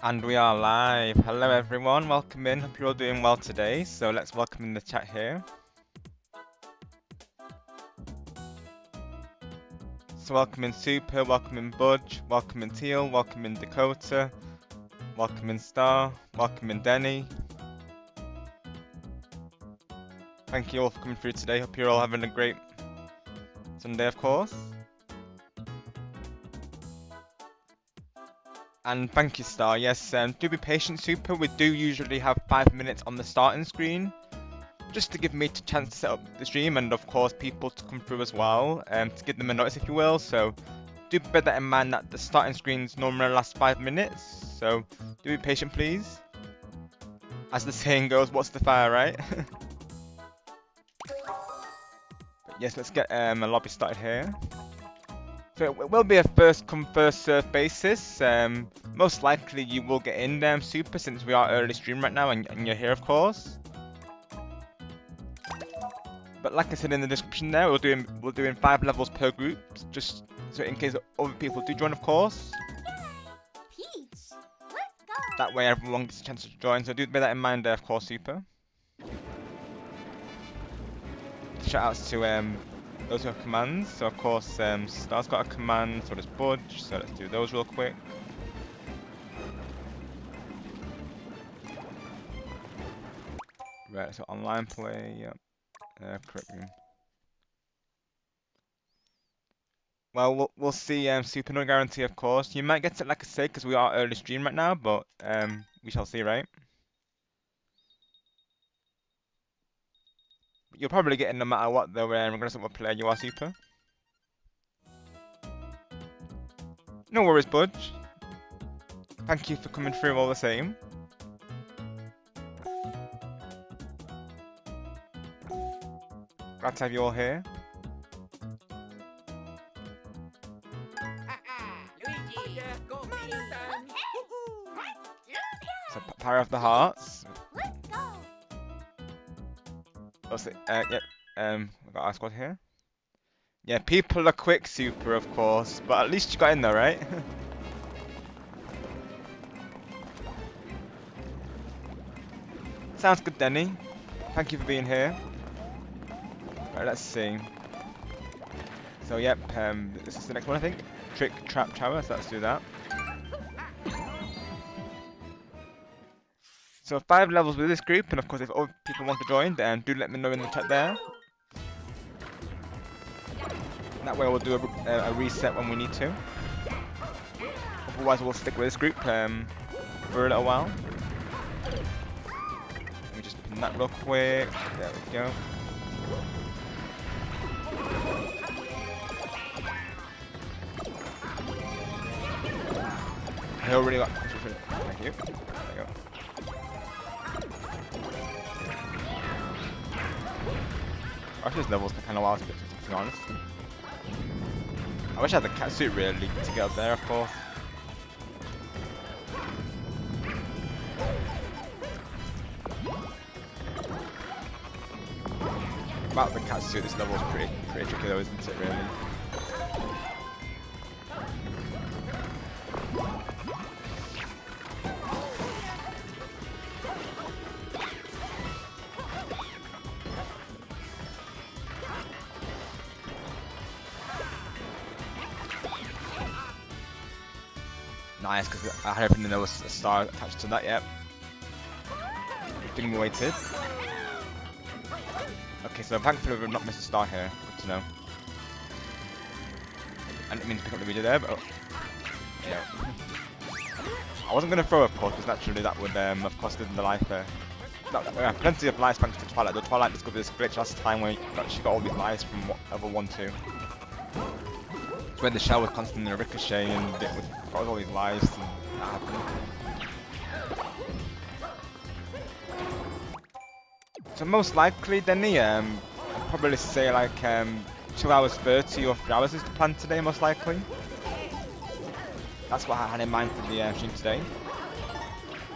And we are live. Hello everyone, welcome in. Hope you're all doing well today. So let's welcome in the chat here. So welcome in Super, welcome in Budge, welcome in Teal, welcome in Dakota, welcome in Star, welcome in Denny. Thank you all for coming through today. Hope you're all having a great Sunday, of course. And thank you, Star. Yes, do be patient, Super. We do usually have 5 minutes on the starting screen, just to give me a chance to set up the stream, and of course people to come through as well, to give them a notice, if you will. So do bear that in mind that the starting screens normally last 5 minutes. So do be patient, please. As the saying goes, what's the fire, right? But yes, let's get a lobby started here. So it will be a first come first serve basis. Most likely you will get in there, Super, since we are early stream right now and you're here, of course. But like I said in the description there, we're doing 5 levels per group, just so in case other people do join, of course. Peach, let's go. That way everyone gets a chance to join, so do bear that in mind, of course, Super. Shoutouts to those who have commands. So of course, Star's got a command, so does Budge. So let's do those real quick. Right, so online play, yep. Correct room. Well, we'll see. Super, no guarantee, of course. You might get it, like I said, because we are early stream right now, but we shall see, right? But you'll probably get it no matter what, though. Regardless of what player you are, Super. No worries, Budge. Thank you for coming through all the same. Glad to have you all here. So, Power of the Hearts. What's it? Yep. We've got our squad here. Yeah, people are quick, Super, of course, but at least you got in there, right? Sounds good, Denny. Thank you for being here. Right, let's see. So, yep, this is the next one, I think. Trick Trap Tower, so let's do that. So 5 levels with this group, and of course if other people want to join, then do let me know in the chat there. That way we'll do a reset when we need to. Otherwise we'll stick with this group for a little while. Let me just pin that real quick. There we go. I already got... Thank you. There you go. Actually, this level's kind of wild to be honest. I wish I had the cat suit really to get up there, of course. About the cat suit, this level's pretty tricky though, isn't it, really? Nice, because I had hoping there was a star attached to that yet. Didn't waited. Okay, so thankfully we've not missed a star here. Good to know. And it means pick up the video there, but yeah. I wasn't going to throw, of course, because naturally that would have costed the life there. We have plenty of lives thanks to Twilight. The Twilight discovered this glitch last time where she got all these lives from level 1-2. It's where the shell was constantly a ricochet and it got all these lives and that happened. So most likely, Denny, I'd probably say like 2 hours 30 or 3 hours is the plan today, most likely. That's what I had in mind for the stream today.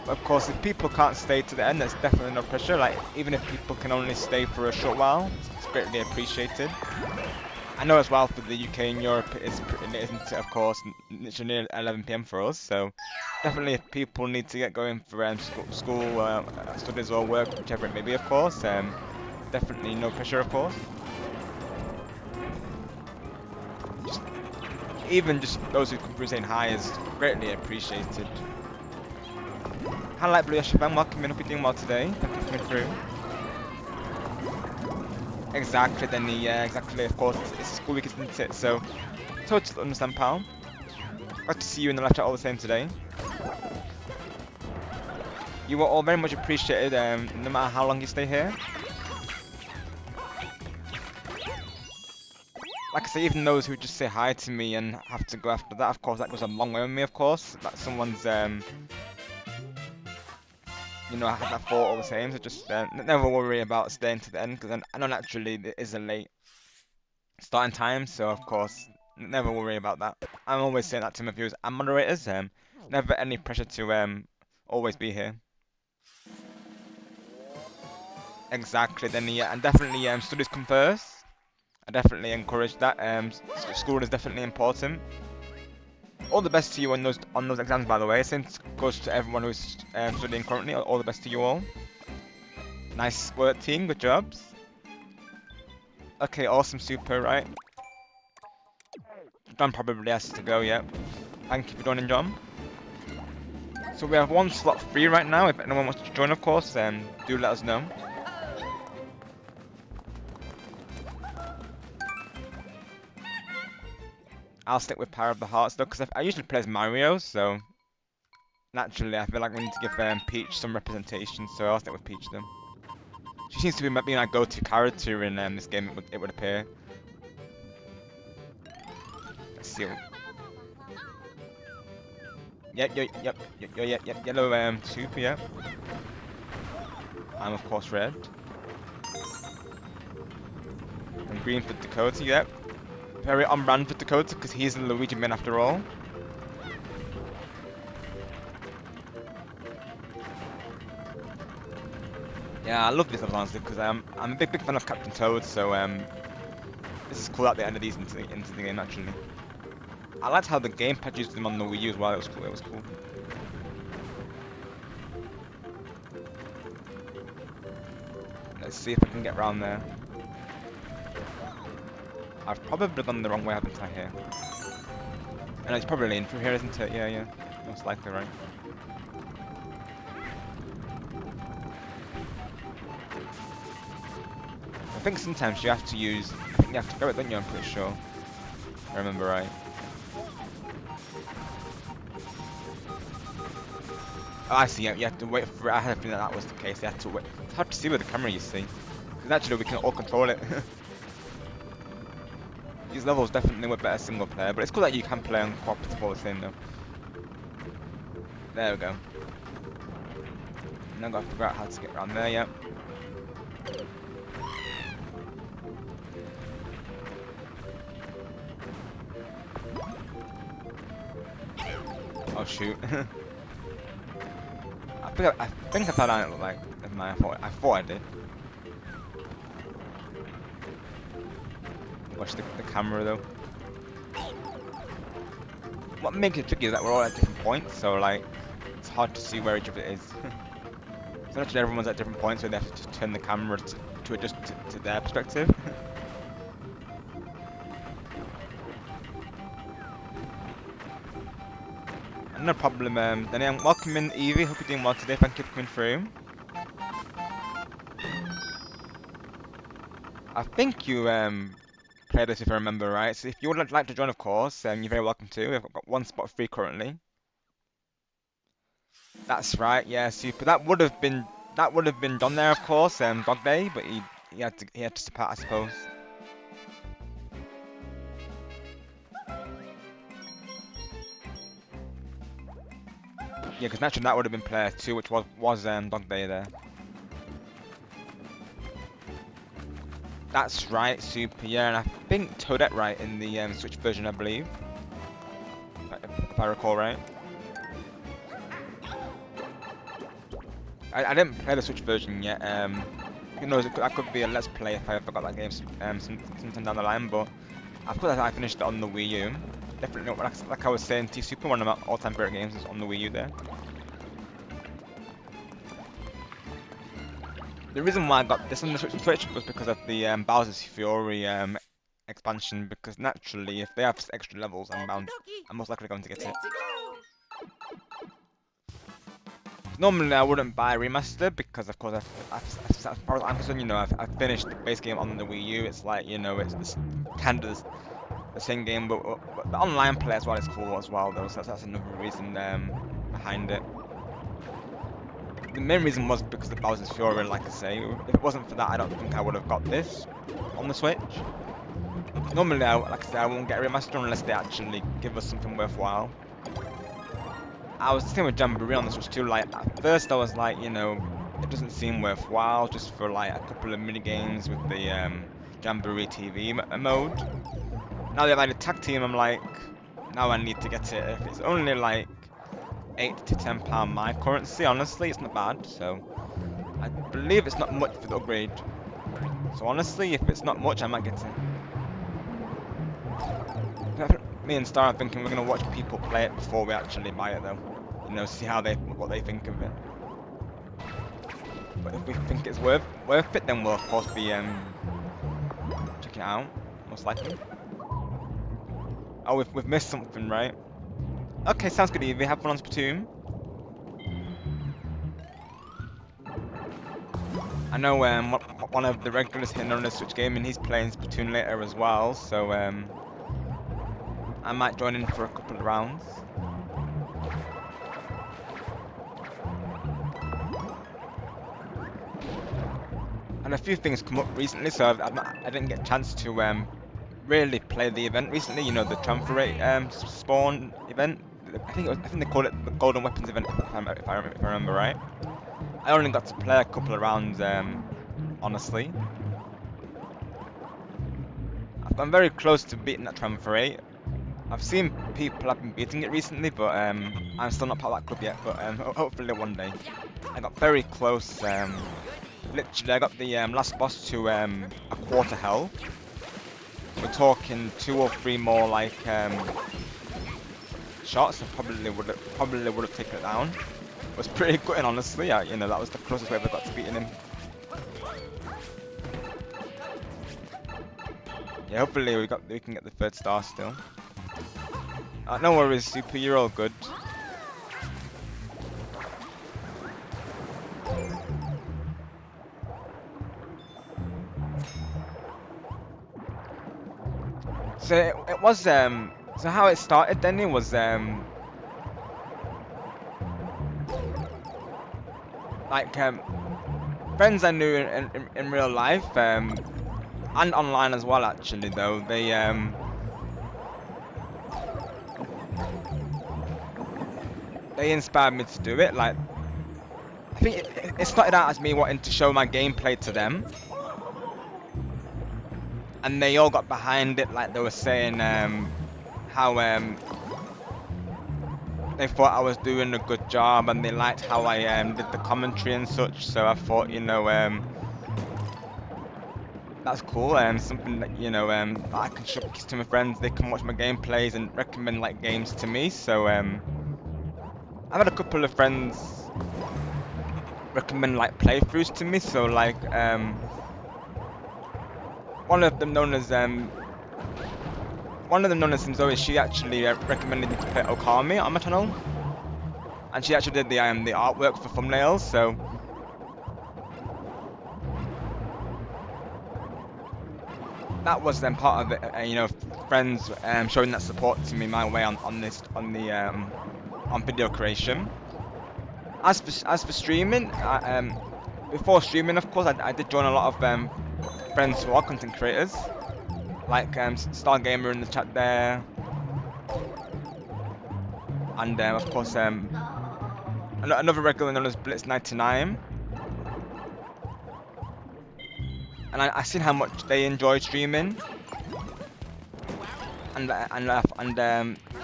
But of course, if people can't stay to the end, there's definitely no pressure. Like, even if people can only stay for a short while, it's greatly appreciated. I know as well for the UK and Europe it is pretty late, isn't it, of course, it's near 11 PM for us, so definitely if people need to get going for school studies or work, whichever it may be, of course, definitely no pressure, of course. Even just those who come through saying hi is greatly appreciated. Highlight Blue Yashavan, welcome in, hope you're doing well today, thank you for coming through. Exactly, then exactly, of course, it's school week, isn't it? So, totally understand, pal. Glad to see you in the live chat all the same today. You are all very much appreciated, no matter how long you stay here. Like I say, even those who just say hi to me and have to go after that, of course, that goes a long way with me, of course. That someone's, you know, I have that thought all the same, so just never worry about staying to the end, because I know naturally it is a late starting time, so of course, never worry about that. I'm always saying that to my viewers and moderators, never any pressure to always be here. Exactly, then yeah, and definitely studies come first. I definitely encourage that. School is definitely important. All the best to you on those exams, by the way. Same goes to everyone who's studying currently. All the best to you all. Nice work, team. Good jobs. Okay, awesome, super, right? John probably has to go, yeah. Thank you for joining, John. So we have one slot free right now. If anyone wants to join, of course, do let us know. I'll stick with Power of the Hearts though, because I usually play as Mario, so naturally I feel like we need to give Peach some representation, so I'll stick with Peach then. She seems to be my go-to character in this game, it would appear. Let's see. Yep, yellow super, yep. I'm of course red. And green for Dakota, yep. Very on brand for Dakota, because he's a Luigi man after all. Yeah, I love this honestly, because I'm a big fan of Captain Toad, so this is cool at the end of these into the game actually. I liked how the gamepad used them on the Wii U as well. It was cool. It was cool. Let's see if I can get around there. I've probably gone the wrong way, haven't I, here? And it's probably in through here, isn't it? Yeah. Most likely, right? I think sometimes you have to use... I think you have to go it, don't you? I'm pretty sure. If I remember right. Oh, I see. Yeah, you have to wait for it. I had a feeling that was the case. You have to wait. It's hard to see with the camera, you see. Because actually we can all control it. These levels definitely were better single player, but it's cool that you can play on cooperative all the same though. There we go. Now I've got to figure out how to get around there, yeah. Oh shoot. I think I fell down it looked like. Never mind, I thought I did. Watch the camera though. What makes it tricky is that we're all at different points, so like it's hard to see where each of it is. So actually everyone's at different points, so they have to turn the camera to adjust to their perspective. No problem, Danny. Welcome in, Evie. Hope you're doing well today. Thank you for coming through. I think you played this if I remember right. So if you would like to join, of course, you're very welcome to. I've got one spot free currently. That's right. Yeah, super. That would have been done there, of course. Dog Day, but he had to step out, I suppose. Yeah, because naturally that would have been player 2, which was Dog Day there. That's right, super, yeah, and I think Toadette right in the Switch version, I believe. If I recall right. I didn't play the Switch version yet, who knows, that could be a Let's Play if I ever got that game sometime down the line, but of course I finished it on the Wii U. Definitely, like I was saying, T-Super, one of my all-time favorite games is on the Wii U there. The reason why I got this on the Switch was because of the Bowser's Fury expansion, because naturally, if they have extra levels, I'm most likely going to get it. Normally, I wouldn't buy a remaster, because of course, as far as I'm concerned, you know, I've finished the base game on the Wii U. It's like, you know, it's kind of the same game, but the online play as well is cool as well, though, so that's another reason behind it. The main reason was because of Bowser's Fury, like I say. If it wasn't for that, I don't think I would have got this on the Switch. Normally, like I say, I won't get a remaster unless they actually give us something worthwhile. I was the same with Jamboree on the Switch too. Like at first, I was like, you know, it doesn't seem worthwhile just for like a couple of mini games with the Jamboree TV mode. Now they have like a tag team. I'm like, now I need to get it. If it's only like £8 to £10 my currency, honestly, it's not bad. So I believe it's not much for the upgrade. So honestly, if it's not much, I might get it. me and Star are thinking we're gonna watch people play it before we actually buy it though. You know, see what they think of it. But if we think it's worth it, then we'll of course be checking it out, most likely. Oh, we've missed something, right? Okay, sounds good. Evie, have fun on Splatoon. I know one of the regulars here known as Switch Gaming, he's playing Splatoon later as well, so I might join in for a couple of rounds. And a few things come up recently, so I didn't get a chance to really play the event recently. You know, the Triumvirate spawn event. I think they call it the Golden Weapons event, if I remember right. I only got to play a couple of rounds, honestly. I'm very close to beating that Triumvirate. I've seen people have been beating it recently, but I'm still not part of that club yet. But hopefully one day. I got very close. Literally, I got the last boss to a quarter health. We're talking 2 or 3 more like shots. I probably would have taken it down. It was pretty good, and honestly, you know, that was the closest way I ever got to beating him. Yeah, hopefully we can get the 3rd star still. No worries, Super, you're all good. So it was so how it started then, it was like friends I knew in real life and online as well actually though, they inspired me to do it. Like, I think it started out as me wanting to show my gameplay to them. And they all got behind it, like they were saying how they thought I was doing a good job, and they liked how I did the commentary and such. So I thought, you know, that's cool. Something that, you know, I can show to my friends. They can watch my gameplays and recommend like games to me. So I've had a couple of friends recommend like playthroughs to me. So like one of them known as Zoe, she actually recommended me to play Okami on my channel, and she actually did the artwork for thumbnails. So that was then part of it. You know, friends showing that support to me my way on video creation. As for streaming, before streaming, of course, I did join a lot of friends who are content creators, like Stargamer in the chat there, and of course another regular known as Blitz99. And I seen how much they enjoy streaming, and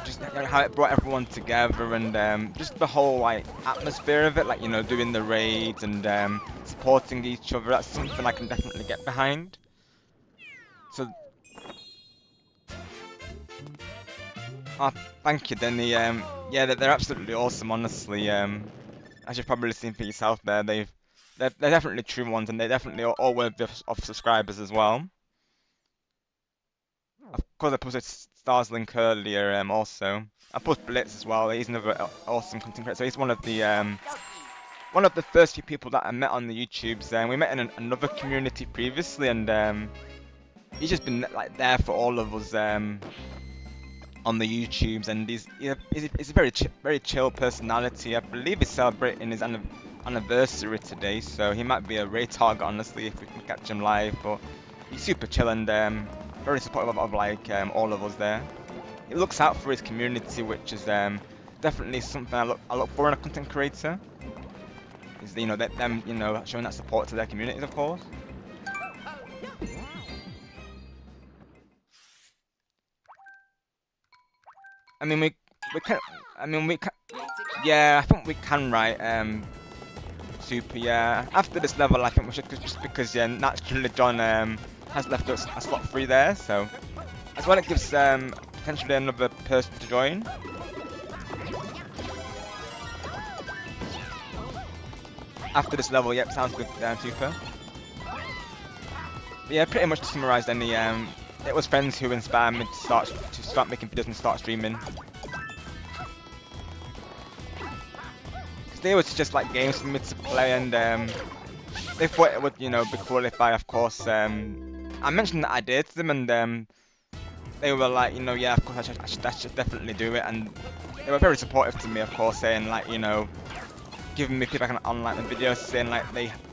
just how it brought everyone together, and just the whole like atmosphere of it, like, you know, doing the raids and supporting each other. That's something I can definitely get behind. So, thank you, Denny. Yeah, they're absolutely awesome, honestly. As you've probably seen for yourself, they're definitely true ones, and they're definitely all worthy of subscribers as well. Of course, I posted Star's link earlier. Also, I posted Blitz as well. He's another awesome content creator. So he's one of the first few people that I met on the YouTubes. We met in another community previously, and he's just been like there for all of us on the YouTubes. And he's a very chill personality. I believe he's celebrating his anniversary today, so he might be a raid target, honestly, if we can catch him live. But he's super chill and very supportive of like all of us there. He looks out for his community, which is definitely something I look for in a content creator. Is, you know, them, you know, showing that support to their communities, of course. I mean, we can. Yeah, I think we can, right? Super, yeah. After this level, I think we should, just because, yeah, naturally John has left us a slot free there, so as well it gives potentially another person to join. After this level, yep, sounds good, Super. But yeah, pretty much to summarize then, it was friends who inspired me to start making videos and start streaming. Because they was just like games for me to play, and they thought it would, you know, be cool if I, of course, I mentioned that idea to them, and they were like, you know, yeah, of course I should definitely do it, and they were very supportive to me, of course, saying like, you know, giving me feedback on like the videos, saying like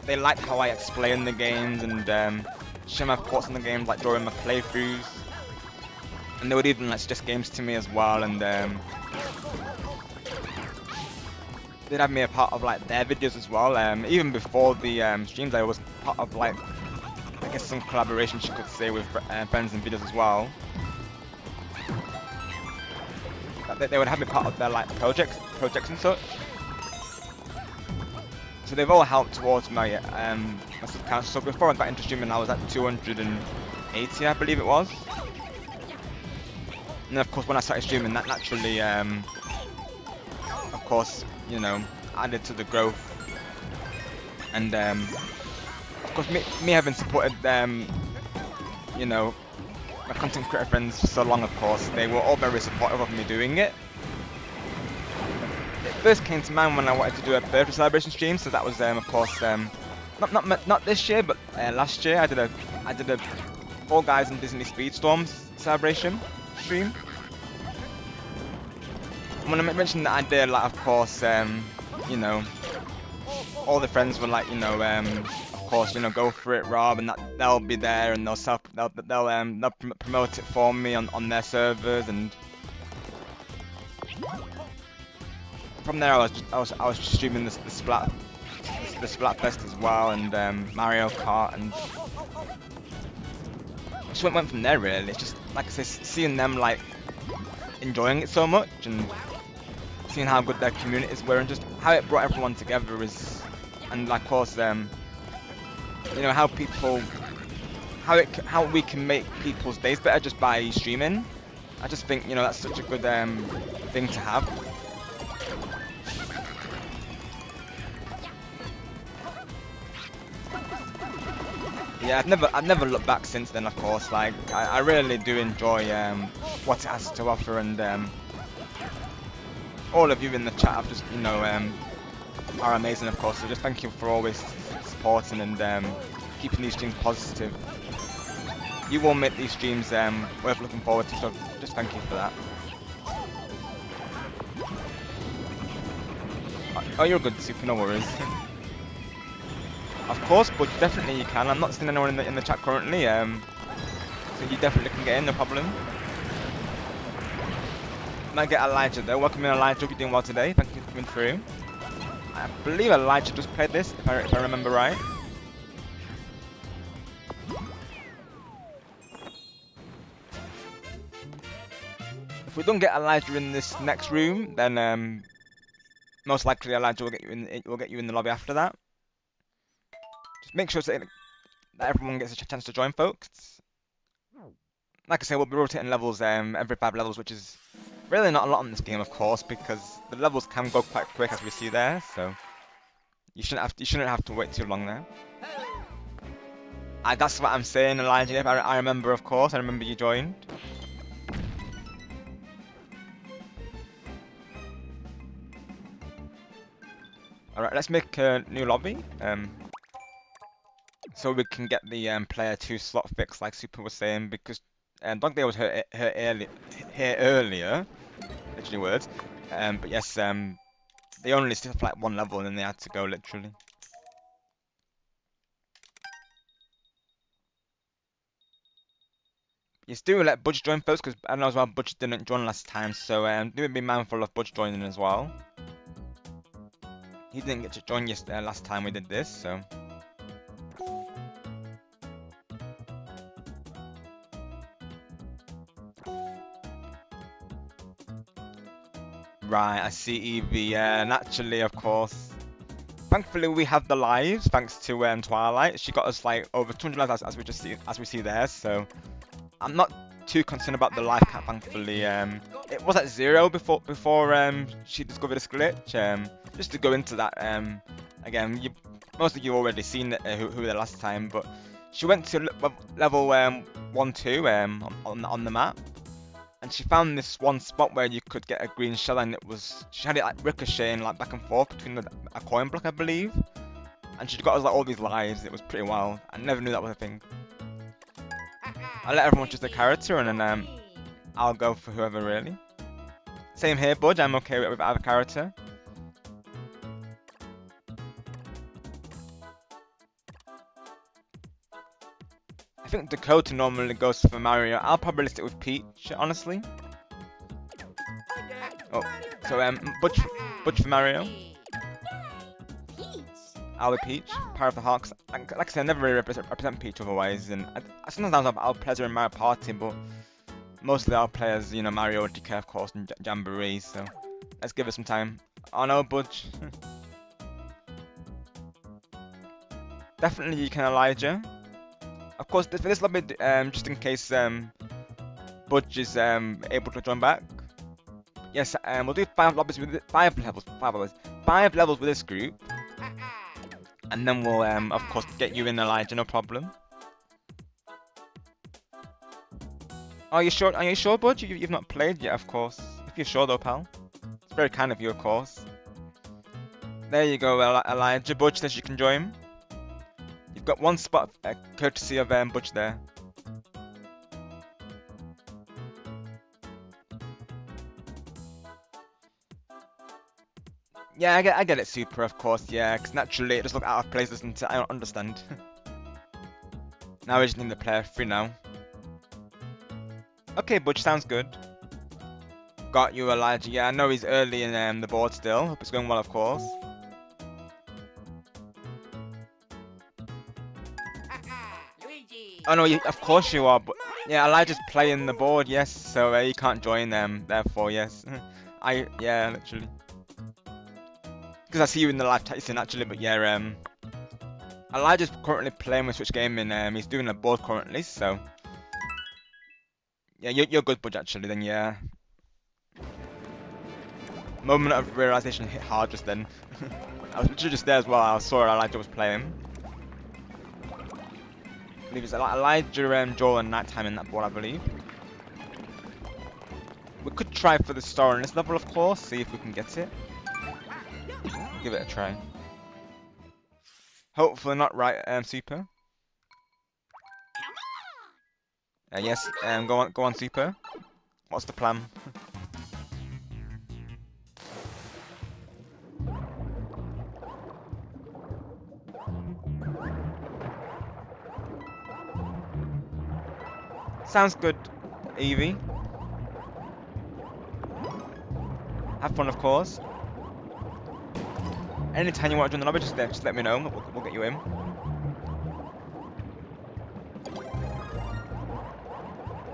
they liked how I explained the games and share my thoughts on the games, like during my playthroughs, and they would even like suggest games to me as well, and they'd have me a part of like their videos as well. Even before the streams, I was part of like, I guess, some collaborations you could say with friends and videos as well. They would have me part of their like projects and such. So they've all helped towards my sub count. So before I got into streaming, I was at 280, I believe it was. And of course, when I started streaming, that naturally, of course, you know, added to the growth. And of course, me having supported you know, my content creator friends for so long, of course, they were all very supportive of me doing it. It first came to mind when I wanted to do a birthday celebration stream, so that was of course not this year, but last year I did a Fall Guys and Disney Speedstorms celebration stream. And when I mentioned that idea, like, of course, you know, all the friends were like, you know, of course, you know, go for it, Rob, and that they'll be there and they'll promote it for me on their servers. And from there, I was streaming the Splatfest as well, and Mario Kart, and just went from there really. It's just like I say, seeing them like enjoying it so much, and seeing how good their communities were, and just how it brought everyone together is, and like, of course, you know, how we can make people's days better just by streaming. I just think, you know, that's such a good thing to have. Yeah, I've never looked back since then, of course. Like, I really do enjoy what it has to offer, and all of you in the chat have just, you know, are amazing, of course. So just thank you for always supporting and keeping these streams positive. You will make these streams worth looking forward to, so just thank you for that. Oh, you're good, Super, no worries. Of course, but definitely you can. I'm not seeing anyone in the chat currently, so you definitely can get in, no problem. Might get Elijah though. Welcome in, Elijah. Hope you're doing well today. Thank you for coming through. I believe Elijah just played this, if I remember right. If we don't get Elijah in this next room, then most likely Elijah will get you in the lobby after that. Just make sure that everyone gets a chance to join, folks. Like I say, we'll be rotating levels every 5 levels, which is really not a lot in this game, of course, because the levels can go quite quick, as we see there. So you shouldn't have to wait too long there. That's what I'm saying, Elijah. If I remember, of course, I remember you joined. All right, let's make a new lobby. So we can get the player 2 slot fixed, like Super was saying, because Dogday was here earlier, literally words. But yes, they only listed for like 1 level and then they had to go, literally. You still let Budge join first, because I know as well Budge didn't join last time, so do be mindful of Budge joining as well. He didn't get to join last time we did this, so. Right, I see Evie. Yeah, naturally, of course. Thankfully, we have the lives thanks to Twilight. She got us like over 200 lives as we see there. So I'm not too concerned about the life cap. Thankfully, it was at 0 before she discovered this glitch. Just to go into that, again, most of you already seen who the last time, but she went to level 1-2 on the map, and she found this one spot where you could get a green shell, and she had it like ricocheting like back and forth between a coin block, I believe, and she got us like all these lives. It was pretty wild. I never knew that was a thing. I'll let everyone choose their character, and then I'll go for whoever really. Same here, Budge. I'm okay with either character. I think Dakota normally goes for Mario. I'll probably stick with Peach, honestly. Oh, so Budge for Mario. I'll be Peach, Power of the Hawks. Like I said, I never really represent Peach otherwise, and sometimes I'll play as her in Mario Party, but mostly I'll play as, you know, Mario, DK of course, and Jamboree. So let's give it some time. Oh no, Budge. Definitely you can Elijah. Of course, for this lobby, just in case Budge is able to join back. Yes, we'll do 5 levels with this group, and then we'll of course get you in Elijah, no problem. Are you sure? Are you sure, Budge? You've not played yet, of course. If you're sure, though, pal. It's very kind of you, of course. There you go, Elijah. Budge says you can join. You've got one spot, courtesy of Budge there. Yeah, I get it, Super, of course, yeah, because naturally it just look out of place, doesn't it? I don't understand. Now we just need the player free now. Okay, Budge, sounds good. Got you, Elijah. Yeah, I know he's early in the board still. Hope it's going well, of course. Oh no, of course you are, but yeah, Elijah's playing the board, yes, so you can't join them, therefore, yes. Yeah, literally. Because I see you in the live tasting, actually, but yeah, Elijah's currently playing with Switch Gaming, he's doing a board currently, so... Yeah, you're good, Budge, actually, then, yeah. Moment of realization hit hard just then. I was literally just there as well, I saw Elijah was playing. I believe it's Elijah, Joel, and Nighttime in that board, I believe. We could try for the star on this level, of course, see if we can get it. Give it a try. Hopefully not right, Super. Yes, go on, Super. What's the plan? Sounds good, Evie. Have fun, of course. Anytime you want to join the lobby, just let me know. We'll get you in.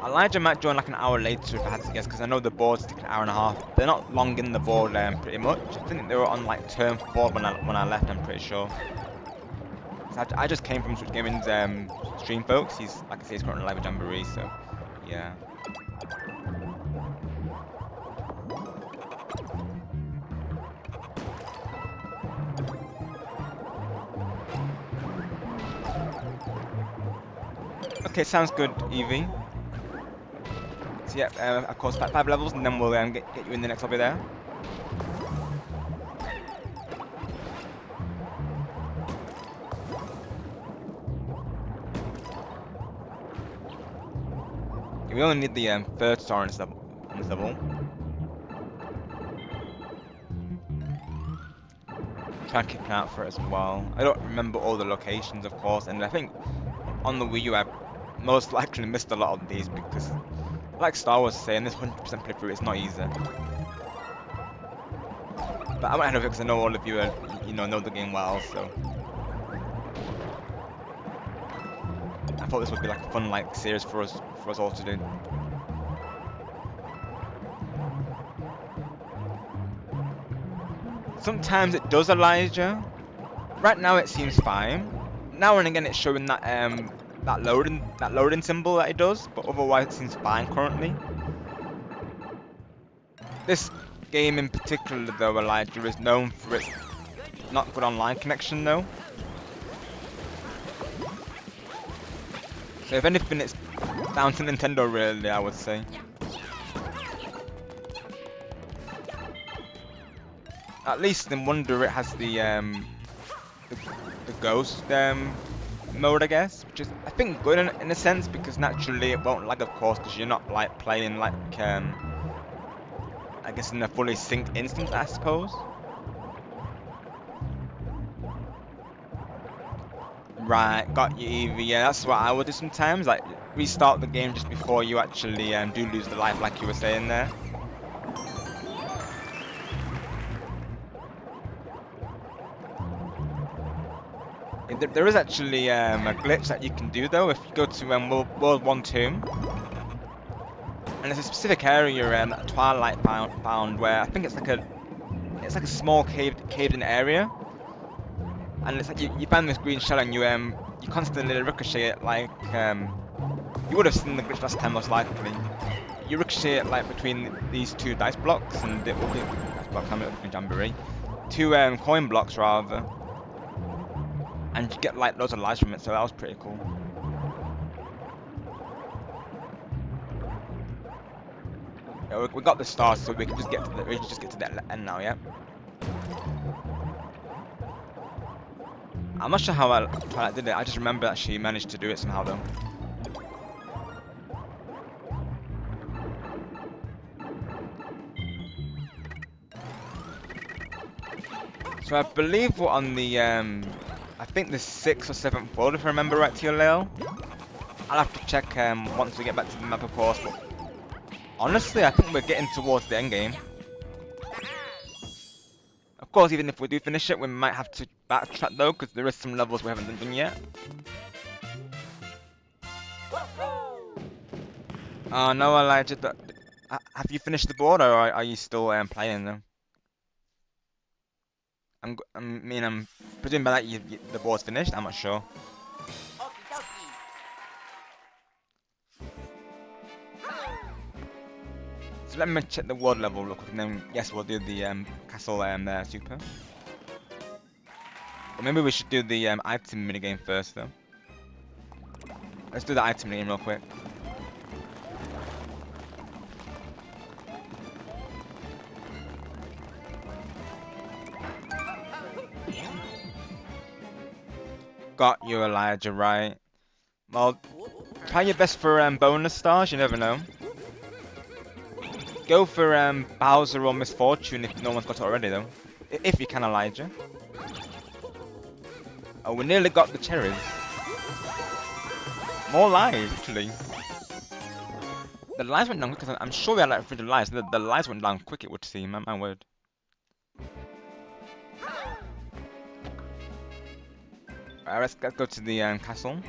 Elijah might join like an hour later if I had to guess, because I know the boards take an hour and a half. They're not long in the board, pretty much. I think they were on like turn 4 when I left. I'm pretty sure. So I just came from Switch Gaming's stream, folks. He's, like I say, he's currently live at Jamboree, so yeah. Okay, sounds good, Evie. So yeah, of course, 5 levels, and then we'll get you in the next lobby there. We only need the 3rd star on this level. Try and keep an eye out for it as well. I don't remember all the locations, of course, and I think on the Wii U I most likely missed a lot of these because, like Star Wars saying, this 100% playthrough is not easy. But I went ahead of it because I know all of you, know the game well, so I thought this would be like a fun series for us all to do. Sometimes it does, Elijah. Right now it seems fine. Now and again it's showing that that loading symbol that it does, but otherwise it seems fine currently. This game in particular though, Elijah, is known for its not good online connection though. So if anything, it's down to Nintendo really, I would say. At least in Wonder it has the ghost mode, I guess, which is I think good in a sense, because naturally it won't lag, of course, because you're not like playing like I guess in a fully synced instance, I suppose. Right, got you, Evie. Yeah, that's what I would do sometimes. Like restart the game just before you actually do lose the life, like you were saying there. There is actually a glitch that you can do though if you go to World 1 Tomb, and there's a specific area Twilight found where I think it's like a small caved-in area, and it's like you find this green shell and you constantly ricochet it like you would have seen the glitch last time most likely. You ricochet it like between these two dice blocks, and it will be dice blocks. I'm in Jamboree. Two coin blocks rather. And you get like loads of lives from it, so that was pretty cool. Yeah, we got the stars, so we can just get to the end now, yeah. I'm not sure how Twilight did it. I just remember that she managed to do it somehow though. So I believe we're on the I think the 6th or 7th world, if I remember right, Teolale. I'll have to check once we get back to the map, of course, but honestly, I think we're getting towards the end game. Of course, even if we do finish it, we might have to backtrack though, because there is some levels we haven't done yet. Oh no, Elijah, have you finished the board, or are you still playing though? I'm presuming by that the board's finished. I'm not sure. So let me check the world level real quick, and then yes, we'll do the castle super. Or maybe we should do the item minigame first though. Let's do the item minigame real quick. Got you, Elijah, right. Well, try your best for bonus stars, you never know. Go for Bowser or Miss Fortune if no one's got it already though. If you can, Elijah. Oh, we nearly got the cherries. More lives, actually. The lives went down quick, because I'm sure we had like 300 lives. The lives went down quick, it would seem, my word. Alright, let's go to the castle.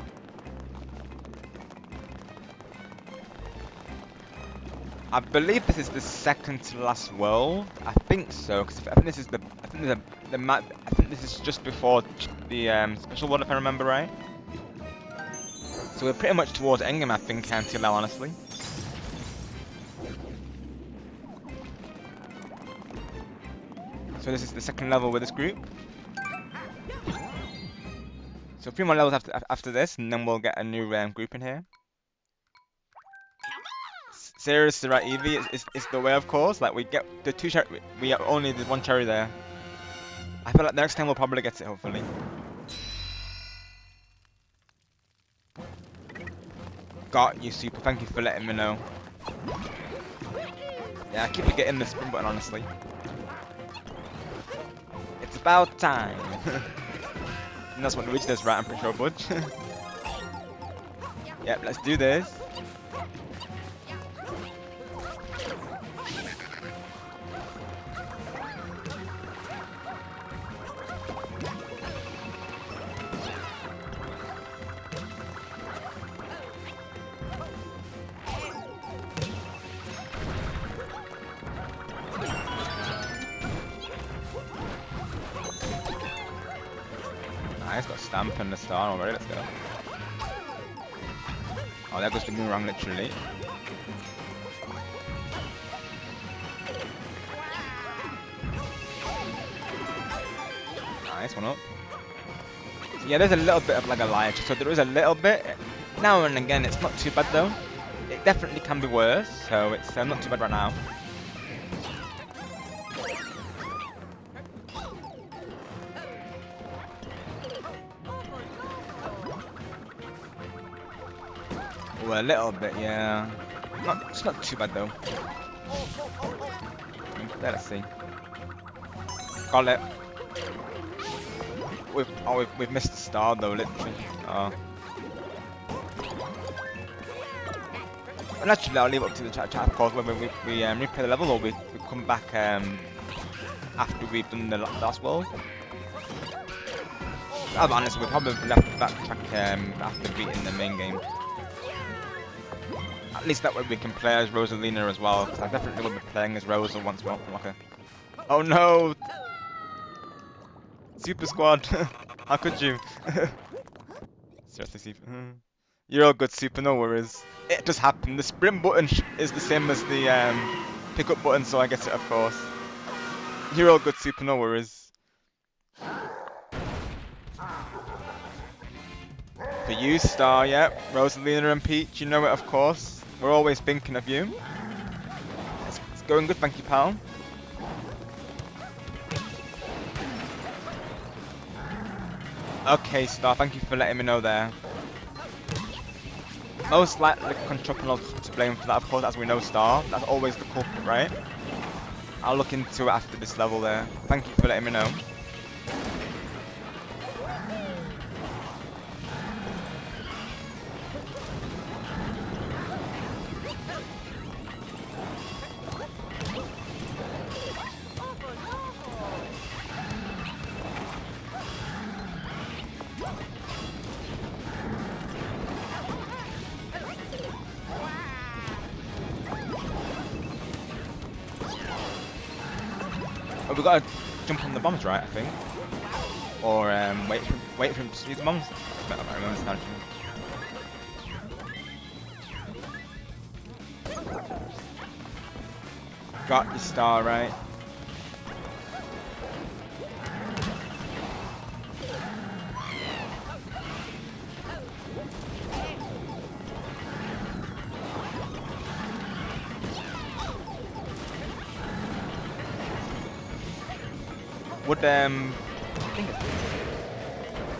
I believe this is the second to last world. I think so, because I think this is the map. I think this is just before the special world, if I remember right. So we're pretty much towards endgame, I think, until now, honestly. So this is the second level with this group. So 3 more levels after this, and then we'll get a new group in here. Seriously, right, Evie, it's the way, of course. Like, we get the 2 cherry, we only did 1 cherry there. I feel like next time we'll probably get it, hopefully. Got you, Super. Thank you for letting me know. Yeah, I keep forgetting the sprint button, honestly. It's about time. And that's what Luigi does, right? I'm pretty sure, Budge. Yep, let's do this. Nice, got Stamp and the star already, let's go. Oh, there goes the boomerang, literally. Nice, one up. Yeah, there's a little bit of like a lie, so there is a little bit. Now and again, it's not too bad though. It definitely can be worse, so it's not too bad right now. Well, a little bit, yeah. It's not too bad though. Let's see. Got it. We've missed the star though, literally. Oh. And actually, I'll leave it up to the chat of course, whether we replay the level or we come back after we've done the last world. I'll be honest, we'll probably left backtrack after beating the main game. At least that way we can play as Rosalina as well, because I definitely will be playing as Rosa once more. Okay. Oh no! Super Squad! How could you? Seriously, Super. You're all good, Super, no worries. It just happened. The sprint button is the same as the pickup button, so I get it, of course. You're all good, Super, no worries. For you, Star, yep. Rosalina and Peach, you know it, of course. We're always thinking of you. It's going good, thank you, pal. Okay, Star, thank you for letting me know there. Most likely Control to blame for that, of course, as we know, Star. That's always the culprit, right? I'll look into it after this level there. Thank you for letting me know. Oh, we gotta jump on the bombs, right? I think, or wait for him to use the bombs. I don't remember now. Got the star, right?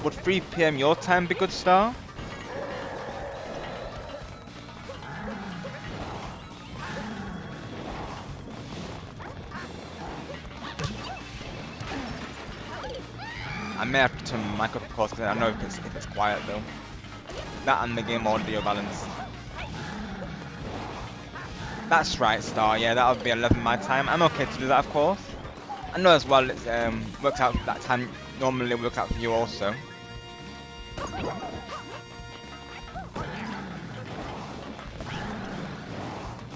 Would 3 PM your time be good, Star? I may have to turn my mic up, of course, because I know if it's quiet though. That and the game audio balance. That's right, Star. Yeah, that would be 11 my time. I'm okay to do that, of course. I know as well it works out that time normally works out for you also.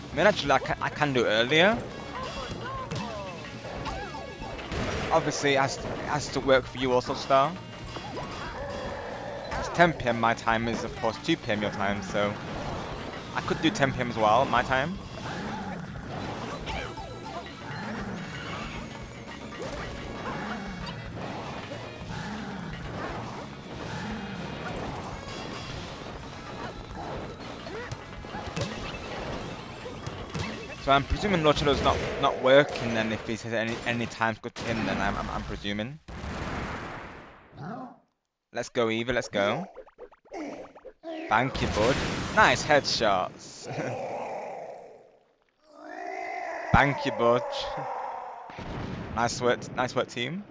I mean, actually, I can do it earlier. Obviously, it has to work for you also, Star. It's 10 PM my time is, of course, 2 PM your time, so I could do 10 PM as well, my time. So I'm presuming Lochelo's not working then if he says any time's good to him then I'm presuming. Let's go Eva, let's go. Thank you, bud. Nice headshots. Thank you, Butch. Nice work team.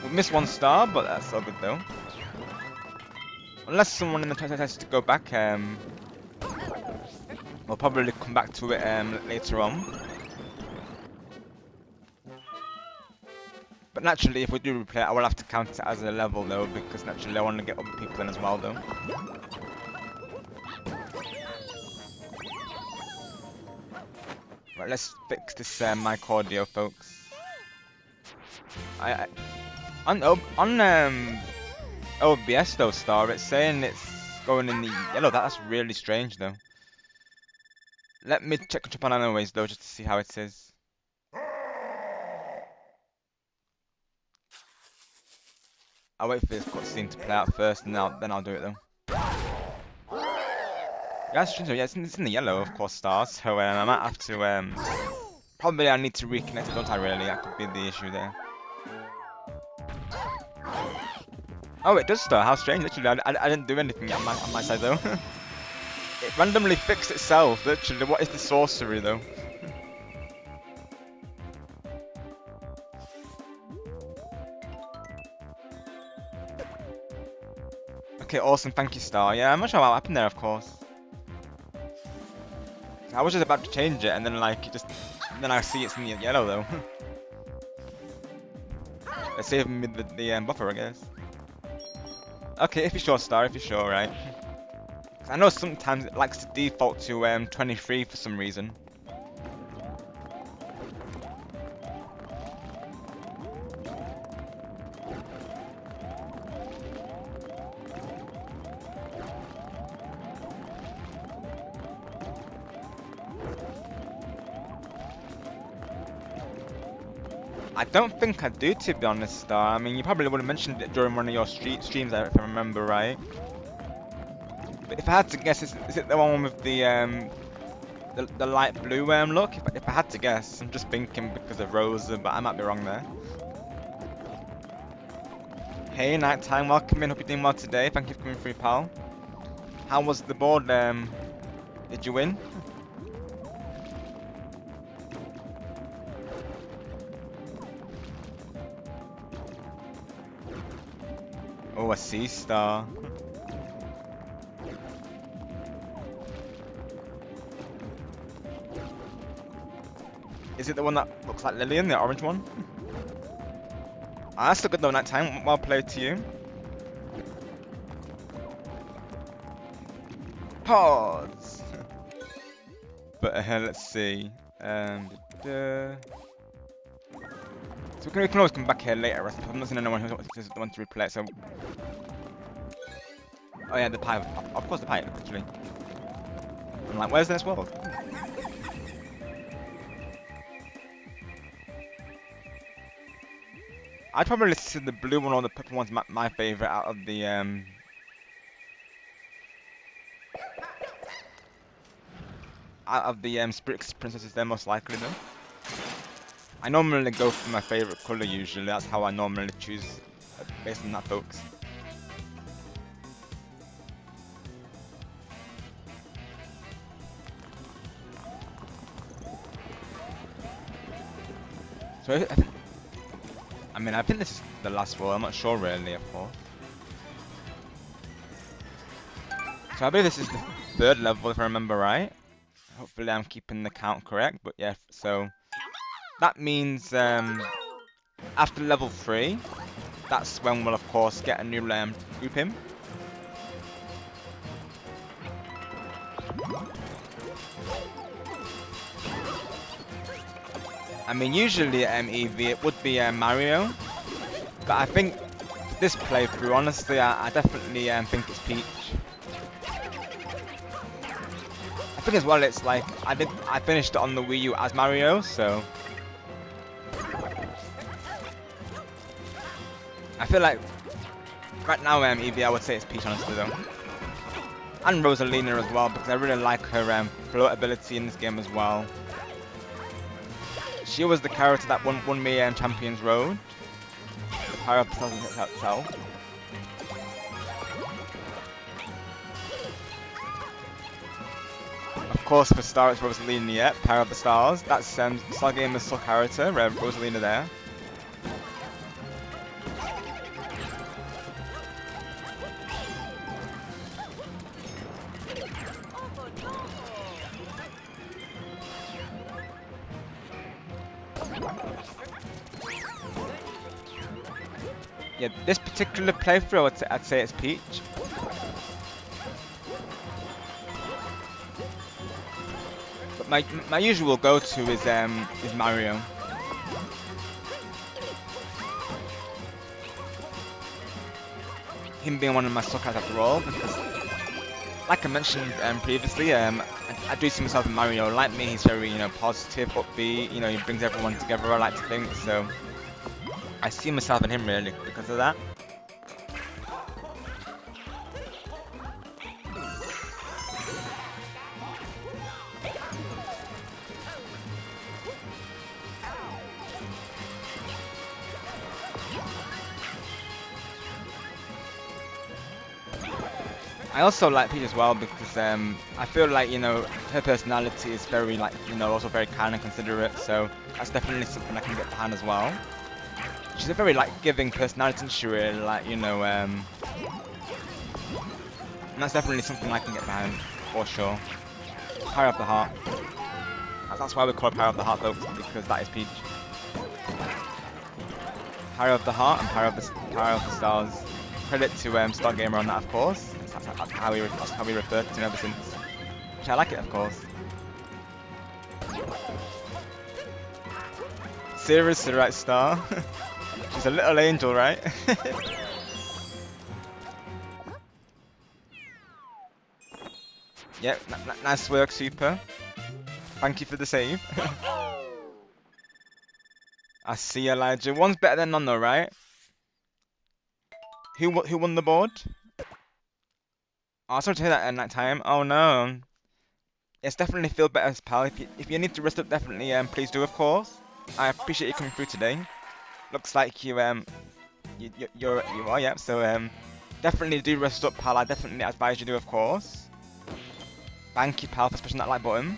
We missed 1 star, but that's all good though. Unless someone in the chat has to go back, we'll probably come back to it later on. But naturally, if we do replay it, I will have to count it as a level though, because naturally I want to get other people in as well though. Right, let's fix this mic audio, folks. On Oh, Biesto star. It's saying it's going in the yellow. That's really strange though. Let me check Japan anyways though, just to see how it is. I'll wait for this cutscene to play out first, and then I'll do it though. Yeah, it's strange. Yeah, it's in the yellow, of course, stars. So I might have to probably I need to reconnect it, don't I? Really, that could be the issue there. Oh, it does start. How strange! Literally, I didn't do anything on my side though. It randomly fixed itself. Literally, what is the sorcery though? Okay, awesome. Thank you, Star. Yeah, I'm not sure what happened there, of course. I was just about to change it, and then like then I see it's in the yellow though. It's saving me the buffer, I guess. Okay, if you're sure, Star. If you're sure, right? I know sometimes it likes to default to 23 for some reason. I don't think I do, to be honest, Star. I mean, you probably would have mentioned it during one of your streams, if I remember right. But if I had to guess, is it the one with the light blue look? If I had to guess, I'm just thinking because of Rosa, but I might be wrong there. Hey, Nighttime, welcome in. Hope you're doing well today. Thank you for coming through, pal. How was the board? Did you win? Oh, a sea star. Is it the one that looks like Lillian, the orange one? Ah, that's still good though, Nighttime. Well played to you. Pause! But let's see. So we can always come back here later. I'm not seeing anyone who wants to replay it, so... Oh yeah, the pie. Of course the pie, actually. I'm like, where's this world? I'd probably listen to the blue one or the purple one's my favourite out of the Spirit Princesses. They're most likely though. I normally go for my favourite colour usually. That's how I normally choose based on that, folks. So I think this is the last one. I'm not sure really, of course. So I believe this is the third level, if I remember right. Hopefully I'm keeping the count correct, but yeah, so... That means, after level 3, that's when we'll of course get a new group in. I mean, usually at Eevee it would be Mario, but I think this playthrough, honestly, I definitely think it's Peach. I think as well, it's like I finished it on the Wii U as Mario, so I feel like right now Eevee, I would say it's Peach, honestly though, and Rosalina as well, because I really like her float ability in this game as well. She was the character that won me Champions Road. The power of the itself. Of course, for Star, it's Rosalina. Yeah, Power of the Stars. That's Stargamer's sole character, Rosalina there. Yeah, this particular playthrough, I'd say it's Peach. But my usual go-to is Mario. him being one of my suckers after all, because like I mentioned previously, I do see myself in Mario. Like me, he's very, positive, upbeat, he brings everyone together, I like to think, so I see myself in him really because of that. I also like Peach as well because I feel like her personality is very also very kind and considerate, so that's definitely something I can get behind as well. She's a very giving personality, and she really and that's definitely something I can get behind for sure. Power of the Heart. That's why we call it Power of the Heart, folks, because that is Peach. Power of the Heart and Power of the Stars. Credit to Stargamer on that, of course. That's how we refer to him ever since. Which I like it, of course. Seriously, right, Star? She's a little angel, right? Yep, nice work, Super. Thank you for the save. I see, Elijah. One's better than none, though, right? Who won the board? Oh, sorry to hear that at night time. Oh no. Yes, definitely feel better, pal. If you need to rest up, definitely please do, of course. I appreciate you coming through today. Looks like you are, yeah. So definitely do rest up, pal. I definitely advise you do, of course. Thank you, pal, for pushing that like button.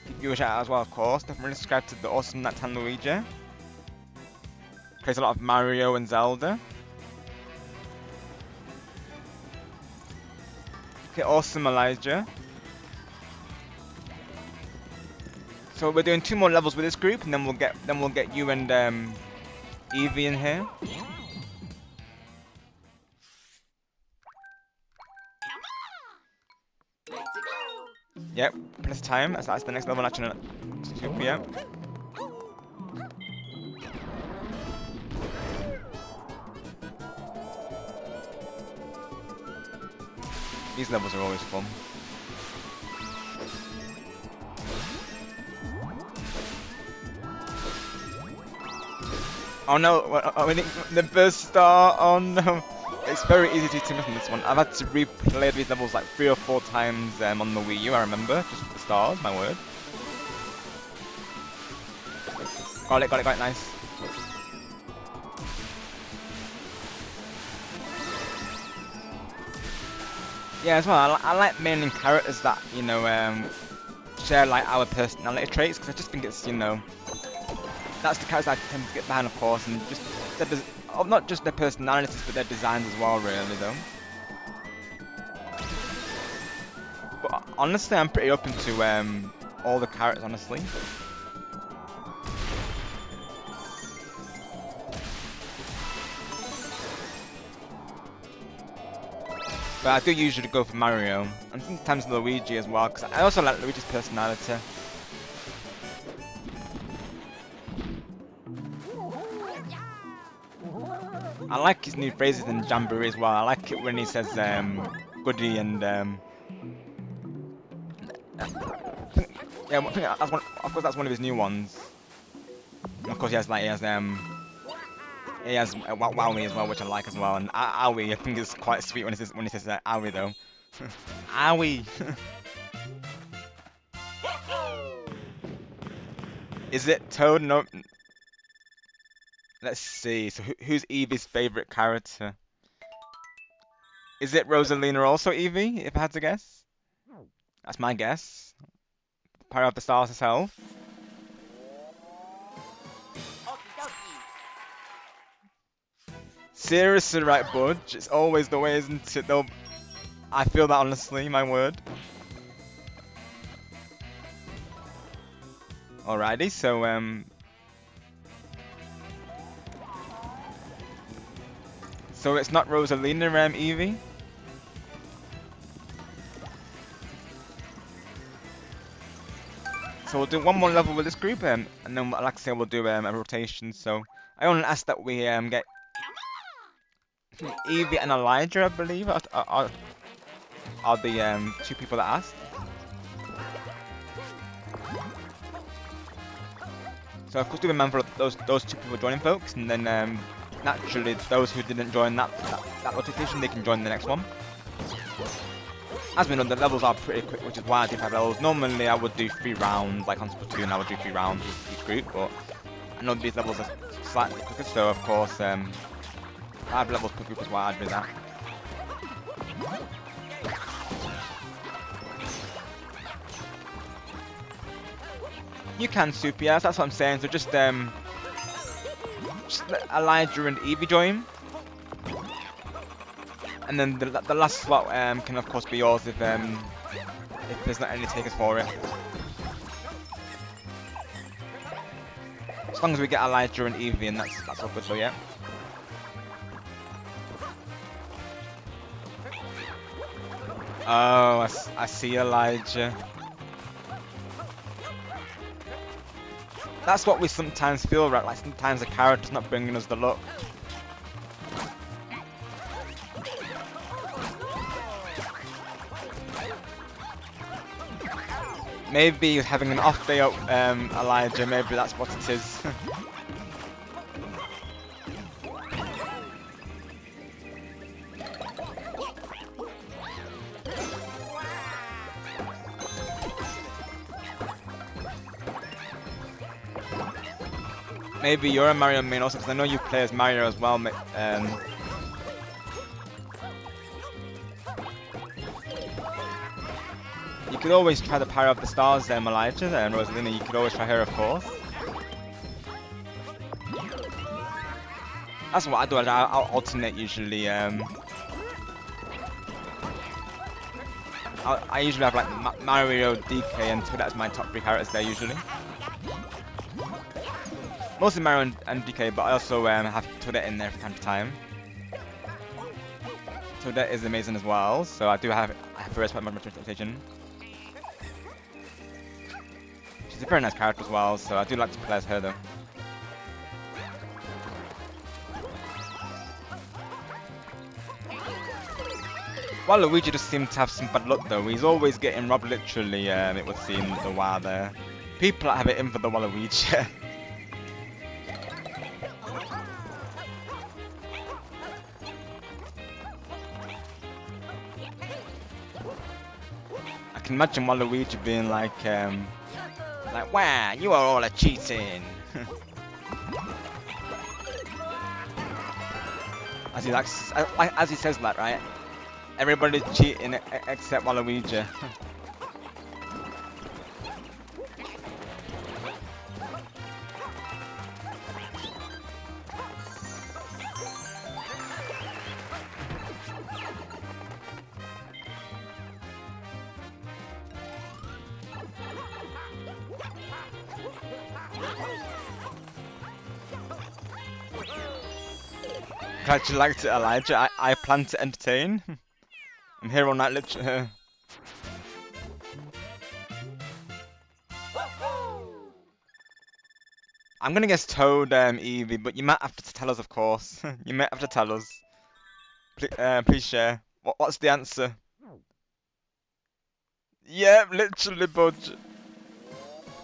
Give you a shout out as well, of course. Definitely subscribe to the awesome Natan Luigi. Plays a lot of Mario and Zelda. Okay, awesome, Elijah. So we're doing 2 more levels with this group, and then we'll get you and Eevee in here. Yep, plus time. That's the next level actually. 2 PM. These levels are always fun. Oh no, we didn't the first star, oh no. It's very easy to miss in this one. I've had to replay these levels like 3 or 4 times on the Wii U, I remember, just for the stars, my word. Got it, nice. Yeah, as well, I like mainly characters that, share like our personality traits, because I just think it's, that's the characters I tend to get behind, of course, and just not just their personalities, but their designs as well, really, though. But honestly, I'm pretty open to all the characters, honestly. But I do usually go for Mario, and sometimes Luigi as well, because I also like Luigi's personality. I like his new phrases in Jamboree as well. I like it when he says goody and yeah, of course that's one of his new ones. And of course he has wow me as well, which I like as well. And owie, I think is quite sweet when he says owie though. Owie. Is it Toad? No. Let's see. So who's Eevee's favorite character? Is it Rosalina also Eevee? If I had to guess, that's my guess. Power of the Stars herself. Seriously, right, Budge? It's always the way, isn't it? Though, I feel that honestly, my word. Alrighty, so so it's not Rosalina, Eevee. So we'll do 1 more level with this group, and then, like I say, we'll do a rotation. So I only ask that we get Evie and Elijah, I believe, are the two people that asked. So of course do remember those two people joining, folks, and then naturally those who didn't join that rotation, they can join the next one. As we know, the levels are pretty quick, which is why I do 5 levels. Normally I would do 3 rounds, like on Splatoon I would do 3 rounds with each group, but I know these levels are slightly quicker, so of course 5 levels per group is why I do that. You can super, yes, that's what I'm saying. So just let Elijah and Evie join, and then the last slot can of course be yours if there's not any takers for it. As long as we get Elijah and Evie, and that's all good. So yeah. Oh, I see Elijah. That's what we sometimes feel, right? Like sometimes the character's not bringing us the luck. Maybe having an off day up, Elijah, maybe that's what it is. Maybe you're a Mario main also, because I know you play as Mario as well. You could always try the Power of the Stars, Elijah, and Rosalina, you could always try her, of course. That's what I do, I'll alternate usually. I usually have like Mario, DK, and Toadette as my top 3 characters there usually. Mostly Mario and DK, but I also have Toadette in there from time to time. Toadette is amazing as well, so I have to respect my reputation. She's a very nice character as well, so I do like to play as her though. Waluigi just seems to have some bad luck though. He's always getting robbed literally, it would seem, the WoW there. People have it in for the Waluigi. I can imagine Waluigi being like, wow, you are all a cheating. as he says that, right? Everybody's cheating except Waluigi. Glad you liked it, Elijah. I plan to entertain. I'm here all night, literally. I'm gonna guess Toad, Eevee, but you might have to tell us, of course. You might have to tell us. Please share. What's the answer? Yeah, literally, Budge.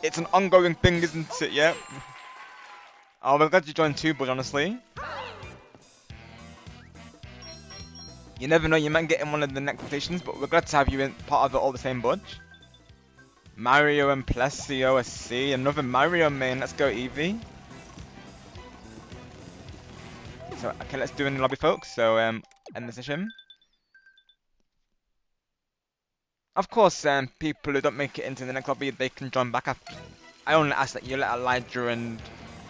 It's an ongoing thing, isn't it? Yeah. Oh, we're glad you joined too, Budge, honestly. You never know, you might get in one of the next rotations, but we're glad to have you in part of it all the same, Budge. Mario and Plesio, I see. Another Mario main. Let's go, Eevee. So, okay, let's do it in the lobby, folks. So, end the session. Of course, people who don't make it into the next lobby, they can join back after. I only ask that you let Elijah and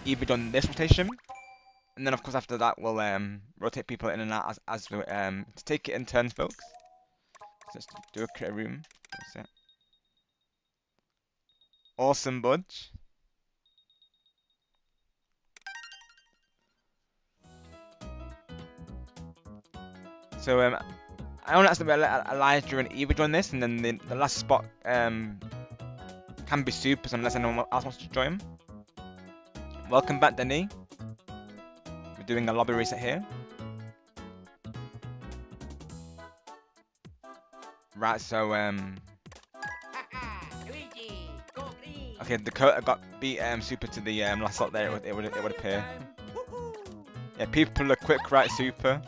Eevee join this rotation. And then, of course, after that, we'll rotate people in and out as we to take it in turns, folks. So let's do a create a room. That's it. Awesome, Budge. So I only ask that we let Elijah and Eevee join this, and then the last spot can be supers unless anyone else wants to join. Welcome back, Denny. We're doing a lobby reset here. Right, so okay, Dakota got beat super to the last slot there. It would appear. Yeah, people are quick, right? Super.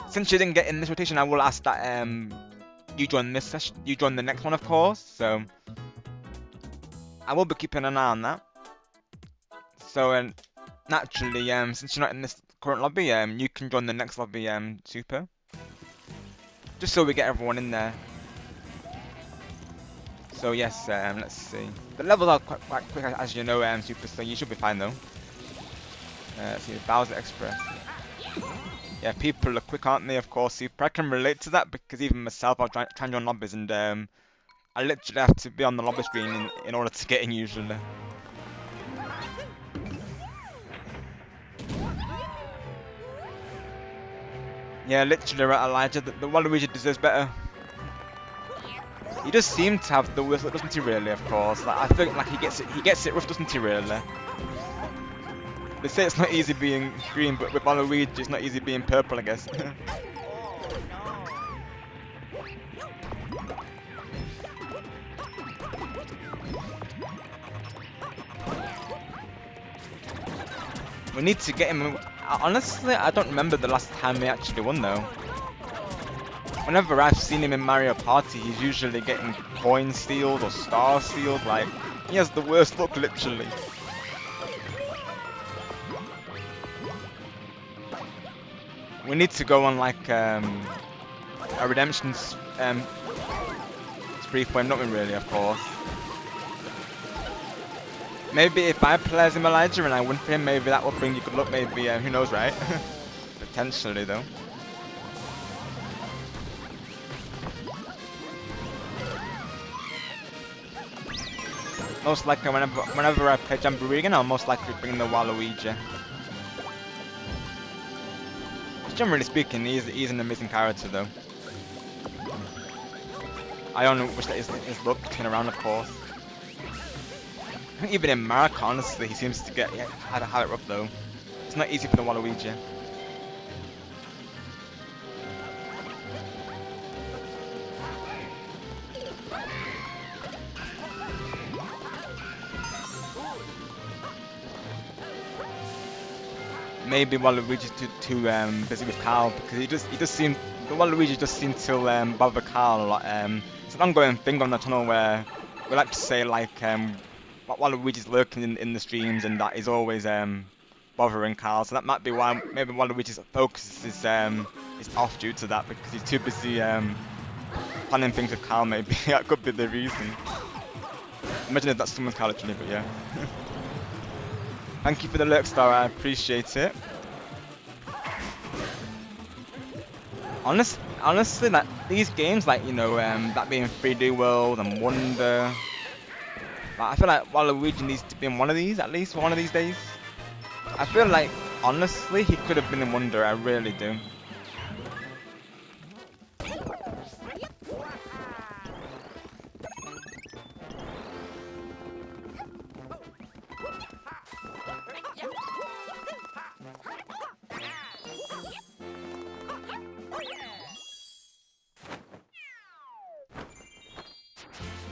Since you didn't get in this rotation, I will ask that you join this session. You join the next one, of course. So I will be keeping an eye on that. So naturally, since you're not in this current lobby, you can join the next lobby, super. Just so we get everyone in there. So yes, let's see. The levels are quite quick, as you know, super. So you should be fine though. Let's see, Bowser Express. Yeah, people are quick, aren't they? Of course, super. I can relate to that because even myself, I'll try and join lobbies, and I literally have to be on the lobby screen in order to get in usually. Yeah, literally, right, Elijah. The Waluigi deserves better. He does seem to have the worst luck, doesn't he? Really, of course. Like I feel like he gets it rough, doesn't he? Really. They say it's not easy being green, but with Waluigi, it's not easy being purple, I guess. We need to get him. Honestly, I don't remember the last time he actually won though. Whenever I've seen him in Mario Party, he's usually getting coins sealed or stars sealed. Like, he has the worst luck, literally. We need to go on like a redemption spree for him, not really, of course. Maybe if I play as him, Elijah, and I win for him, maybe that will bring you good luck. Maybe, who knows, right? Potentially, though. Most likely, whenever I play Jamboree again, I'll most likely bring the Waluigi. Generally speaking, he's an amazing character, though. I only wish that his luck came around, of course. I think even in Mark, honestly, he seems to get have it rough though. It's not easy for the Waluigi. Maybe Waluigi's too busy with Carl because he does seem Waluigi does seem to bother Carl a lot. It's an ongoing thing on the channel where we like to say like Waluigi's lurking in the streams and that is always bothering Carl. So that might be why maybe Waluigi's focus is off due to that because he's too busy planning things with Carl. Maybe that could be the reason. Imagine if that's someone's Carl actually, but yeah. Thank you for the lurk star, I appreciate it. Honestly, like these games, like you know, that being 3D World and Wonder, like, I feel like Waluigi needs to be in one of these at least one of these days. I feel like honestly he could have been in Wonder. I really do.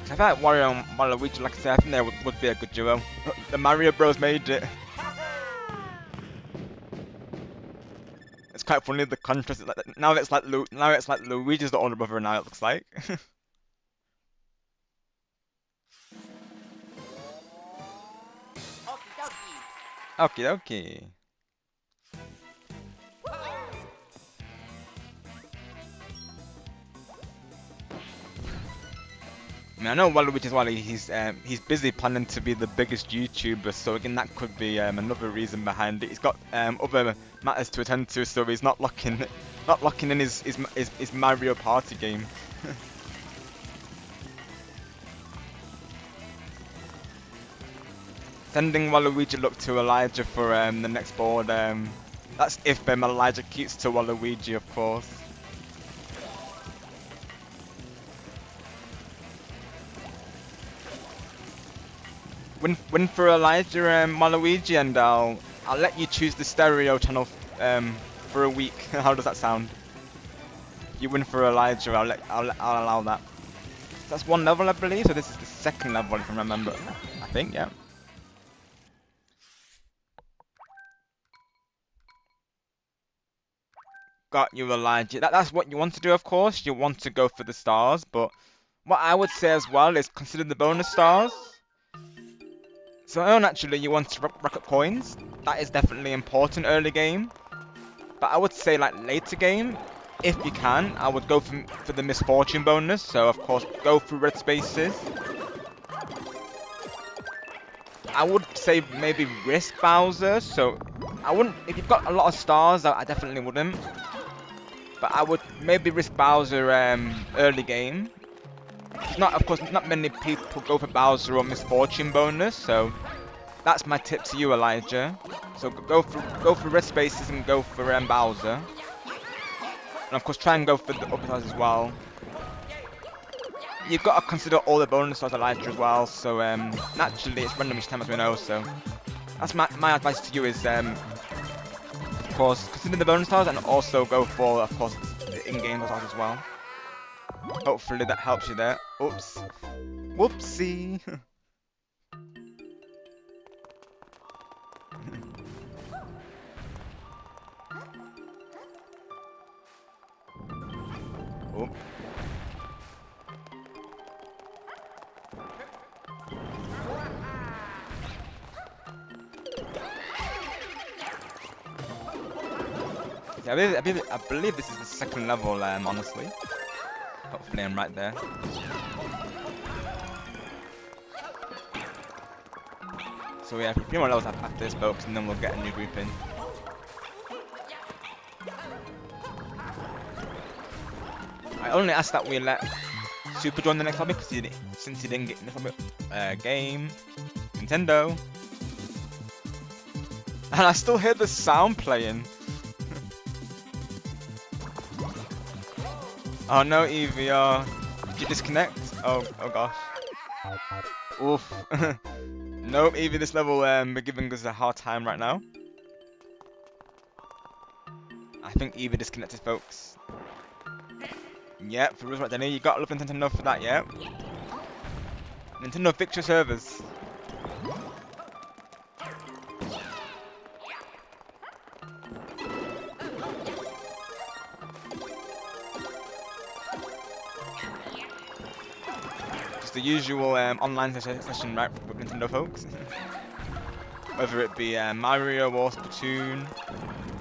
I feel like Wario and Waluigi, like I said, I think there would be a good duo. The Mario Bros made it. It's quite funny the contrast. Now it's like Luigi's the older brother. Now it looks like. Okie dokie. I mean, I know Waluigi's Wally, he's busy planning to be the biggest YouTuber, so again that could be another reason behind it. He's got other matters to attend to, so he's not locking in his Mario Party game. Sending Waluigi look to Elijah for the next board. That's if Elijah keeps to Waluigi, of course. Win for Elijah Waluigi, and I'll let you choose the stereo channel for a week. How does that sound? you win for Elijah. I'll allow that. That's one level, I believe. So this is the second level, if I remember. I think, yeah. Got you, Elijah. That's what you want to do, of course. You want to go for the stars, but what I would say as well is consider the bonus stars. So naturally, you want to rack up coins. That is definitely important early game. But I would say like later game, if you can, I would go for the misfortune bonus. So of course, go through red spaces. I would say maybe risk Bowser. So I wouldn't, if you've got a lot of stars, I definitely wouldn't. But I would maybe risk Bowser early game. Not, of course, not many people go for Bowser or misfortune bonus, so that's my tip to you, Elijah. So go for red spaces and go for Bowser, and of course try and go for the upper stars as well. You've got to consider all the bonus stars, Elijah, as well. So naturally it's random each time, as we know. So that's my advice to you is of course consider the bonus stars and also go for, of course, the in-game stars as well. Hopefully that helps you there. Oops. Whoopsie. Oh. Yeah, I believe this is the second level, honestly. Hopefully I'm right there. So yeah, 3 more levels after this, folks, and then we'll get a new group in. I only asked that we let Super join the next lobby because since he didn't get in the lobby, game, Nintendo, and I still hear the sound playing. Oh no, Eevee, did you disconnect? Oh gosh. Oof. Nope, Eevee, this level we're giving us a hard time right now. I think Eevee disconnected, folks. Yep, for us right there, you gotta love Nintendo for that, yeah. Nintendo fix your servers. The usual online session, right, with Nintendo, folks. Whether it be Mario or Splatoon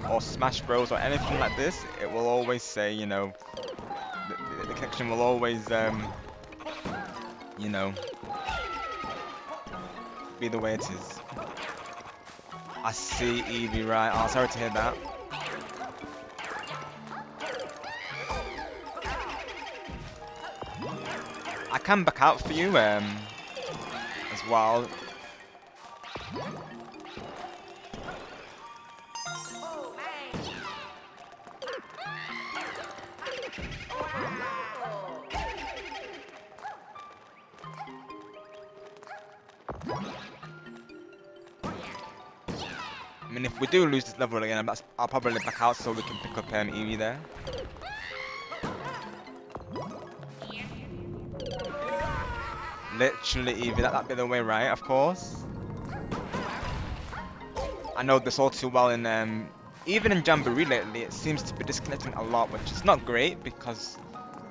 or Smash Bros or anything like this, it will always say, you know, the connection will always, you know, be the way it is. I see, Eevee, right. Oh, sorry to hear that. I can back out for you as well. I mean, if we do lose this level again, I'll probably back out so we can pick up Eevee there. Literally, Eevee, that'd be the way, right? Of course. I know this all too well. In even in Jamboree lately, it seems to be disconnecting a lot, which is not great because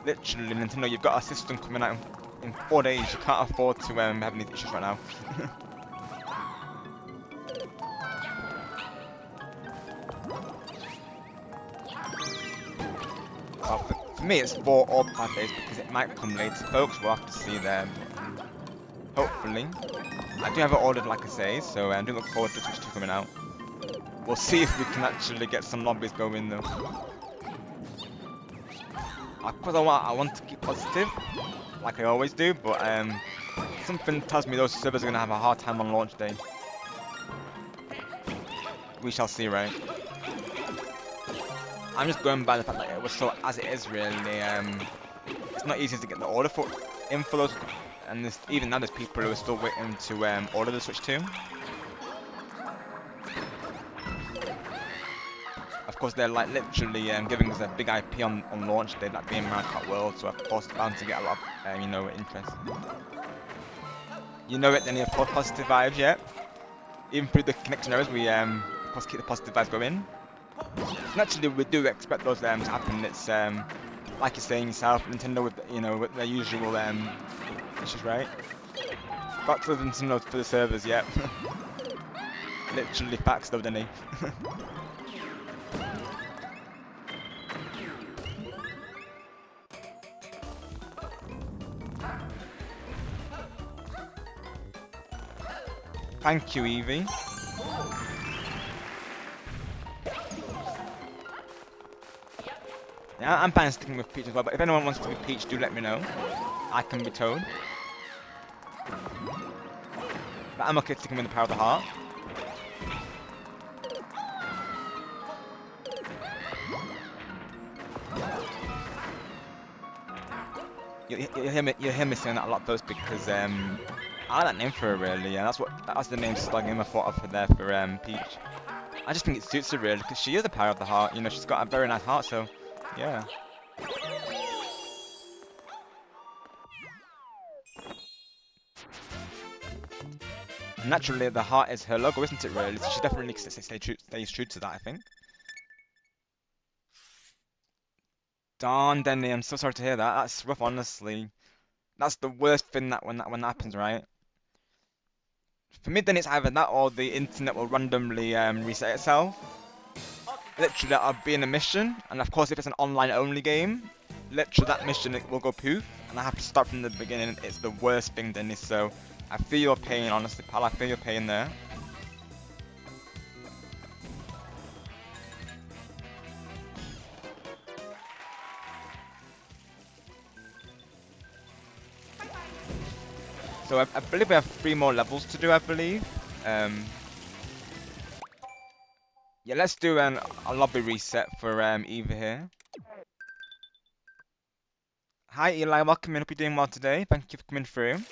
literally, Nintendo, you've got a system coming out in 4 days. You can't afford to have any issues right now. Well, for me, it's 4 or 5 days because it might come later, folks. We'll have to see them. Hopefully. I do have it ordered, like I say, so I do look forward to Switch 2 coming out. We'll see if we can actually get some lobbies going though. Of course, I want to keep positive, like I always do, but something tells me those servers are going to have a hard time on launch day. We shall see, right? I'm just going by the fact that it was so as it is, really. It's not easy to get the order for those. And even now, there's people who are still waiting to order the Switch 2. Of course they're like literally giving us a big IP on launch day, that being Mario Kart World, so of course bound to get a lot of you know, interest. You know it, then of course positive vibes, yeah. Even through the connection errors, we of course keep the positive vibes going. Naturally, we do expect those to happen. It's like you're saying yourself, Nintendo with, you know, with their usual issues, right? Got to Nintendo for the servers, yep. Literally facts though, didn't he? Thank you, Evie. Yeah, I'm fine sticking with Peach as well, but if anyone wants to be Peach, do let me know. I can be Toad. But I'm okay sticking with the power of the heart. You'll hear me saying that a lot first because I like that name for her really, and that's the name slug name I thought of for there for Peach. I just think it suits her really because she is the power of the heart. You know, she's got a very nice heart, so yeah. Naturally, the heart is her logo, isn't it? Really, so she definitely stays true to that, I think. Darn, Denny, I'm so sorry to hear that. That's rough, honestly. That's the worst thing when that happens, right? For me, then it's either that or the internet will randomly reset itself. Literally, I'll be in a mission, and of course, if it's an online-only game, literally that mission it will go poof, and I have to start from the beginning. It's the worst thing, Denny. So I feel your pain, honestly, pal. I feel your pain there. So I believe we have 3 more levels to do, I believe. Yeah, let's do a lobby reset for Eva here. Hi Eli, welcome in. Hope you're doing well today. Thank you for coming through.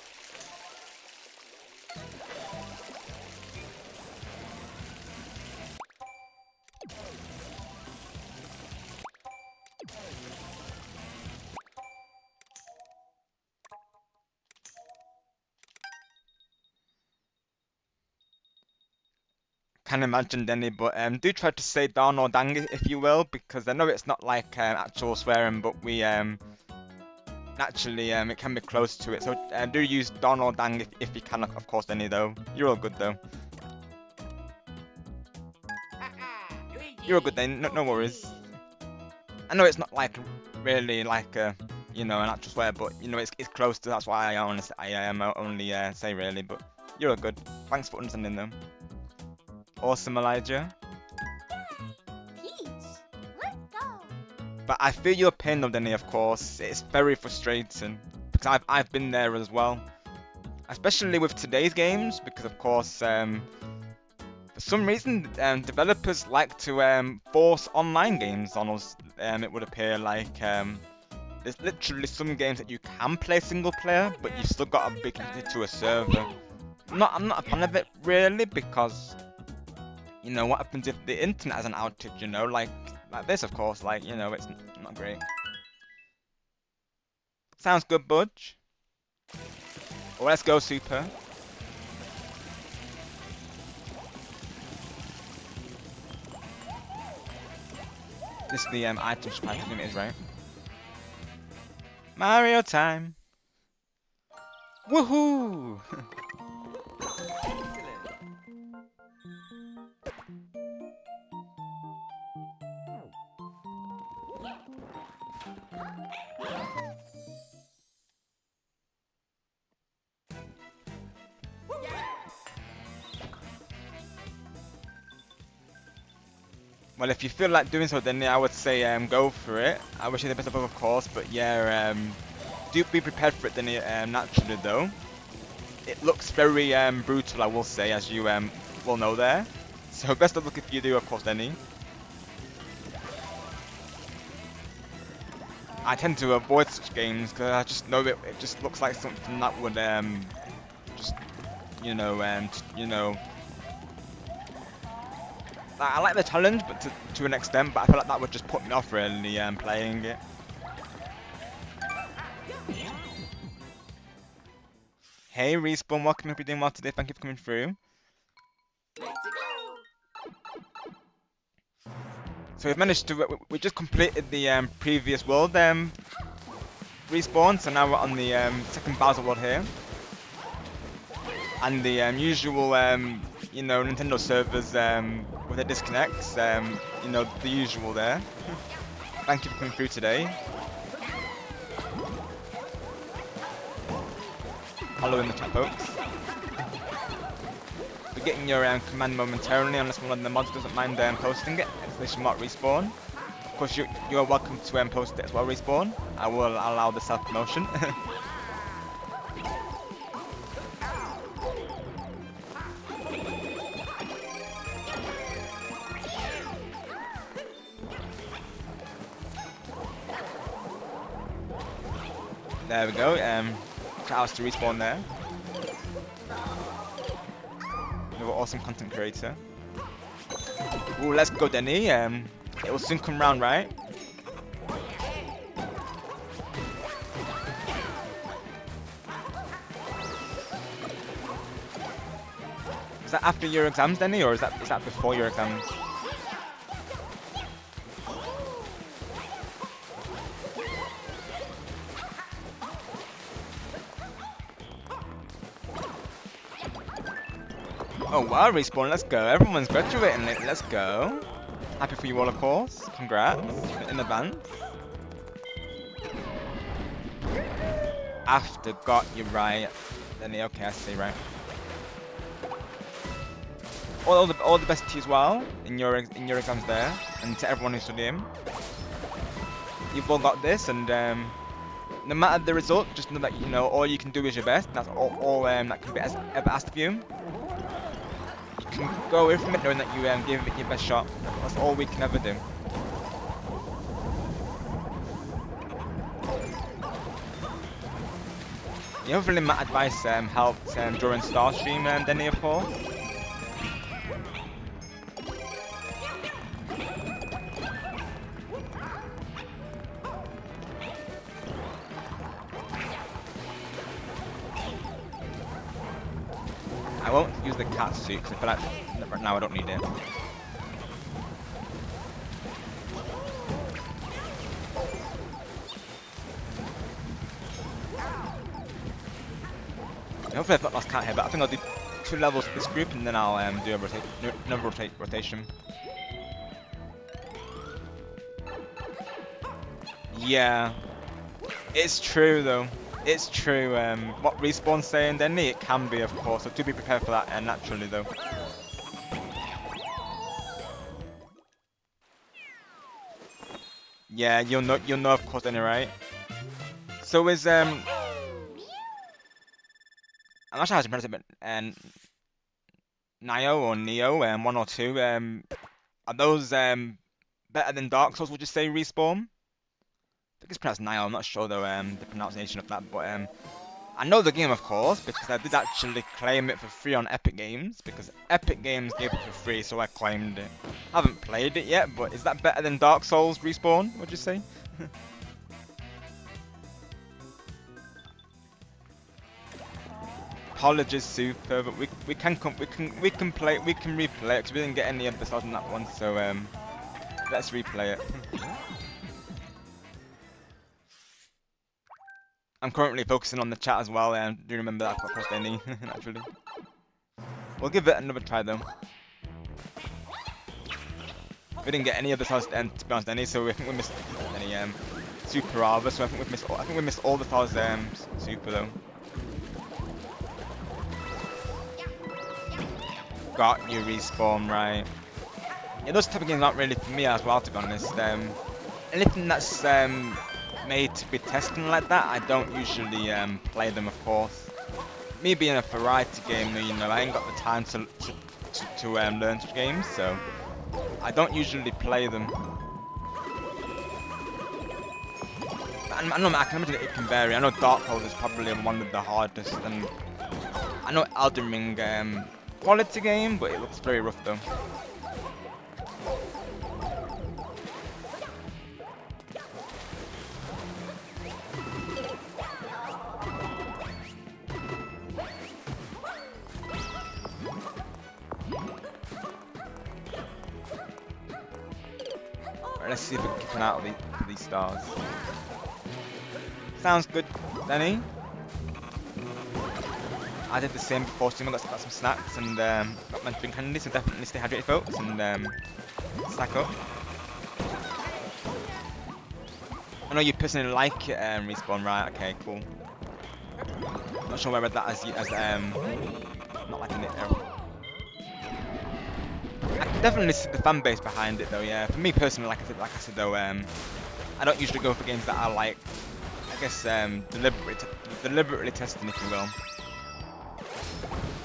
Can imagine, Denny, but do try to say darn or dang if you will, because I know it's not like actual swearing, but we naturally it can be close to it. So do use darn or dang if you can, of course, Denny. Though you're all good though. You're all good, Denny. No worries. I know it's not like really like you know, an actual swear, but you know it's close to. That's why I honestly only say really, but you're all good. Thanks for understanding though. Awesome, Elijah. Peach, let's go. But I feel your pain though, Denny, of course. It's very frustrating. Because I've been there as well. Especially with today's games, because of course, for some reason, developers like to force online games on us. It would appear like there's literally some games that you can play single player, but you've still got to be connected to a server. I'm not a fan of it really, because you know, what happens if the internet has an outage, you know, like this, of course, like, you know, it's not great. Sounds good, Budge. Well, let's go, Super. This is the item pack limit, is right? Mario time! Woohoo! Well, if you feel like doing so, then I would say go for it. I wish you the best of luck, of course, but yeah, do be prepared for it, then naturally though. It looks very brutal, I will say, as you will know there. So best of luck if you do, of course, Denny. I tend to avoid such games because I just know it just looks like something that would just you know I like the challenge, but to an extent, but I feel like that would just put me off really playing it. Hey Respawn, welcome, hope you're doing well today, thank you for coming through. So we've managed to, we just completed the previous world Respawn, so now we're on the second Bowser world here. And the usual, you know, Nintendo servers with the disconnects, you know, the usual there. Thank you for coming through today. Hello in the chat, folks. We're getting your command momentarily, unless one of the mods doesn't mind posting it. Exclamation mark Respawn. Of course, you are welcome to post it as well, Respawn. I will allow the self-promotion. There we go. Shout outs to Respawn there. Another awesome content creator. Ooh, let's go, Denny. It will soon come round, right? Is that after your exams, Denny, or is that before your exams? Oh wow, Respawn, let's go. Everyone's graduating, let's go. Happy for you all, of course. Congrats in advance. After got you right. Then okay, I see, right. All the best to you as well in your exams there, and to everyone who's studying. You've all got this, and no matter the result, just know that you know all you can do is your best. That's all that can be ever asked of you. You can go away from it knowing that you gave it your best shot. That's all we can ever do. Yeah, hopefully my advice helped during Star Stream, Denny, of course. I won't use the cat suit because I feel like right now I don't need it. Hopefully I've not lost cat here, but I think I'll do 2 levels with this group and then I'll do another rotation. Yeah, it's true though. It's true. What Respawn's saying, then it can be, of course. So do be prepared for that. Naturally, though. Yeah, you'll know, of course, anyway, right? So is I'm not sure how to pronounce it, but Nio or Neo, 1 or 2. Are those better than Dark Souls? Would you say, Respawn? I think it's pronounced Nile, I'm not sure though the pronunciation of that, but I know the game, of course, because I did actually claim it for free on Epic Games, because Epic Games gave it for free, so I claimed it. I haven't played it yet, but is that better than Dark Souls, Respawn, would you say? Apologies, Super, but we can replay it because we didn't get any episodes on that one, so let's replay it. I'm currently focusing on the chat as well, and do remember that, of course, Denny, naturally. We'll give it another try though. We didn't get any other stars to be honest, Denny, so I think we missed any Super rather, so I think we missed all the stars Super though. Got you, Respawn, right. Yeah, those type of games aren't really for me as well, to be honest. Anything that's made to be testing like that, I don't usually play them, of course. Me being a variety gamer, you know, I ain't got the time to learn games, so I don't usually play them. I know I can imagine it can vary. I know Dark Souls is probably one of the hardest, and I know Elden Ring quality game, but it looks very rough though. Let's see if we can keep an eye out for these stars. Sounds good, Danny. I did the same before stream. I got some snacks and got my drink handy, so definitely stay hydrated, folks, and stack up. I know you personally like it, Respawn, right? Okay, cool. Not sure where I read that as not liking it. I can definitely see the fan base behind it, though. Yeah, for me personally, like I said though, I don't usually go for games that are like, I guess, deliberately testing, if you will.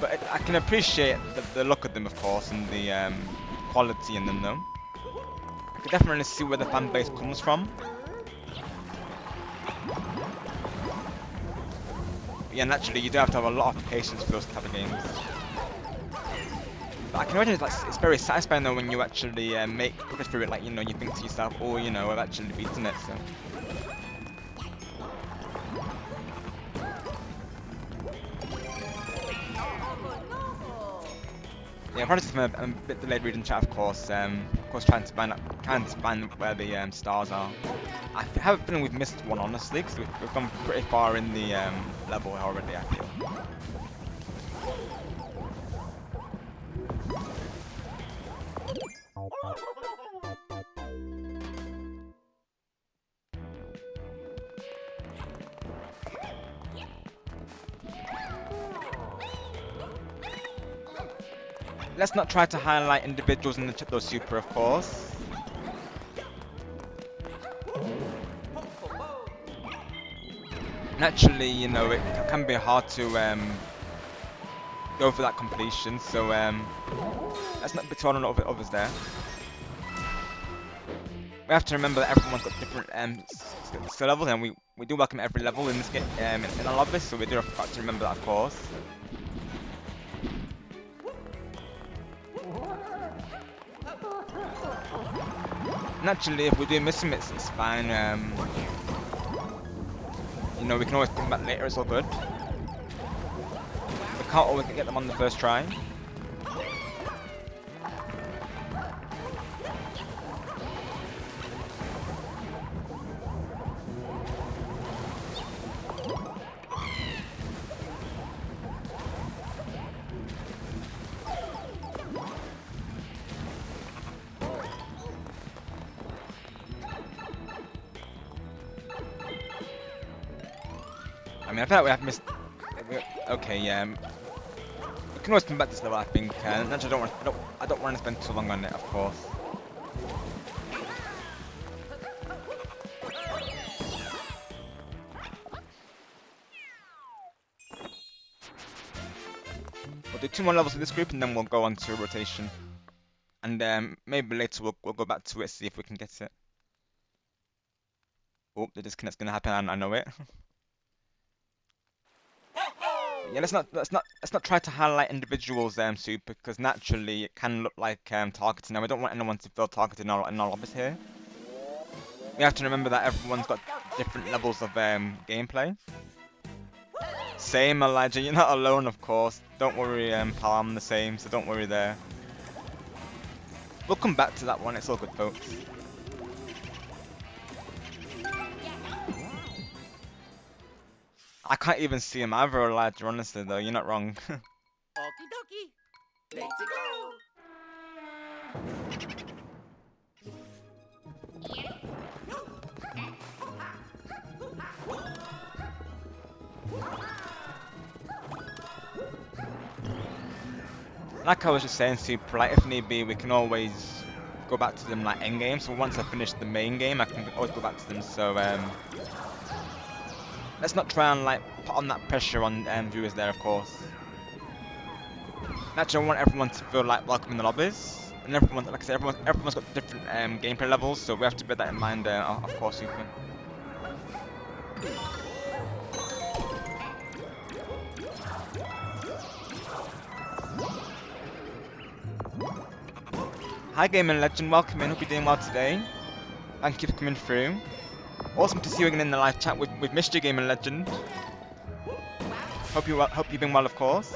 But I can appreciate the look of them, of course, and the quality in them, though. I can definitely see where the fan base comes from. Yeah, naturally, you do have to have a lot of patience for those type of games. But I can imagine it's very satisfying though when you actually make progress through it. Like, you know, you think to yourself, oh, you know, I've actually beaten it. So. Yeah, apologies if I'm a bit delayed reading chat, of course. Trying to find where the stars are. I have a feeling we've missed one, honestly, because we've gone pretty far in the level already, I feel. Let's not try to highlight individuals in the though super, of course. Naturally, you know, it can be hard to go for that completion, so let's not be too hard on others there. We have to remember that everyone's got different skill levels, and we do welcome every level in this game in our lobby, so we do have to remember that, of course. Naturally, if we do miss them, it's fine. You know, we can always come back later, it's all good. We can't always get them on the first try. I mean, I feel like we have missed. Okay, yeah. We can always come back to this level, I think. Naturally, I don't want to spend too long on it, of course. We'll do 2 more levels of this group, and then we'll go on to a rotation. And maybe later we'll go back to it, see if we can get it. Oh, the disconnect's gonna happen. I know it. Yeah, let's not try to highlight individuals super, because naturally it can look like targeting. Now we don't want anyone to feel targeted in our lobbies here. We have to remember that everyone's got different levels of gameplay. Same, Elijah, you're not alone, of course. Don't worry, pal, I'm the same, so don't worry there. We'll come back to that one. It's all good, folks. I can't even see him either, Elijah, honestly, though. You're not wrong. Okie dokie. Let's go. Like I was just saying, super, like, if need be, we can always go back to them, like, endgame. So once I finish the main game, I can always go back to them. So, let's not try and like put on that pressure on viewers there, of course. Naturally, I want everyone to feel like welcome in the lobbies, and everyone, like I said, everyone's got different gameplay levels, so we have to bear that in mind, of course, super. Hi, Gaming Legend, welcome in. Hope you're doing well today. Thank you for coming through. Awesome to see you again in the live chat. We've missed you, Gaming Legend. Hope you've been well, of course.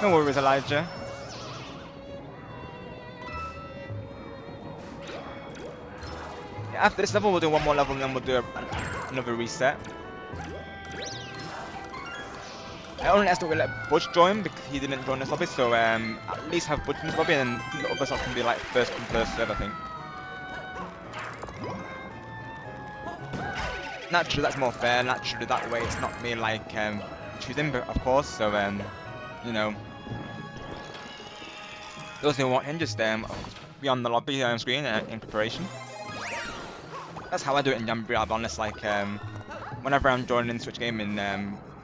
No worries, Elijah. Yeah, after this level, we'll do one more level and then we'll do another reset. I only accidentally let Budge join because he didn't join this lobby, so at least have Budge in this lobby and the other stuff can be like first come first serve, I think. Naturally, that's more fair. Naturally, that way it's not me like choosing, but of course. So you know, those who want him just be on the lobby screen in preparation. That's how I do it in Jamboree. I'll be honest. Like whenever I'm joining Switch Gaming,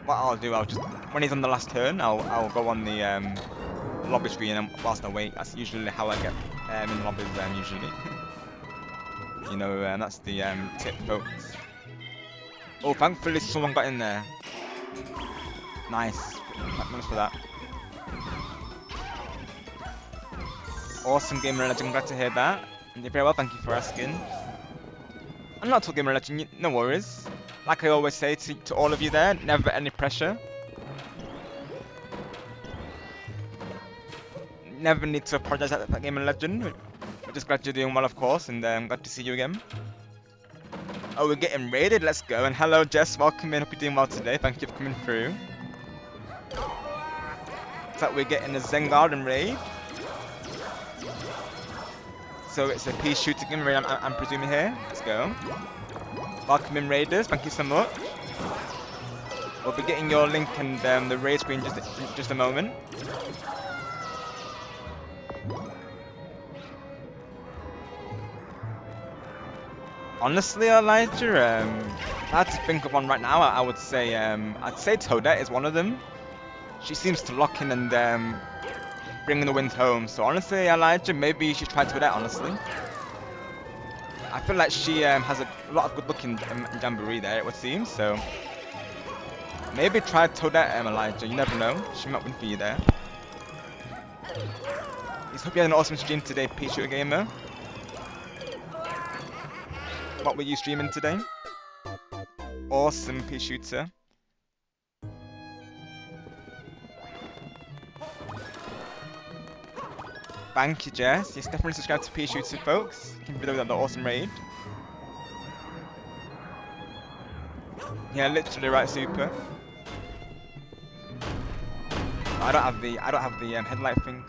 what I'll do, I'll just when he's on the last turn, I'll go on the lobby screen and whilst I wait. That's usually how I get in the lobbies. Usually, you know, that's the tip, folks. Oh, thankfully someone got in there. Nice. Thanks for that. Awesome, Gamer Legend. Glad to hear that. And you're very well, thank you for asking. I'm not a Gamer Legend, no worries. Like I always say to all of you there, never any pressure. Never need to apologize at that Gamer Legend. We're just glad you're doing well, of course, and glad to see you again. Oh, we're getting raided, let's go. And hello Jess, welcome in, hope you're doing well today, thank you for coming through. Looks like we're getting a Zen Garden raid. So it's a pea shooting game raid, I'm presuming here. Let's go. Welcome in raiders, thank you so much. We'll be getting your link and the raid screen just a moment. Honestly, Elijah, if I had to think of one right now, I would say, I'd say Toadette is one of them. She seems to lock in and bring the wins home. So honestly, Elijah, maybe you should try Toadette, honestly. I feel like she has a lot of good luck in Jamboree there, it would seem, so... Maybe try Toadette, Elijah, you never know. She might win for you there. I hope you had an awesome stream today, Pea Shooter Gamer. What were you streaming today? Awesome, Pea Shooter. Thank you, Jess. Yes, definitely subscribe to Pea Shooter, folks. You can video the awesome raid. Yeah, literally right, super. I don't have the headlight thing.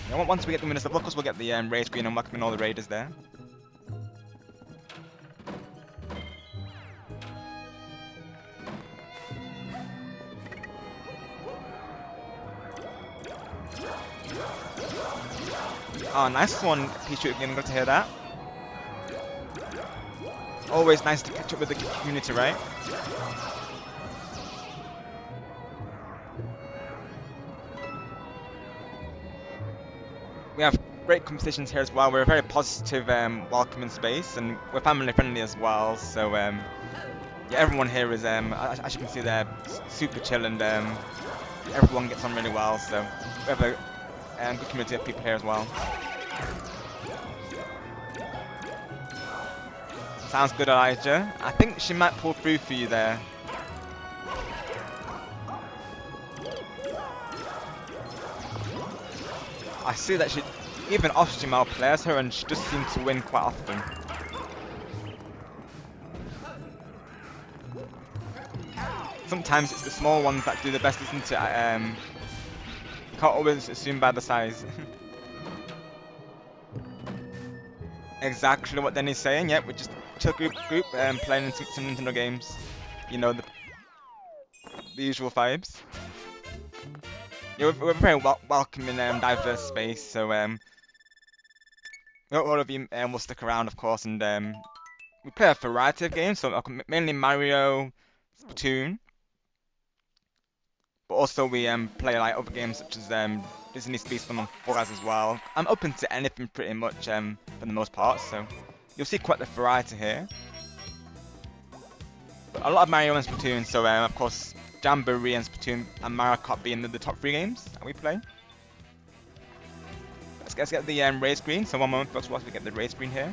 Yeah, once we get the winners of Locals, we'll get the raid screen and welcoming all the raiders there. Oh, nice one, Pea Shooter again. Good to hear that. Always nice to catch up with the community, right? We have great competitions here as well. We're a very positive, welcoming space, and we're family friendly as well. So, yeah, everyone here is, as you can see, they're super chill, and everyone gets on really well. So, we have a good community of people here as well. Sounds good, Elijah. I think she might pull through for you there. I see that she, even off stream, outplays her, and she just seems to win quite often. Sometimes it's the small ones that do the best, isn't it? Can't always assume by the size. Exactly what Denny's saying. Yep, we're just chill group playing some Nintendo games. You know, the usual vibes. Yeah, we're a very welcoming, diverse space. So all of you will stick around, of course, and we play a variety of games. So mainly Mario, Splatoon, but also we play like other games such as Disney Space Fun on Fall Guys as well. I'm open to anything pretty much for the most part, so you'll see quite the variety here. But a lot of Mario and Splatoon, so of course Jamboree and Splatoon and Mario Kart being the top 3 games that we play. Let's get the raid screen, so one moment folks whilst we get the raid screen here.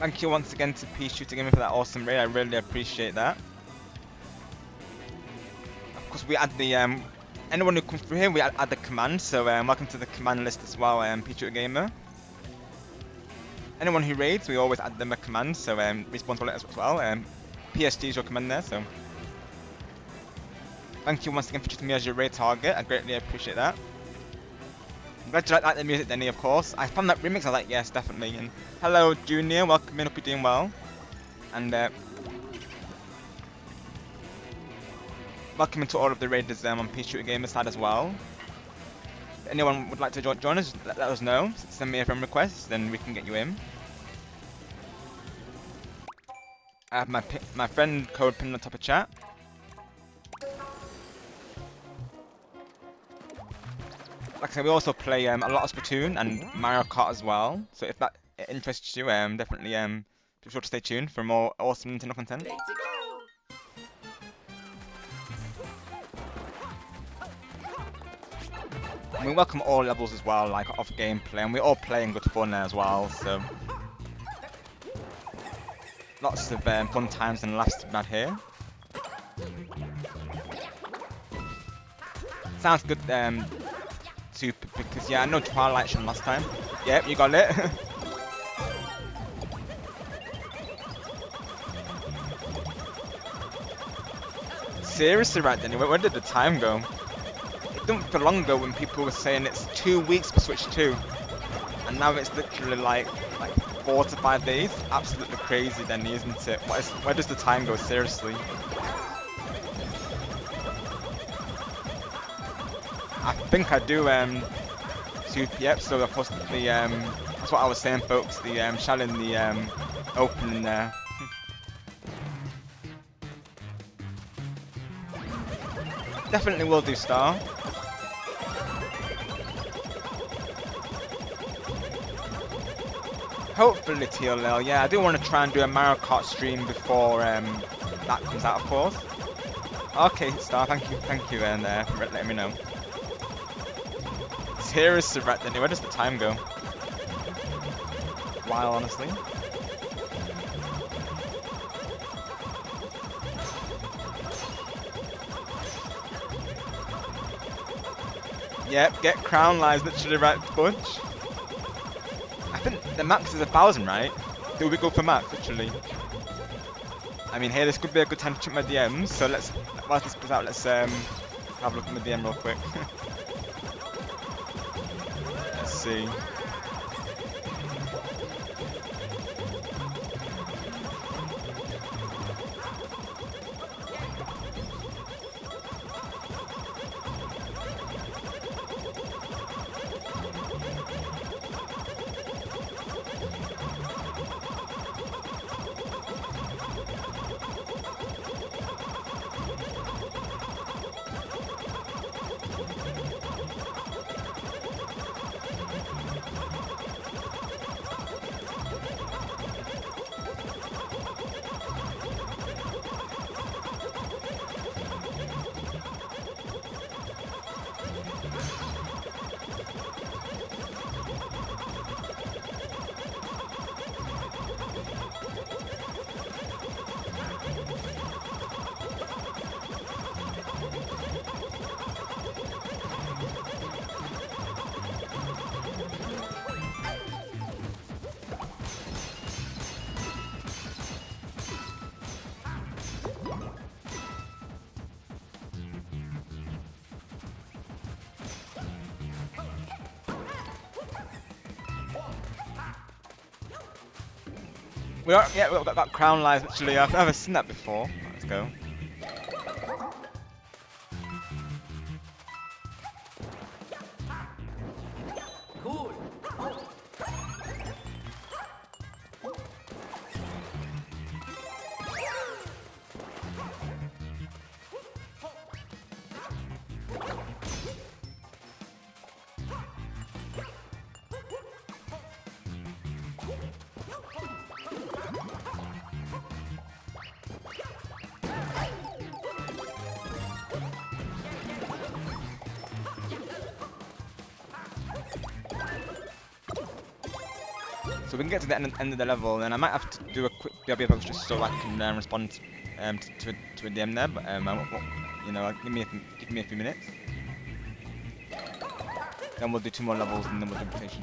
Thank you once again to P Shooter Gaming for that awesome raid. I really appreciate that. Of course, we add the anyone who comes through here, we add the command. So welcome to the command list as well, P Shooter Gamer. Anyone who raids, we always add them a command. So responsible as well. PSG is your command there. So thank you once again for choosing me as your raid target. I greatly appreciate that. I'm glad you like the music, Denny, of course. I found that remix, I was like, yes, definitely. And hello, Junior, welcome in, hope you're doing well. And welcome into all of the raiders on P Shooter Gamer side as well. If anyone would like to join us, let us know. Send me a friend request, then we can get you in. I have my friend code pinned on top of chat. Like I said, we also play a lot of Splatoon and Mario Kart as well. So if that interests you, definitely be sure to stay tuned for more awesome Nintendo content. Let's go. And we welcome all levels as well, like off gameplay, and we all play in good fun there as well. So lots of fun times and laughs to be had here. Sounds good. Super, because yeah, I know Twilight shone last time. Yep, you got it. Seriously, right then, where did the time go? It didn't feel long ago when people were saying it's 2 weeks for Switch 2, and now it's literally like 4 to 5 days. Absolutely crazy, then, isn't it? Where does the time go? Seriously. I think I do yep, so of course the that's what I was saying, folks, the shell in the opening there. Definitely will do, Star. Hopefully TLL, yeah, I do want to try and do a Mario Kart stream before that comes out, of course. Okay, Star, thank you, and for letting me know. Here is Surret, then where does the time go? While, honestly. Yep, get crown lies literally right, Budge. I think the max is 1,000, right? Do we go for max, literally? I mean, hey, this could be a good time to check my DMs, so whilst this goes out, let's have a look at my DM real quick. See. We've got that crown lies literally. I've never seen that before. Let's go. Cool. So we can get to the end of the level, and I might have to do a quick BRB box just so I can respond to a DM there. But I won't, you know, give me a few minutes. Then we'll do 2 more levels, and then we'll do invitation.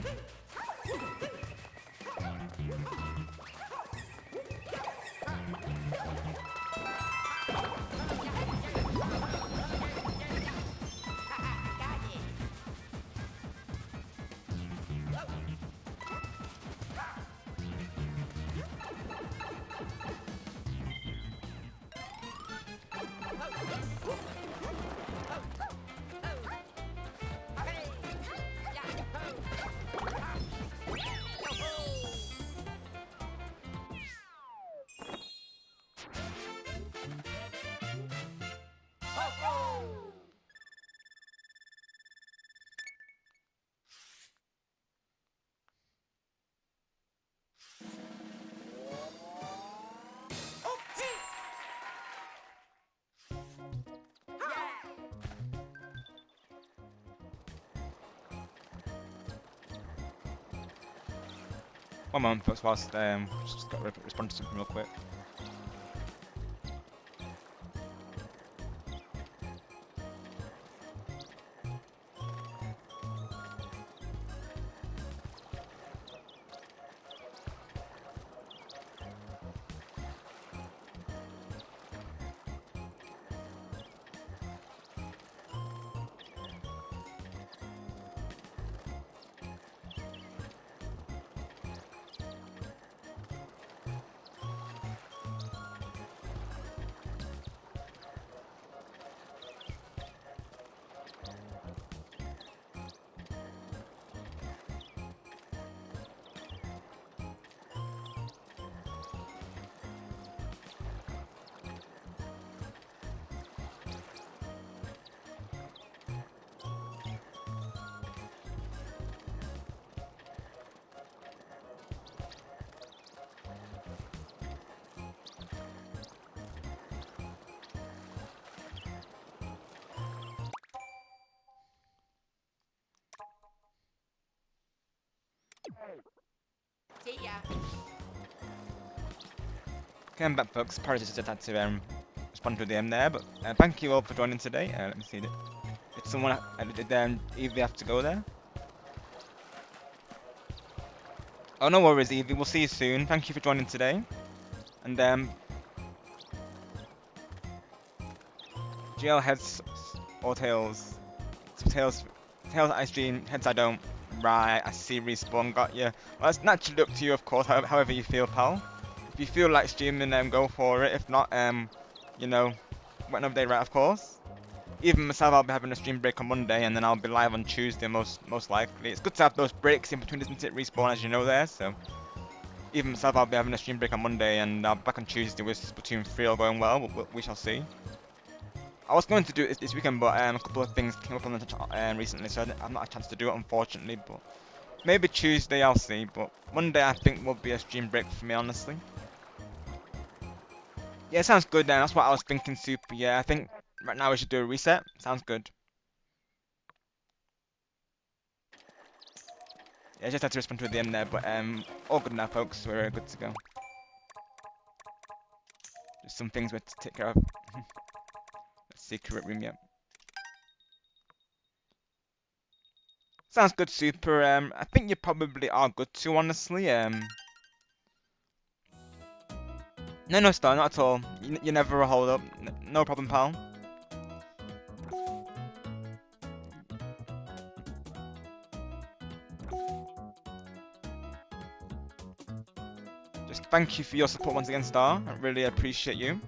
One moment, folks, whilst just got to respond to something real quick. See ya. Okay, I'm back, folks. Apologies, just had to respond to the DM there, but thank you all for joining today. Let me see. Did someone did Evie have to go there? Oh, no worries, Evie. We'll see you soon. Thank you for joining today. And GL heads or tails? Tails I stream, heads I don't. Right, I see respawn, got you. Well, it's naturally up to you, of course, however you feel, pal. If you feel like streaming, go for it. If not, you know, wait another day, right, of course. Even myself, I'll be having a stream break on Monday, and then I'll be live on Tuesday, most likely. It's good to have those breaks in between, isn't it, respawn, as you know there, so. Even myself, I'll be having a stream break on Monday, and I'll be back on Tuesday with Splatoon 3 all going well, we shall see. I was going to do it this weekend, but a couple of things came up on the recently, so I've not had a chance to do it, unfortunately. But maybe Tuesday, I'll see. But Monday, I think, will be a stream break for me, honestly. Yeah, sounds good then. That's what I was thinking, Super. Yeah, I think right now we should do a reset. Sounds good. Yeah, I just had to respond to the end there, but all good now, folks. We're good to go. Just some things we have to take care of. Secret room, yeah. Sounds good, Super. I think you probably are good too, honestly. No, Star, not at all. You never hold up. No problem, pal. Just thank you for your support once again, Star. I really appreciate you.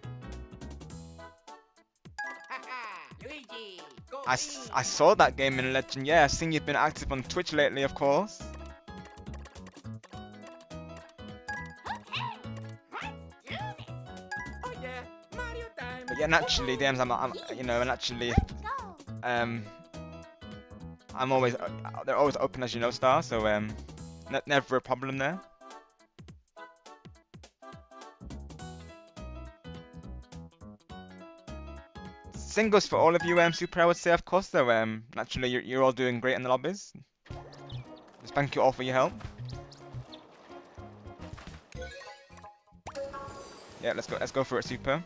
Luigi. Go I saw that game in Legend. Yeah, I've seen you've been active on Twitch lately, of course. Oh yeah, Mario time. But yeah, naturally, DMs, I'm you know, naturally, Go. I'm always, they're always open, as you know, Star. So never a problem there. Same goes for all of you, Super, I would say, of course, though. Naturally, you're all doing great in the lobbies. Just thank you all for your help. Yeah, let's go for it, Super.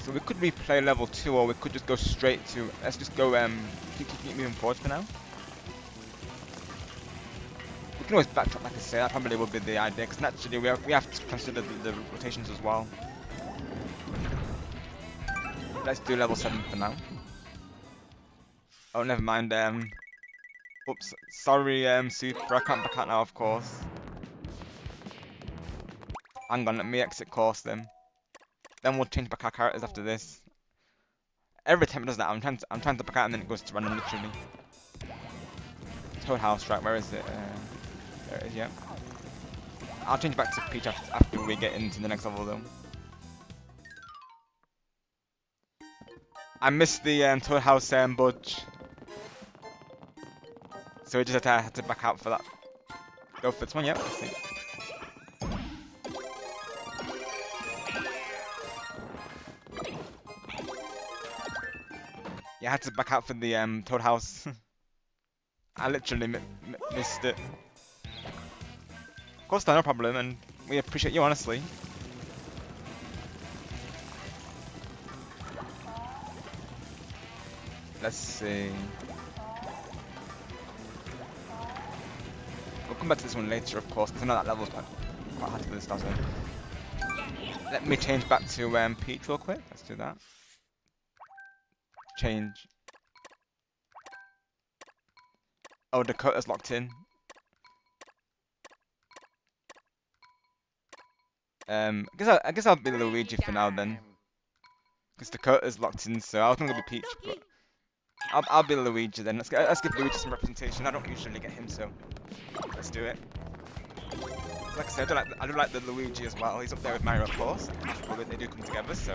So we could replay level 2, or we could just go straight to, let's just go, keep moving forward for now. We can always backtrack, like I say, that probably would be the idea, because naturally we have to consider the rotations as well. Let's do level 7 for now. Oh, never mind, oops, sorry, Super, I can't back out now, of course. Hang on, let me exit course then. Then we'll change back our characters after this. Every time it does that, I'm trying to back out and then it goes to random, literally. Toad House, right, where is it? There it is, yeah. I'll change back to Peach after we get into the next level though. I missed the Toad House budge. So we just had to back out for that. Go for this one, yep, let's see. Yeah, I had to back out for the Toad House. I literally missed it. Of course, no problem, and we appreciate you, honestly. Let's see. We'll come back to this one later, of course, because I know that level's quite hard for this last one. Let me change back to Peach real quick. Let's do that. Change. Oh, Dakota's locked in. I guess I'll be Luigi for now then, because Dakota's locked in. So I was gonna be Peach, but I'll be Luigi then. Let's give Luigi some representation. I don't usually get him, so let's do it. Like I said, I do like the Luigi as well. He's up there with Mario, of course. They do come together, so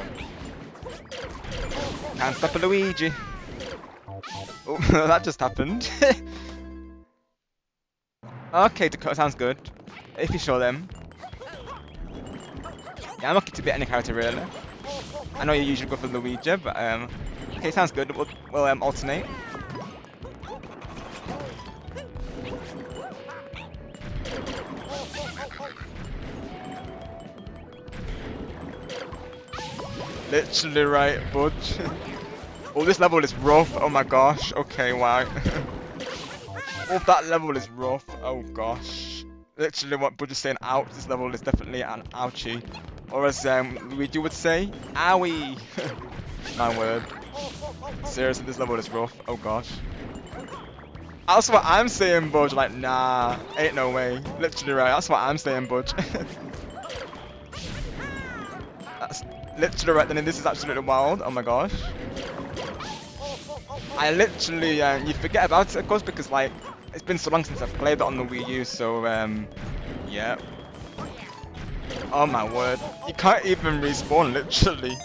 can't stop a Luigi. Oh, that just happened. Okay, Dakota sounds good. If you show them. Yeah, I'm lucky to beat any character really. I know you usually go for Luigi, but okay, sounds good. We'll alternate. Literally right, budge. Oh, this level is rough. Oh my gosh. Okay, wow. Oh, that level is rough. Oh gosh. Literally what Budge is saying, ouch. This level is definitely an ouchie. Or as Luigi would say, owie. My word. Seriously, this level is rough. Oh gosh. That's what I'm saying, Budge. Like, nah. Ain't no way. Literally right. That's what I'm saying, Budge. That's literally right then, this is absolutely wild. Oh my gosh. I literally, you forget about it, of course, because like, it's been so long since I've played it on the Wii U, so yeah. Oh my word. You can't even respawn, literally.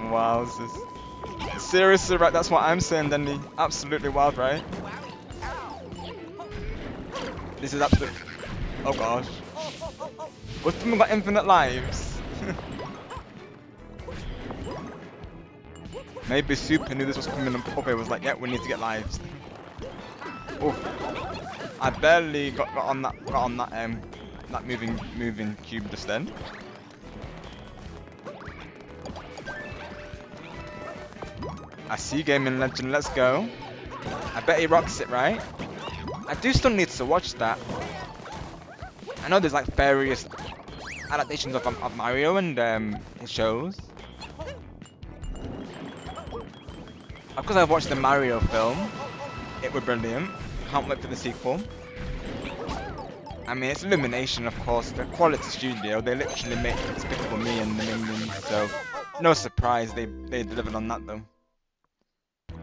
Wowzers. Seriously, right, that's what I'm saying, Denny. Absolutely wild, right? This is absolutely... Oh gosh. What's someone got infinite lives? Maybe Super knew this was coming and Poppy was like, yeah, we need to get lives. Oh, I barely got on that moving cube just then. I see Gaming Legend, let's go. I bet he rocks it, right? I do still need to watch that. I know there's like various adaptations of Mario and his shows. Of course, I've watched the Mario film. It was brilliant. Can't wait for the sequel. I mean, it's Illumination, of course. The quality studio. They literally make Despicable Me and the Minions, so no surprise they delivered on that though.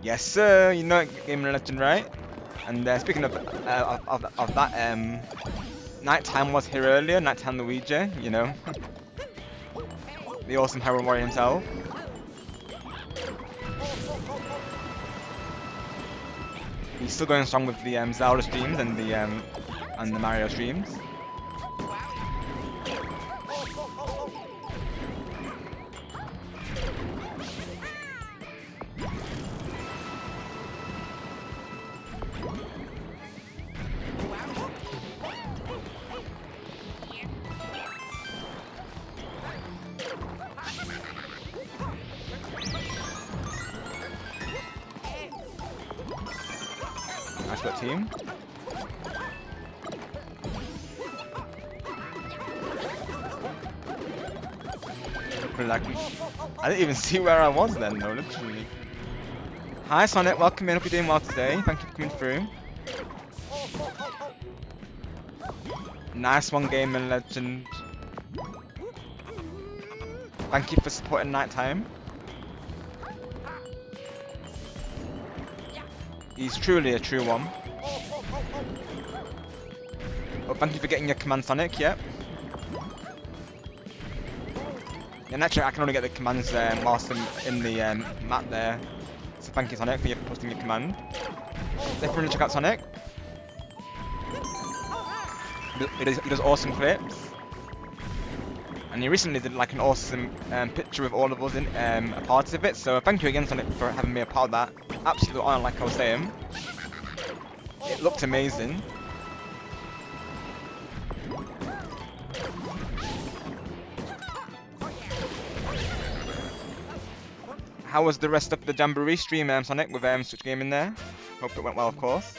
Yes, sir. You know it, Gaming Legend, right? And speaking of that, Nighttime was here earlier. Nighttime Luigi, you know, the awesome Hero Warrior himself. He's still going strong with the Zelda streams and the Mario streams. expert team. Like, I didn't even see where I was then, though, literally. Hi Sonic, welcome in. Hope you're doing well today. Thank you for coming through. Nice one, Gaming Legend. Thank you for supporting Nighttime. He's truly a true one. Oh, thank you for getting your command, Sonic. Yep. And actually, I can only get the commands whilst I'm in the map there. So thank you, Sonic, for posting your command. Definitely check out Sonic. He does awesome clips. And he recently did like an awesome picture with all of us in a part of it. So thank you again, Sonic, for having me a part of that. Absolute honor, like I was saying. It looked amazing. How was the rest of the Jamboree stream, Sonic, with Switch Game in there? Hope it went well, of course.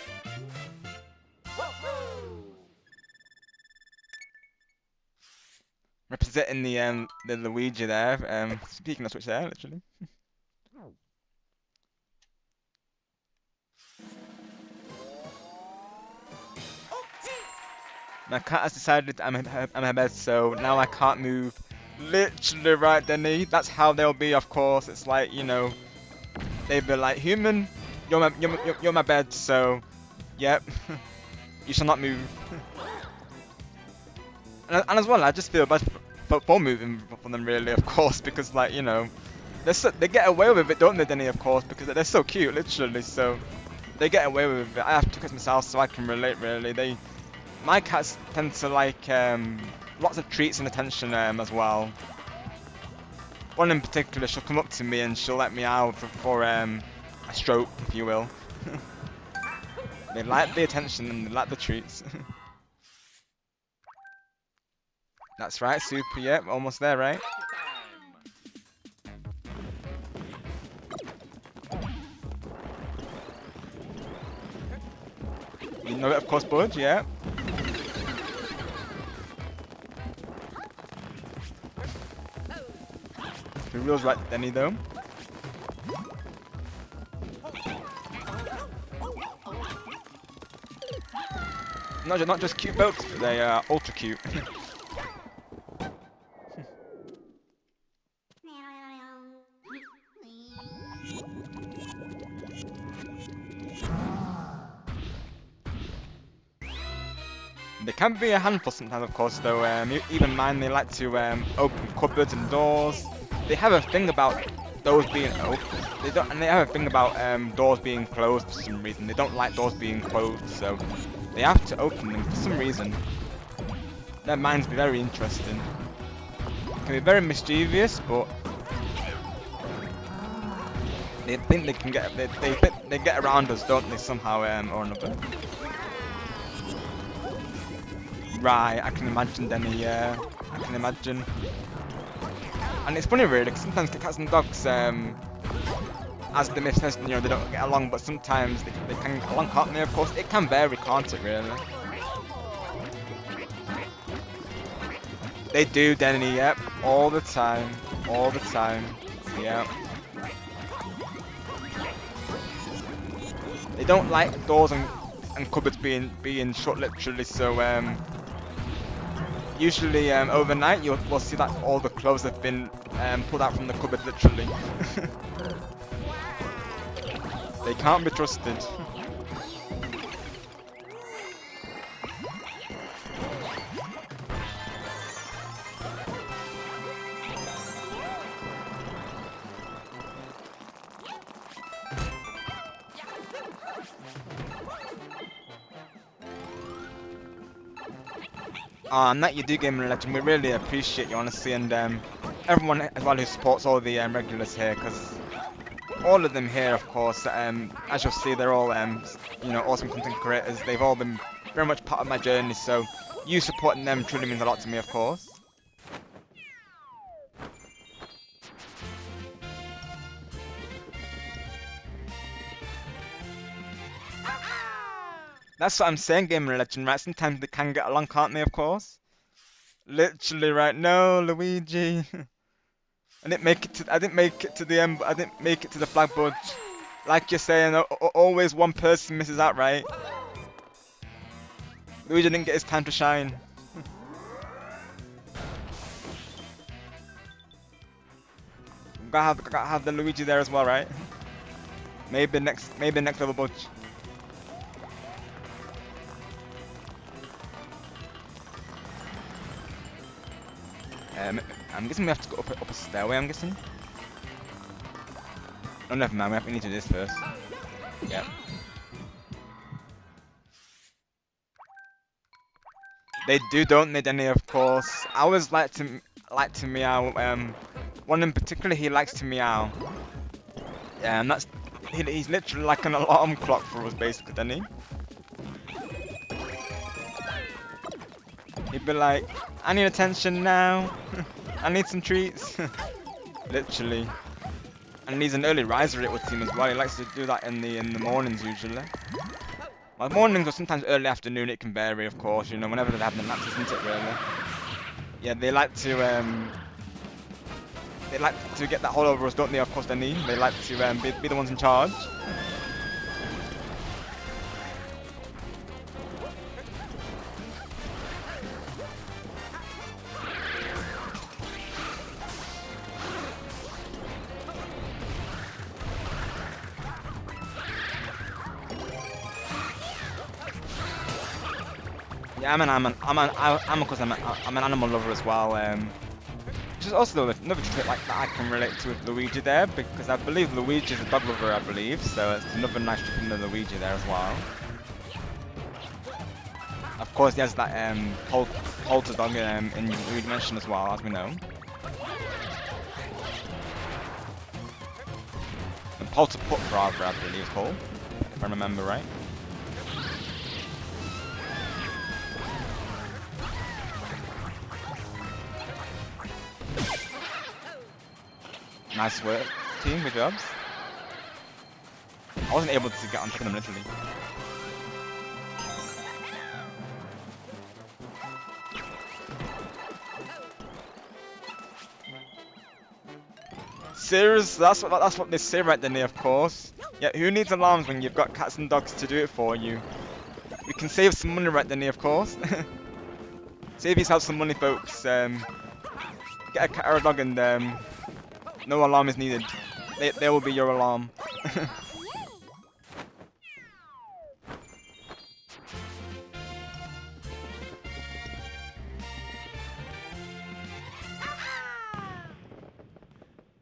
Representing the Luigi there. Speaking of Switch there, literally. My cat has decided I'm her bed, so now I can't move. Literally right, Denny. That's how they'll be, of course. It's like, you know, they'll be like, human, you're my bed, so, yep, you shall not move. and as well, I just feel bad for moving for them, really, of course, because, like, you know, they get away with it, don't they, Denny, of course, because they're so cute, literally, so they get away with it. I have 2 cats myself, so I can relate, really. My cats tend to like lots of treats and attention as well. One in particular, she'll come up to me and she'll let me out for a stroke, if you will. They like the attention and they like the treats. That's right, Super, yep, almost there, right? You know it, of course, Bud, yeah. The rules right, Denny, though. Not just cute boats, but they are ultra cute. They can be a handful sometimes, of course, though. Even mine, they like to open cupboards and doors. They have a thing about doors being open. They have a thing about doors being closed for some reason. They don't like doors being closed, so they have to open them for some reason. Their minds be very interesting. Can be very mischievous, but they think they can get they get around us, don't they? Somehow or another. Right, I can imagine, Denny, yeah. I can imagine. And it's funny, really, because sometimes cats and dogs, as the myth says, you know, they don't get along, but sometimes they can get along, can't they? Of course, it can vary, can't it, really? They do, Denny, yep. All the time. All the time. Yep. They don't like doors and cupboards being shut, literally, so, usually overnight we'll see that all the clothes have been pulled out from the cupboard, literally. They can't be trusted. And that you do, Gaming Legend, we really appreciate you, honestly, and everyone as well who supports all the regulars here, because all of them here, of course, as you'll see, they're all you know, awesome content creators. They've all been very much part of my journey, so you supporting them truly means a lot to me, of course. That's what I'm saying, Gamer Legend, right? Sometimes they can get along, can't they, of course? Literally, right? No, Luigi. I didn't make it to the end, I didn't make it to the flag budge. Like you're saying, always one person misses out, right? Luigi didn't get his time to shine. Gotta have the Luigi there as well, right? Maybe next level budge. I'm guessing we have to go up a stairway, I'm guessing. Oh, never mind, we need to do this first. Yep. They do, don't they, Denny, of course. I always like to meow. One in particular, he likes to meow. Yeah, and he's literally like an alarm clock for us, basically, Denny. He'd be like, I need attention now. I need some treats. Literally. And he's an early riser, it would seem as well. He likes to do that in the mornings usually. Well, mornings or sometimes early afternoon, it can vary, of course. You know, whenever they have the naps, isn't it? Really. Yeah, they like to get that hold over us, don't they? Of course, They like to be the ones in charge. Yeah, I'm an animal lover as well. Which is also another trait like that I can relate to with Luigi there, because I believe Luigi's a dog lover, I believe, so it's another nice trip into Luigi there as well. Of course, he has that Polter dog in Luigi Mansion as well, as we know. And Polter Pup rather, I believe, called, if I remember right. Nice work, team, good jobs. I wasn't able to get on top of them literally. Serious? That's what they say right then, of course. Yeah, who needs alarms when you've got cats and dogs to do it for you? We can save some money right then, of course. Save yourself some money, folks. Get a cat or a dog and no alarm is needed. They will be your alarm.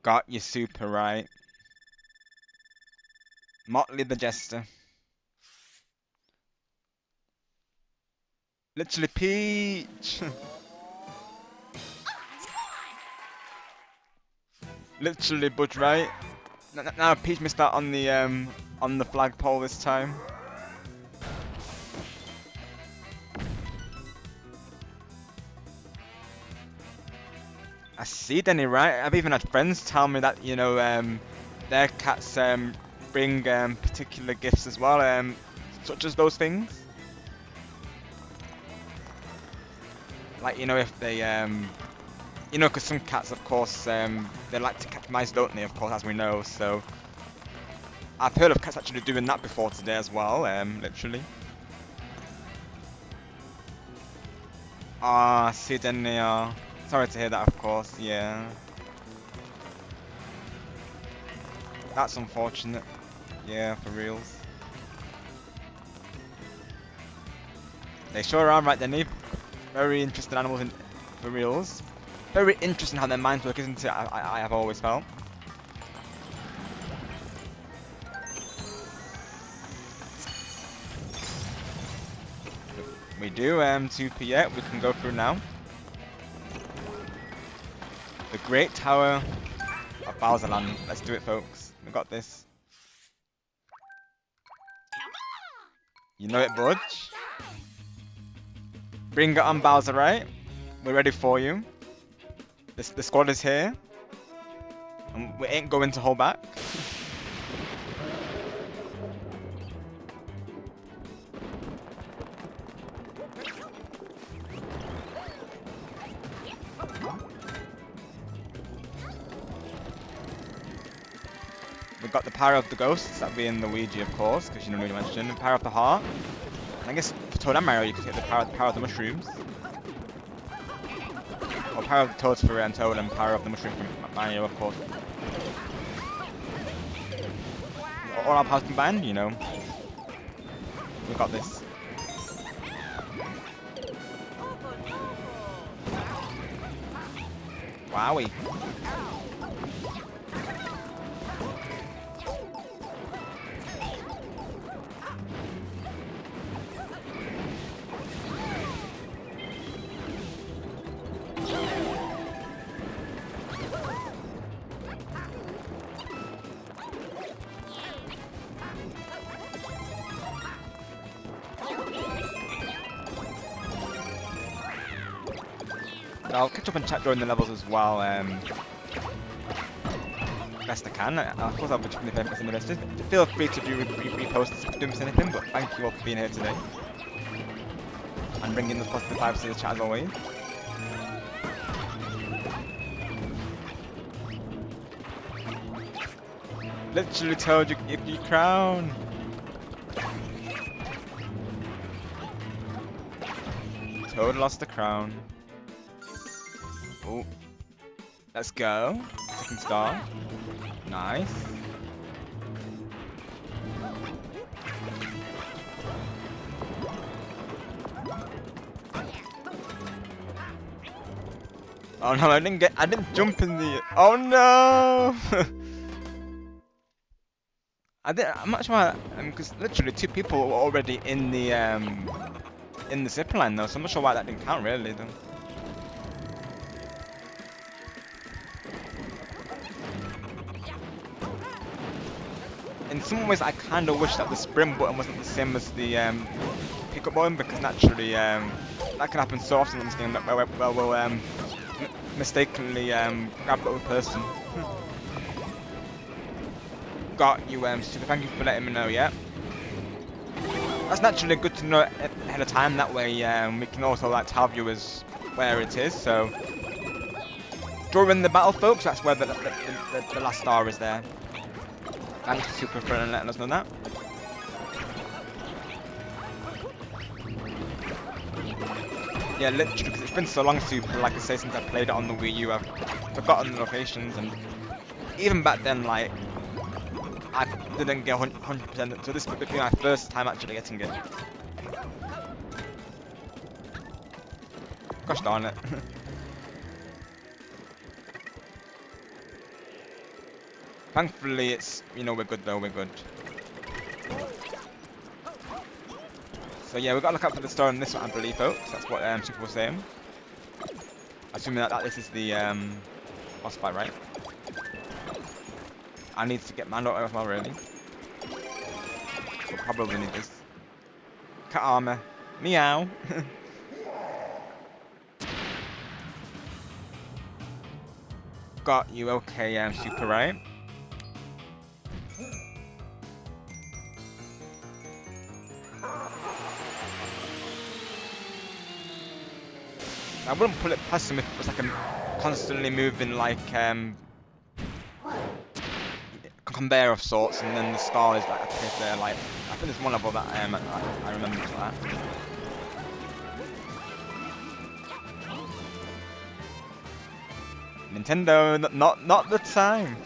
Got you super right. Motley the Jester. Literally Peach. Literally Budge, right? Now Peach missed out on the flagpole this time. I see, Denny, right? I've even had friends tell me that, you know, their cats bring particular gifts as well, such as those things. Like, you know, if they, you know, because some cats, of course, they like to catch mice, don't they, of course, as we know, so... I've heard of cats actually doing that before today as well, literally. Ah, see, Denny, sorry to hear that, of course, yeah. That's unfortunate. Yeah, for reals. They sure are right, Denny. Very interesting animals for reals. Very interesting how their minds work, isn't it? I have always felt. We do, 2p, yeah, we can go through now. The Great Tower of Bowserland. Let's do it, folks. We got this. You know it, Budge. Bring it on, Bowser, right? We're ready for you. The squad is here. And we ain't going to hold back. We've got the power of the ghosts, that being Luigi, of course, because you know you mentioned. The power of the heart. And I guess for Toad and Mario, you could take the power of the mushrooms. Or power of the Toads for Toad and power of the mushroom for Mario, of course. All our powers combined, you know. We got this. Wowie. I'll catch up and chat during the levels as well, best I can. Of course I'll be checking if anything's interested. Feel free to do reposts if you miss anything, but thank you all for being here today. And bringing those positive vibes to the chat as always. Literally told you if you crown. Toad lost the crown. Oh, let's go. Second star. Nice. Oh no, I didn't jump in the. Oh no! I'm not sure because literally 2 people were already in the zipline though, so I'm not sure why that didn't count really though. In some ways, I kind of wish that the sprint button wasn't the same as the pickup button, because naturally that can happen so often in this game that where we'll mistakenly grab the other person. Got you, Super. Thank you for letting me know. Yeah, that's naturally good to know ahead of time. That way, we can also like tell viewers where it is. So during the battle, folks, that's where the last star is there. Thanks to Super for letting us know that. Yeah, literally, because it's been so long, Super, like I say, since I played it on the Wii U, I've forgotten the locations, and even back then, like, I didn't get 100%, so this would be my first time actually getting it. Gosh darn it. Thankfully, it's, you know, we're good though, we're good. So yeah, we've got to look out for the star in this one, I believe, folks. That's what Super was saying. Assuming that this is the boss fight, right? I need to get Mando as well, really. We'll probably need this. Cat armor. Meow. Got you, okay, Super, right? I wouldn't put it past him if it was like a constantly moving like conveyor of sorts, and then the star is like appears there. Like I think there's one level that I remember that. Nintendo, not the time.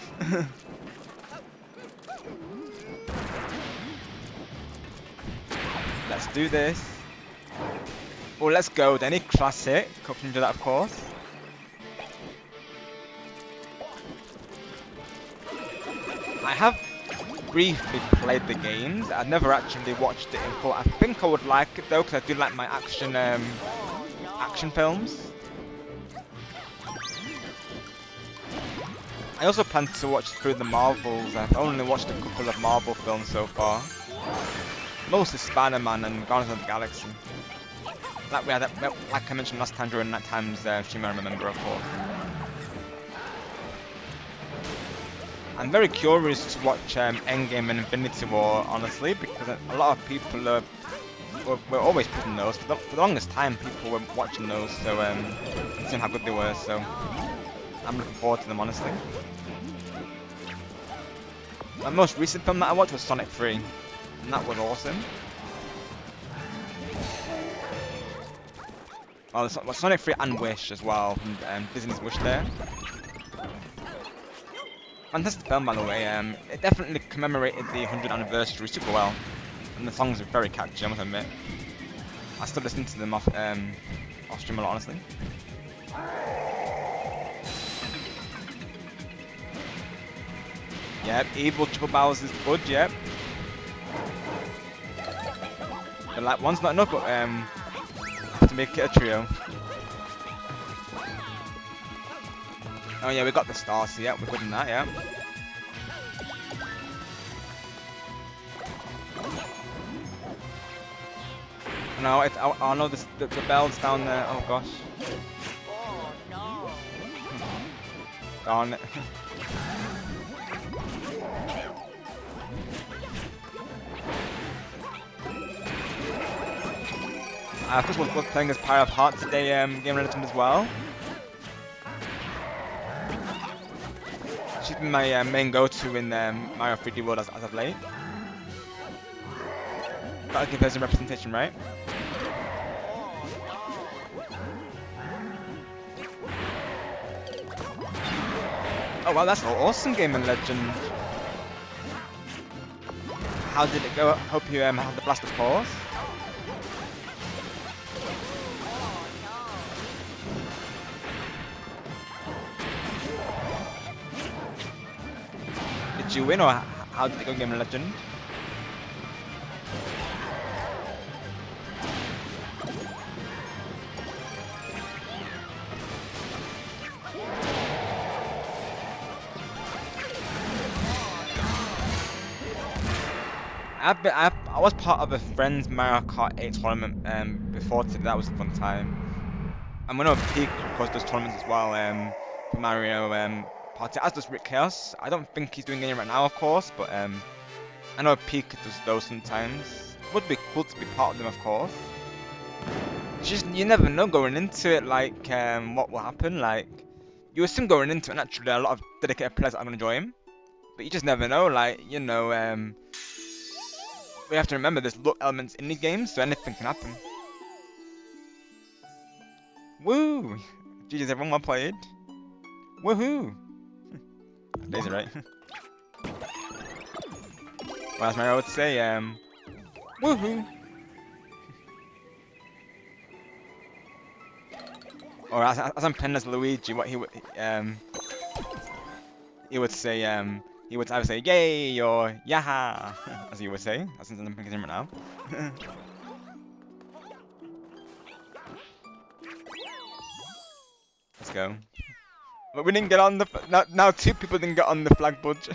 Let's do this. Oh, let's go, Denny. Classic. Hope you do that, of course. I have briefly played the games. I've never actually watched it in full. I think I would like it though, because I do like my action films. I also plan to watch through the Marvels. I've only watched a couple of Marvel films so far. Mostly Spider-Man and Guardians of the Galaxy. Like I mentioned last time during that time's stream, I remember, of course. I'm very curious to watch Endgame and Infinity War, honestly, because a lot of people were always putting those. For the longest time, people were watching those, so seeing how good they were. So I'm looking forward to them, honestly. My most recent film that I watched was Sonic 3, and that was awesome. Well, Sonic 3 and Wish as well, from Disney's Wish there. Fantastic film, by the way. It definitely commemorated the 100th anniversary super well, and the songs are very catchy, I must admit. I still listen to them off stream a lot, honestly. Yep, evil Triple Bowser's Bud, yep. But like, one's not enough, but I have to make it a trio. Oh yeah, we got the stars, so yeah, we're good in that, yeah. No, I know the bell's down there, oh gosh. Oh no. Darn it. Of course, we're playing as Pyre of Heart today, Game Legend as well. She's been my main go-to in Mario 3D World as of late. Gotta give her some representation, right? Oh wow, that's an awesome Game Legend. How did it go? Hope you had the blast of course. Did you win, or how did it go, Game Legend? I was part of a friend's Mario Kart 8 tournament before today. That was a fun time. I'm gonna Peak, of course, those tournaments as well for Mario Party, as does Rick Chaos. I don't think he's doing any right now, of course, but I know Peak does those sometimes. Would be cool to be part of them, of course. It's just, you never know going into it, like what will happen. Like, you assume going into it, naturally a lot of dedicated players are gonna join, but you just never know. Like, you know, we have to remember there's luck elements in these games, so anything can happen. Woo! GG's everyone, well played. Woohoo! Daisy, right? Well, as Mario would say, woohoo! Or as I'm playing as Luigi, what he would say, he would either say yay or yaha, as he would say. That's since I'm picking him right now. Let's go. But we didn't get on the now 2 people didn't get on the flag budge.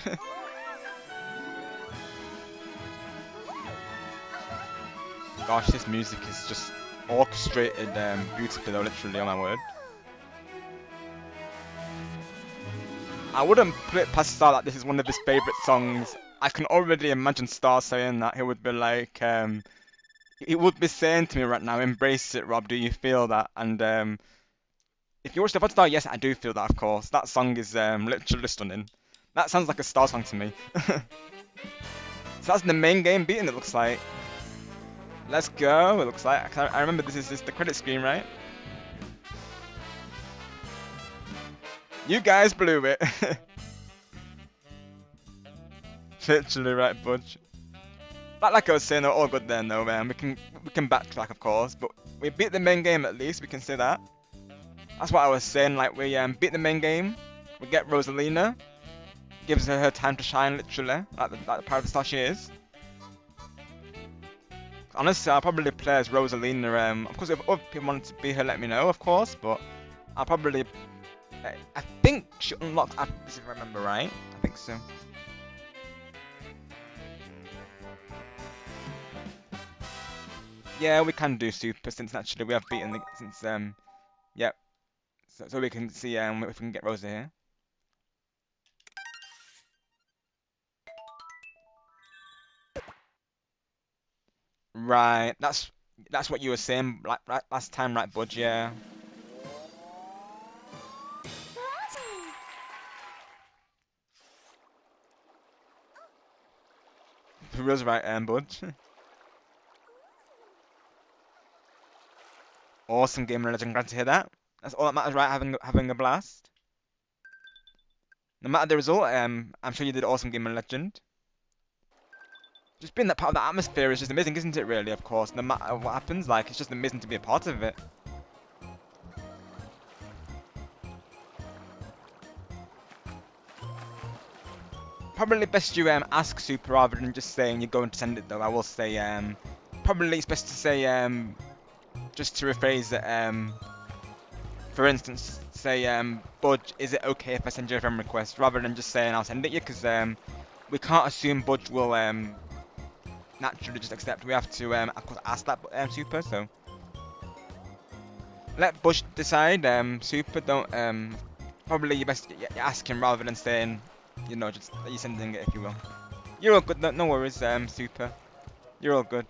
Gosh, this music is just orchestrated beautifully though, literally, on my word. I wouldn't put it past Star that this is one of his favourite songs. I can already imagine Star saying that. He would be like, he would be saying to me right now, embrace it, Rob, do you feel that? And if you watch the VOD Star, yes, I do feel that, of course. That song is literally stunning. That sounds like a Star song to me. So that's the main game beating, it looks like. Let's go, it looks like. I remember this is the credit screen, right? You guys blew it. Literally right, Budge. Like I was saying, they're all good then though, man. We can backtrack, of course, but we beat the main game at least. We can say that. That's what I was saying. Like, we beat the main game. We get Rosalina. Gives her time to shine, literally, like the Power of the Star she is. Honestly, I'll probably play as Rosalina. Of course, if other people want to be her, let me know, of course. But I'll probably. I think she unlocks after this, if I remember right. I think so. Yeah, we can do Super since naturally we have beaten the since yep. So we can see if we can get Rosa here. Right, that's what you were saying like right last time, right, Budge? Yeah. For real's right, Budge. Awesome game and legend, glad to hear that. That's all that matters, right? Having a blast. No matter the result, I'm sure you did awesome game and legend. Just being that part of the atmosphere is just amazing, isn't it? Really, of course. No matter what happens, like it's just amazing to be a part of it. Probably best you ask Super rather than just saying you're going to send it though. I will say probably it's best to say just to rephrase it for instance say Budge, is it okay if I send you a friend request, rather than just saying I'll send it you, because we can't assume Budge will naturally just accept. We have to of course ask that Super, so let Budge decide. Super, don't probably you best you ask him rather than saying, you know, just you sending it, if you will. You're all good, no worries, Super. You're all good.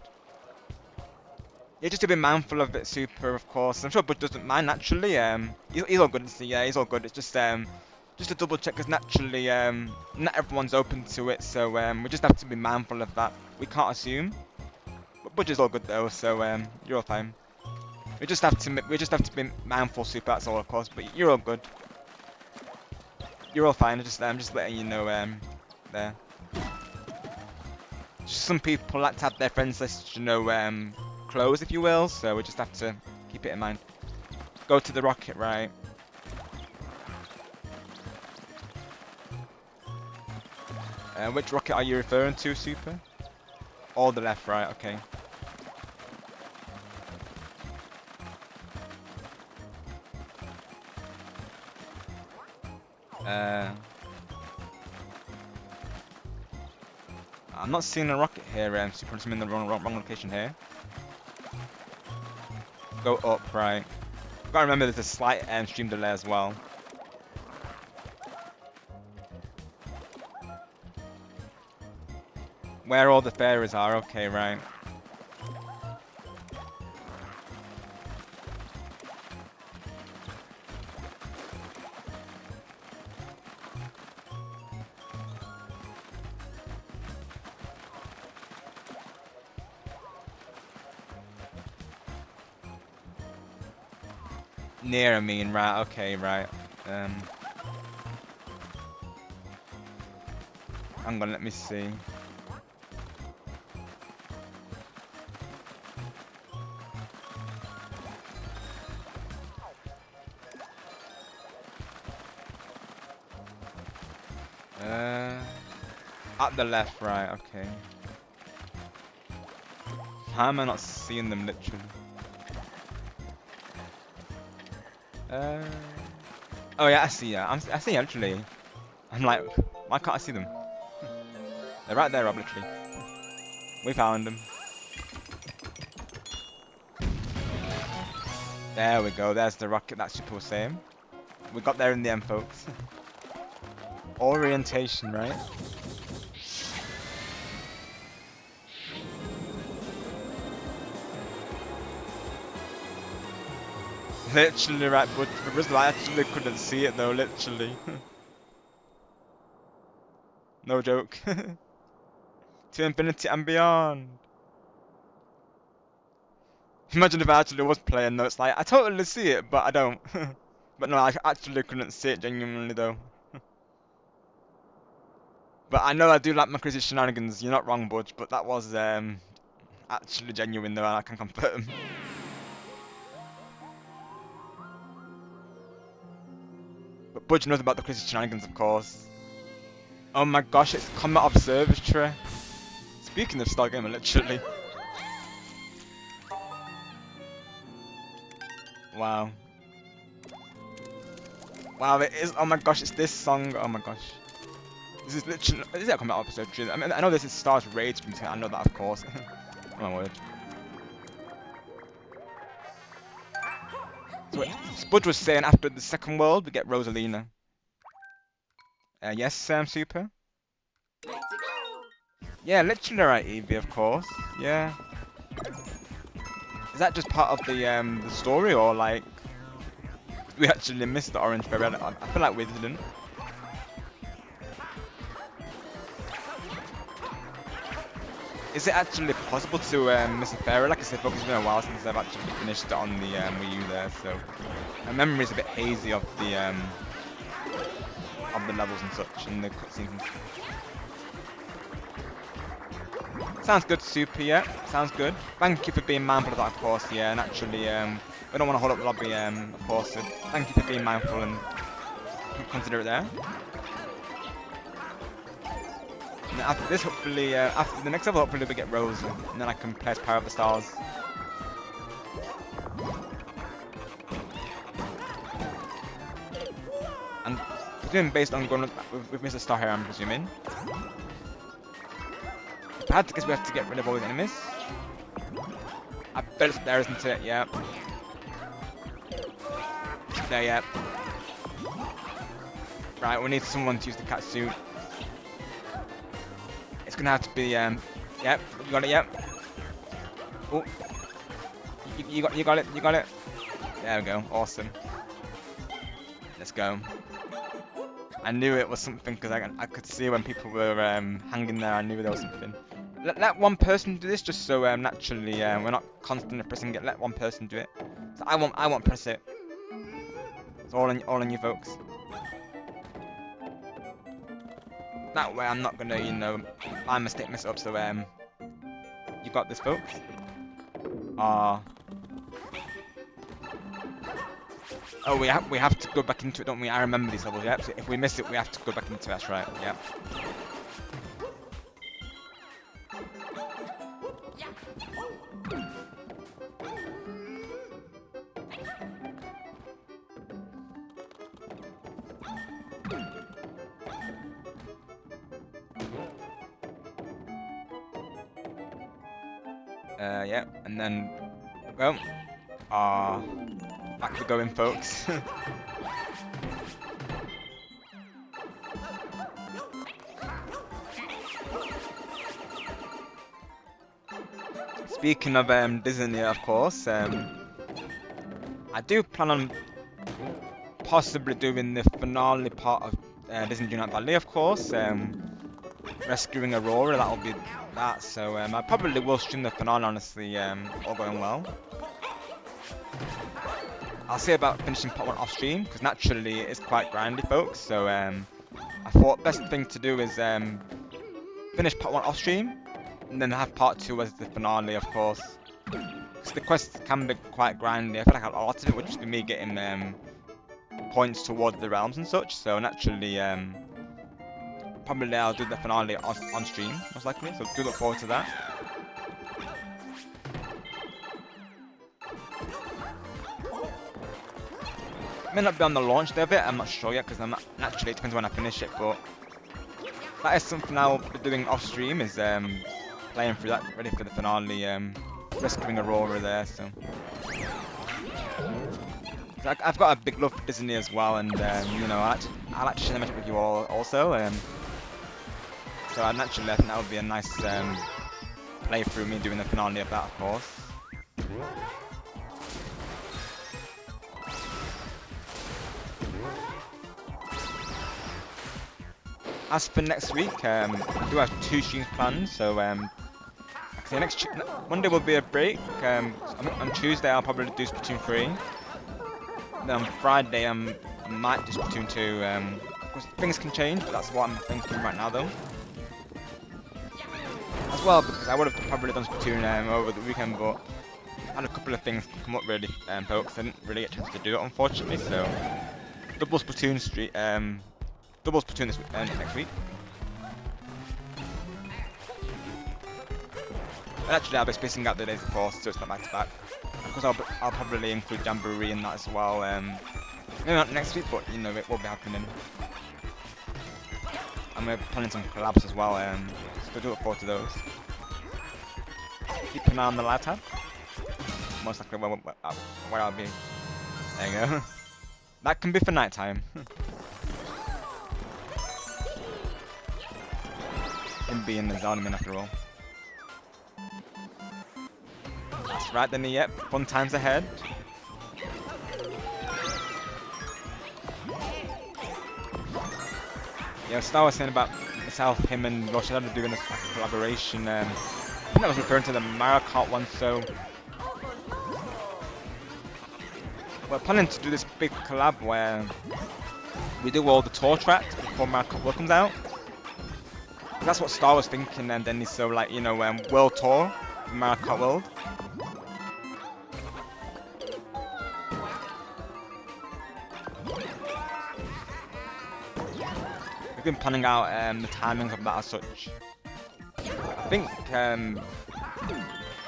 Yeah, just to be mindful of it, Super, of course. I'm sure Budge doesn't mind, naturally. He's all good, yeah, he's all good. It's just to double check, because naturally, not everyone's open to it, so we just have to be mindful of that. We can't assume. But Budge is all good though, so you're all fine. We just have to be mindful, Super, that's all, of course, but you're all good. You're all fine. I'm just letting you know there. Just some people like to have their friends list, you know, closed, if you will. So we just have to keep it in mind. Go to the rocket, right? Which rocket are you referring to, Super? All the left, right? Okay. I'm not seeing a rocket here, Super. I'm in the wrong location here. Go up, right. Gotta remember there's a slight stream delay as well. Where all the fairies are, okay, right. Near, I mean, right, okay, right. Hang on, let me see. At the left, right, okay. How am I not seeing them, literally? Oh yeah, I see. Yeah, I see. Actually, I'm like, why can't I see them? They're right there, Rob. Literally, we found them. There we go. There's the rocket that Super was saying. We got there in the end, folks. Orientation, right? Literally, right, but I actually couldn't see it though, literally. No joke. To infinity and beyond. Imagine if I actually was playing though, it's like, I totally see it, but I don't. But no, I actually couldn't see it genuinely though. But I know I do like my crazy shenanigans, you're not wrong, Budge, but that was actually genuine though, and I can confirm. But Budge knows about the crazy shenanigans, of course. Oh my gosh, it's Comet Observatory. Speaking of Stargamer, literally. Wow. Wow, it is. Oh my gosh, it's this song. Oh my gosh. This is literally. Is it a Comet Observatory? I mean, I know this is Star's Rage from. I know that, of course. Oh my word. So, Spudge was saying after the second world, we get Rosalina. Yes, Super? Let's go. Yeah, literally right, Evie, of course. Yeah. Is that just part of the story, or like we actually missed the orange berry? I feel like we didn't. Is it actually possible to miss a fairy? Like I said, folks, it's been a while since I've actually finished it on the Wii U there, so my memory is a bit hazy of the levels and such, and the cutscenes. Sounds good, Super, yeah. Sounds good. Thank you for being mindful of that, of course, yeah. And actually, we don't want to hold up the lobby, of course. So thank you for being mindful and consider it there. And then after this, hopefully, after the next level, hopefully we get Rose, and then I can play as Power of the Stars. And presuming based on going with Mr. Star here, I'm presuming. If I had to guess, we have to get rid of all the enemies. I bet it's there, isn't it? Yeah. It's there, yeah. Right, we need someone to use the cat suit. It's gonna have to be, yep, you got it, yep. Oh, you got it, you got it. There we go, awesome. Let's go. I knew it was something because I could see when people were hanging there. I knew there was something. Let one person do this, just so naturally we're not constantly pressing it. Let one person do it. So I won't press it. It's all on you folks. That way I'm not gonna, you know, by mistake mess it up. So you got this, folks. Oh, we have to go back into it, don't we? I remember these levels, yep. So if we miss it, we have to go back into it. That's right, yep. Yeah, and then, well, back to going, folks. Speaking of Disney, of course, I do plan on possibly doing the finale part of Disney Dreamlight Valley, of course. Rescuing Aurora, that'll be that. So I probably will stream the finale, honestly, all going well. I'll say about finishing part 1 off stream, because naturally it is quite grindy, folks. So I thought best thing to do is finish part 1 off stream, and then have part 2 as the finale, of course. Because the quests can be quite grindy. I feel like a lot of it would just be me getting points towards the realms and such. So naturally, probably I'll do the finale on stream, most likely. So do look forward to that. May not be on the launch day of it, I'm not sure yet, because naturally it depends when I finish it, but that is something I'll be doing off stream, is playing through that, ready for the finale, rescuing Aurora there, so. I've got a big love for Disney as well, and you know, I like to share them with you all also, so naturally I think that would be a nice playthrough, me doing the finale of that, of course. As for next week, I do have 2 streams planned, so next Monday will be a break. On Tuesday I'll probably do Splatoon 3. Then on Friday I might do Splatoon 2. Of course things can change, but that's what I'm thinking right now though. As well, because I would have probably done Splatoon over the weekend, but I had a couple of things come up really, folks. I didn't really get a chance to do it, unfortunately, so double Splatoon this next week. And actually, I'll be spacing out the days before, so it's not back to back. Of course, I'll probably include Jamboree in that as well. Maybe not next week, but you know it will be happening. And we're planning some collabs as well, so do look forward to those. Keep an eye on the live tab. Most likely where I'll be. There you go. That can be for night time. Him being the Zalman after all. That's right then, yep, fun times ahead. Yeah, Star was saying about myself, him and Roshada doing a collaboration I think I was referring to the Mario Kart one, so we're planning to do this big collab where we do all the tour tracks before Mario Kart World comes out. That's what Star was thinking, and then he's so like, you know, World Tour, Mario Kart World. We've been planning out the timings of that as such. I think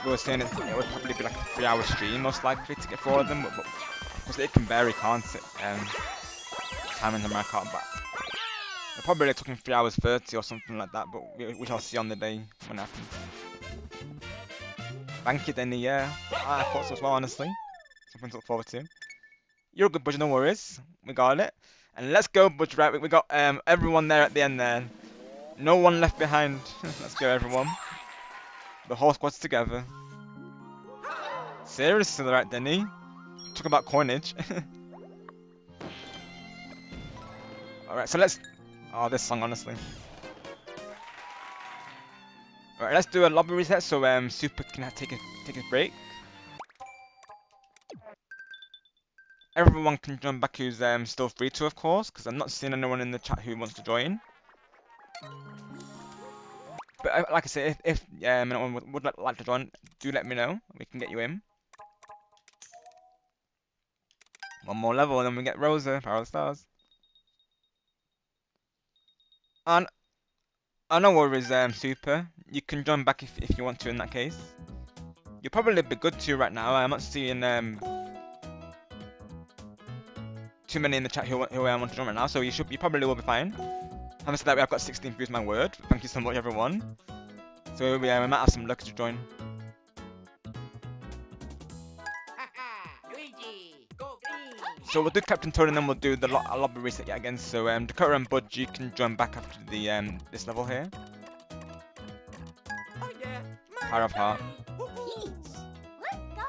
we were saying it would probably be like a 3-hour stream most likely to get 4 of them, but because it can vary, can't it? Timing the Mario Kart, but they're probably talking 3 hours 30 or something like that, but we shall see on the day when it happens. Thank you, Denny, yeah. I thought so as well, honestly. Something to look forward to. You're a good budget, no worries. We got it. And let's go, budget, right? We got everyone there at the end there. No one left behind. Let's go, everyone. The whole squad's together. Seriously, right, Denny? Talk about coinage. Alright, so let's... Oh, this song, honestly. Alright, let's do a lobby reset so Super can take a break. Everyone can join back who's still free to, of course, because I'm not seeing anyone in the chat who wants to join. But like I say, if anyone would like to join, do let me know. We can get you in. One more level and then we get Rosa, Power of the Stars. And no worries, Super. You can join back if you want to in that case. You'll probably be good to right now. I'm not seeing too many in the chat who want to join right now, so you probably will be fine. Having said that, I've got 16 views, my word. Thank you so much, everyone. So we might have some luck to join. Luigi, go green. So we'll do Captain Toad and then we'll do the lobby reset yet again. So Dakota and Budge, you can join back after the this level here. Oh yeah. Power of Heart. Peach, let's go.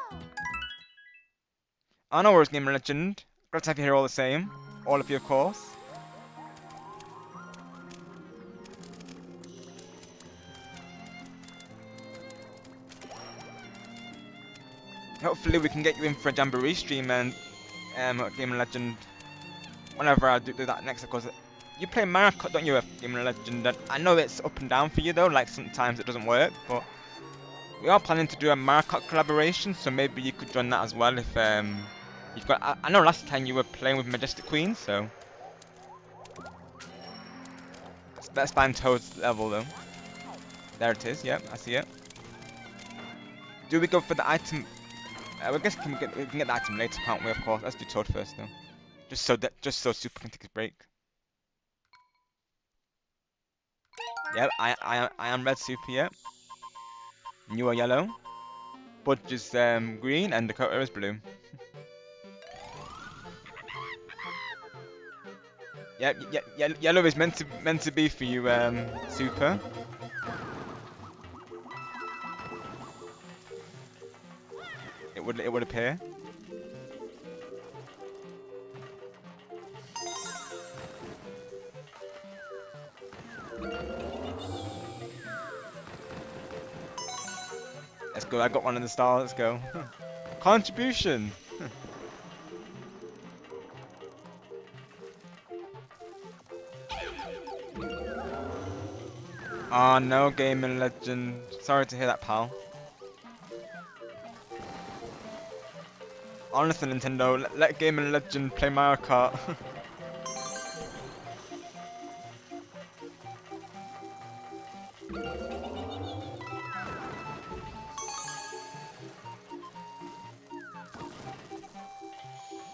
I know where's Game Legend. Glad to have you here all the same. All of you, of course. Hopefully we can get you in for a Jamboree stream and Game Legend whenever I do that next, because you play Mario Kart, don't you, Game Legend? And I know it's up and down for you though, like sometimes it doesn't work, but we are planning to do a Mario Kart collaboration, so maybe you could join that as well if you've got. I know last time you were playing with Majestic Queen, so let's find Toad's level though. There it is. Yep, I see it. Do we go for the item? I guess we can get the item later, can't we? Of course. Let's do Toad first though, just so Super can take his break. Yep, I am red, Super. Yep. You are yellow. Budge is green and Dakota is blue. Yep, yellow is meant to be for you, Super. It would appear. Let's go. I got one in the star. Let's go. Contribution. Oh no, Gaming Legend. Sorry to hear that, pal. Honestly, Nintendo, let Gaming Legend play Mario Kart.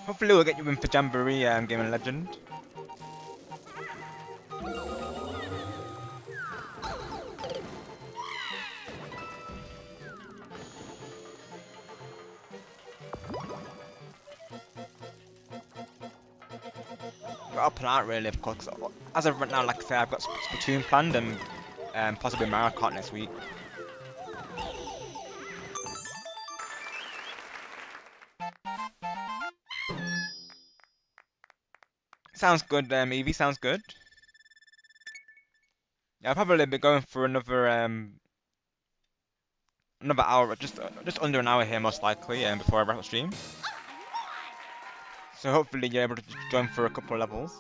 Hopefully we'll get you in for Jamboree, Gaming Legend. Got up and out really, of course. As of right now, like I say, I've got Splatoon planned and possibly Mario Kart next week. Sounds good, Eevee, sounds good. Yeah, I'll probably be going for another another hour, just under an hour here most likely, before I wrap up stream. So hopefully you're able to join for a couple of levels.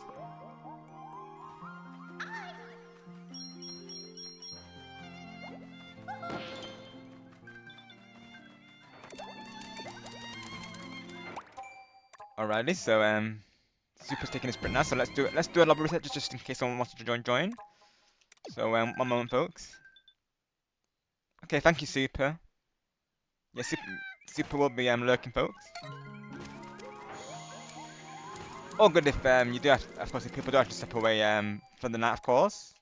Alrighty, so Super's taking a sprint now, so let's do a lobby reset just in case someone wants to join. So one moment, folks. Okay, thank you, Super. Yeah, Super will be lurking, folks. All good if you do have, of course, if people do have to step away for the night, of course.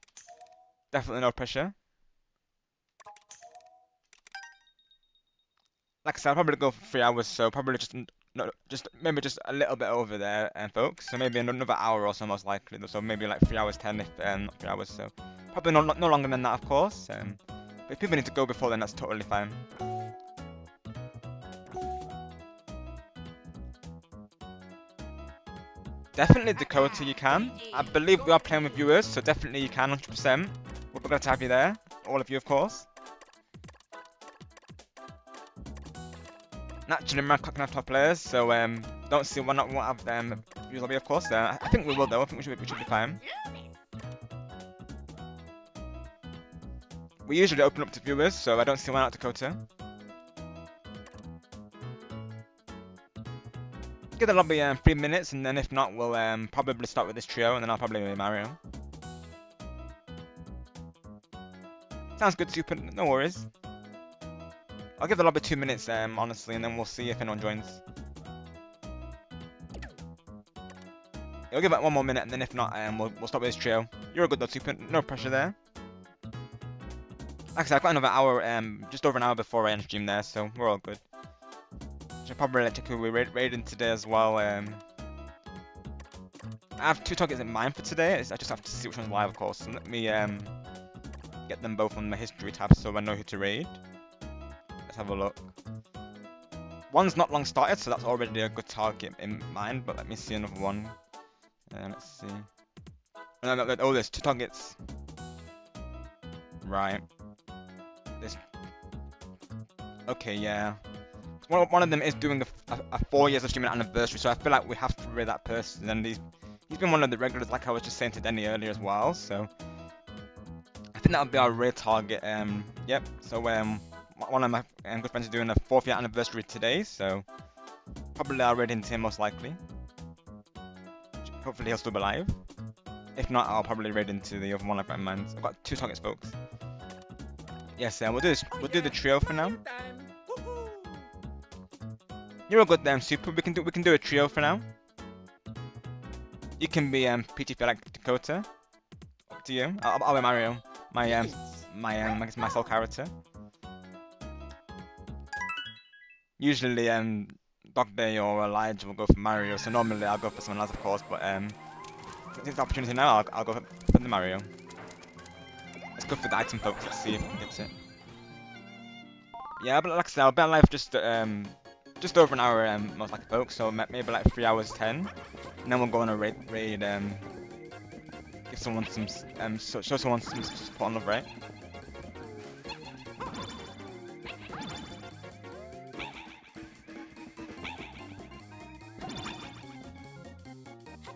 Definitely no pressure. Like I said, I'll probably go for 3 hours, so probably maybe just a little bit over there, folks. So maybe another hour or so, most likely. So maybe like 3 hours 10, if not 3 hours. So probably no longer than that, of course. But if people need to go before then, that's totally fine. Definitely Dakota, you can. I believe we are playing with viewers, so definitely you can, 100%. We're glad to have you there, all of you, of course. Naturally, Minecraft can have top players, so don't see why not we won't have viewers lobby, of course. I think we will though. I think we should be fine. We usually open up to viewers, so I don't see why not Dakota. Give the lobby 3 minutes, and then if not, we'll probably start with this trio, and then I'll probably be Mario. Sounds good, Super. No worries. I'll give the lobby 2 minutes, honestly, and then we'll see if anyone joins. I'll give it 1 more minute, and then if not, we'll start with this trio. You're a good though, Super. No pressure there. Like I said, I've got another hour, just over an hour before I end stream there, so we're all good. Should probably let Taku raiding today as well. I have 2 targets in mind for today. I just have to see which one's live, of course. So let me get them both on my history tab so I know who to raid. Let's have a look. One's not long started, so that's already a good target in mind. But let me see another one. Let's see. Oh, there's 2 targets. Right. Okay, yeah. One of them is doing a 4 years of streaming anniversary, so I feel like we have to raid that person. And he's been one of the regulars, like I was just saying to Denny earlier as well. So I think that'll be our raid target. Yep. So one of my good friends is doing a 4th year anniversary today, so probably I'll raid into him most likely. Hopefully he'll still be alive. If not, I'll probably raid into the other one I've got in mind. I've got 2 targets, folks. Yes, we'll do the trio for now. You're a good Super. We can do a trio for now. You can be PT if you like Dakota. Up to you. I'll be Mario. My soul character. Usually Dog Day or Elijah will go for Mario, so normally I'll go for someone else, of course. But since it's the opportunity now, I'll go for the Mario. Let's go for the item, folks. Let's see if we can get it. Yeah, but like I said, I'll be alive just over an hour, most likely, folks. So maybe like 3 hours 10, and then we'll go on a raid. Give someone some show someone some support on love, right?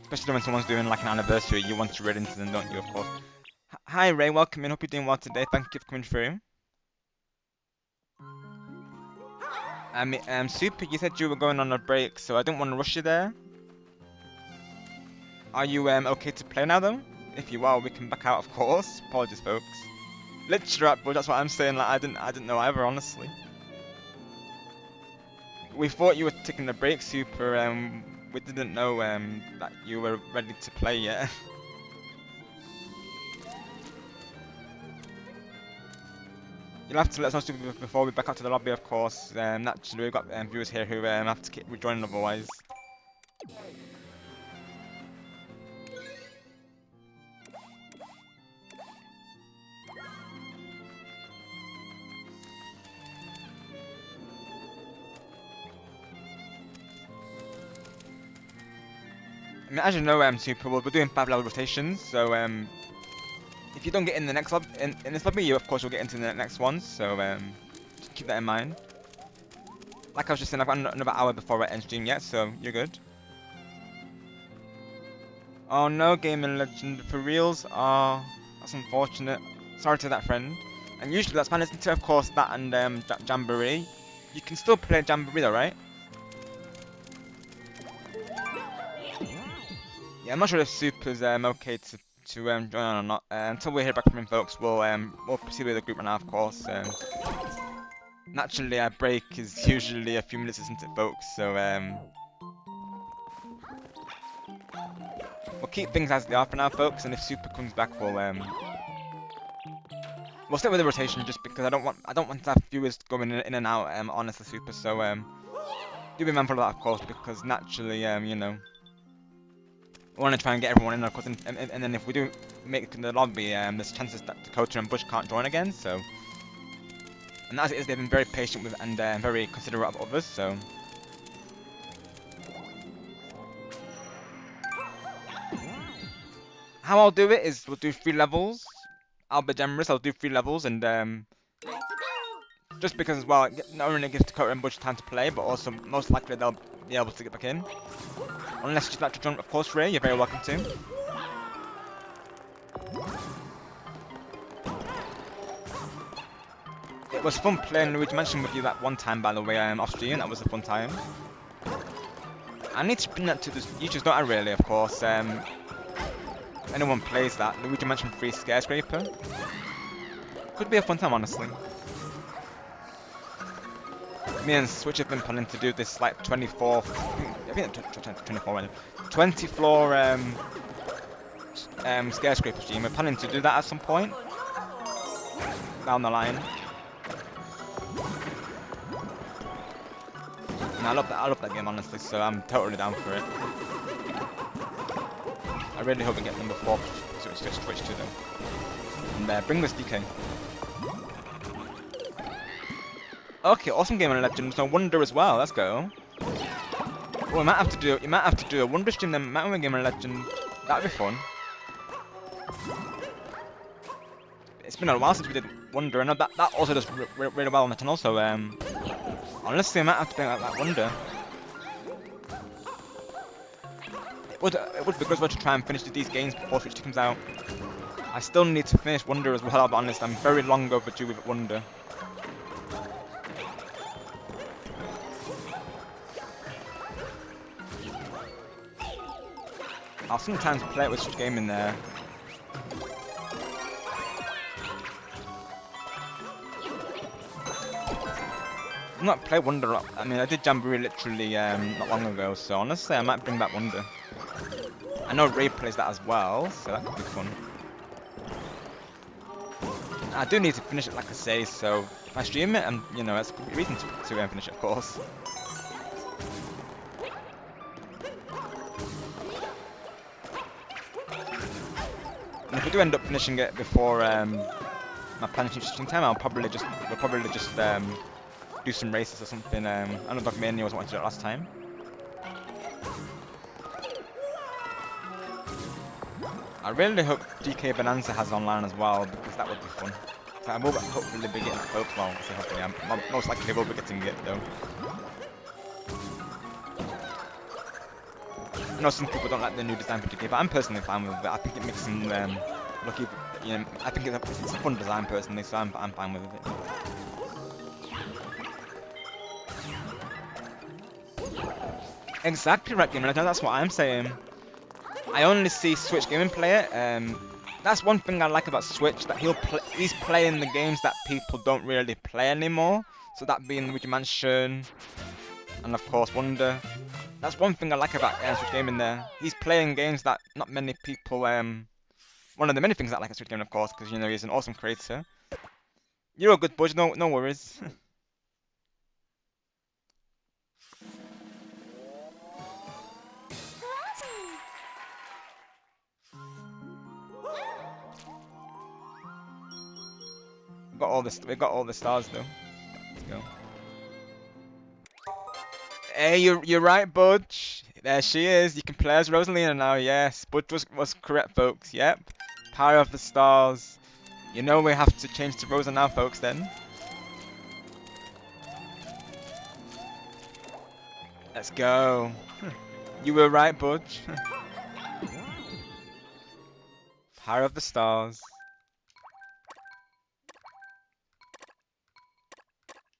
Especially when someone's doing like an anniversary, you want to raid into them, don't you? Of course. Hi Ray, welcome in. Hope you're doing well today. Thank you for coming through. Super, you said you were going on a break, so I didn't want to rush you there. Are you okay to play now though? If you are, we can back out, of course. Apologies, folks. Literally, but that's what I'm saying. Like I didn't know either, honestly. We thought you were taking a break, Super. We didn't know that you were ready to play yet. You'll have to let us know before we back out to the lobby, of course. Naturally, we've got viewers here who have to keep rejoining otherwise. I mean, as you know, Super, we're doing 5 level rotations, so if you don't get in the next in this lobby, you of course will get into the next one. So just keep that in mind. Like I was just saying, I've got another hour before I end stream yet, so you're good. Oh no, Gaming Legend, for reals? Oh, that's unfortunate. Sorry to that friend. And usually that's managed to, of course, that and Jamboree. You can still play Jamboree though, right? Yeah, I'm not sure if Super's okay to join on or not. Until we hear back from him, folks, we'll proceed with the group right now, of course. Naturally, our break is usually a few minutes, isn't it, folks? So we'll keep things as they are for now, folks. And if Super comes back, we'll stick with the rotation just because I don't want to have viewers going in and out. Honestly, Super. So do be mindful of that, of course, because naturally, you know. I want to try and get everyone in, of course, and then if we do make it to the lobby, there's chances that Dakota and Bush can't join again, so... And as it is, they've been very patient with and very considerate of others, so... How I'll do it is we'll do 3 levels. I'll be generous, I'll do 3 levels, and Ready to go. just because as well, it not only gives Dakota and Bush time to play, but also most likely they'll be able to get back in. Unless you'd like to join, of course, Ray, you're very welcome to. It was fun playing Luigi Mansion with you that one time, by the way, off stream. That was a fun time. I need to bring that to the YouTubers, don't I, really, of course. Anyone plays that, Luigi Mansion 3 Skyscraper. Could be a fun time, honestly. Me and Switch have been planning to do this like 24, I think 24 right, 20 floor skyscraper stream. We're planning to do that at some point down the line. And I love that game, honestly, so I'm totally down for it. I really hope we get number 4 to switch to them. And bring this DK. Okay, awesome game on Legends. No Wonder as well. Let's go. Oh, you might have to do a Wonder stream then. Might we game on Legend? That'd be fun. It's been a while since we did Wonder. I know that also does really well on the channel. So honestly, I might have to bring out that Wonder. It would be good to try and finish these games before Switch 2 comes out. I still need to finish Wonder as well. I'll be honest. I'm very long overdue with Wonder. I'll sometimes play it with Switch Gaming there. I've not played Wonder. I mean, I did Jamboree literally not long ago, so honestly, I might bring back Wonder. I know Ray plays that as well, so that could be fun. I do need to finish it, like I say, so if I stream it, and you know, that's a reason to finish it, of course. And if we do end up finishing it before my planning stream time, we'll probably just do some races or something. I know Dogmania was wanting to do it last time. I really hope DK Bonanza has online as well, because that would be fun. So I will hopefully be getting both. Well, I say hopefully, I most likely will be getting it though. I know some people don't like the new design for DK, but I'm personally fine with it. I think it makes them look, you know, I think it's a fun design personally, so I'm fine with it. Exactly right, Gamer Legend, that's what I'm saying. I only see Switch Gaming play it. That's one thing I like about Switch, that he's playing the games that people don't really play anymore. So that being Luigi Mansion, and of course Wonder. That's one thing I like about Switch Gaming there. He's playing games that not many people, one of the many things I like at Switch Gaming, of course, because, you know, he's an awesome creator. You're a good budge, no worries. We got all the stars though. Let's go. Hey, you're right, Budge. There she is. You can play as Rosalina now. Yes, Budge was correct, folks. Yep. Power of the stars. You know we have to change to Rosa now, folks. Then. Let's go. You were right, Budge. Power of the stars.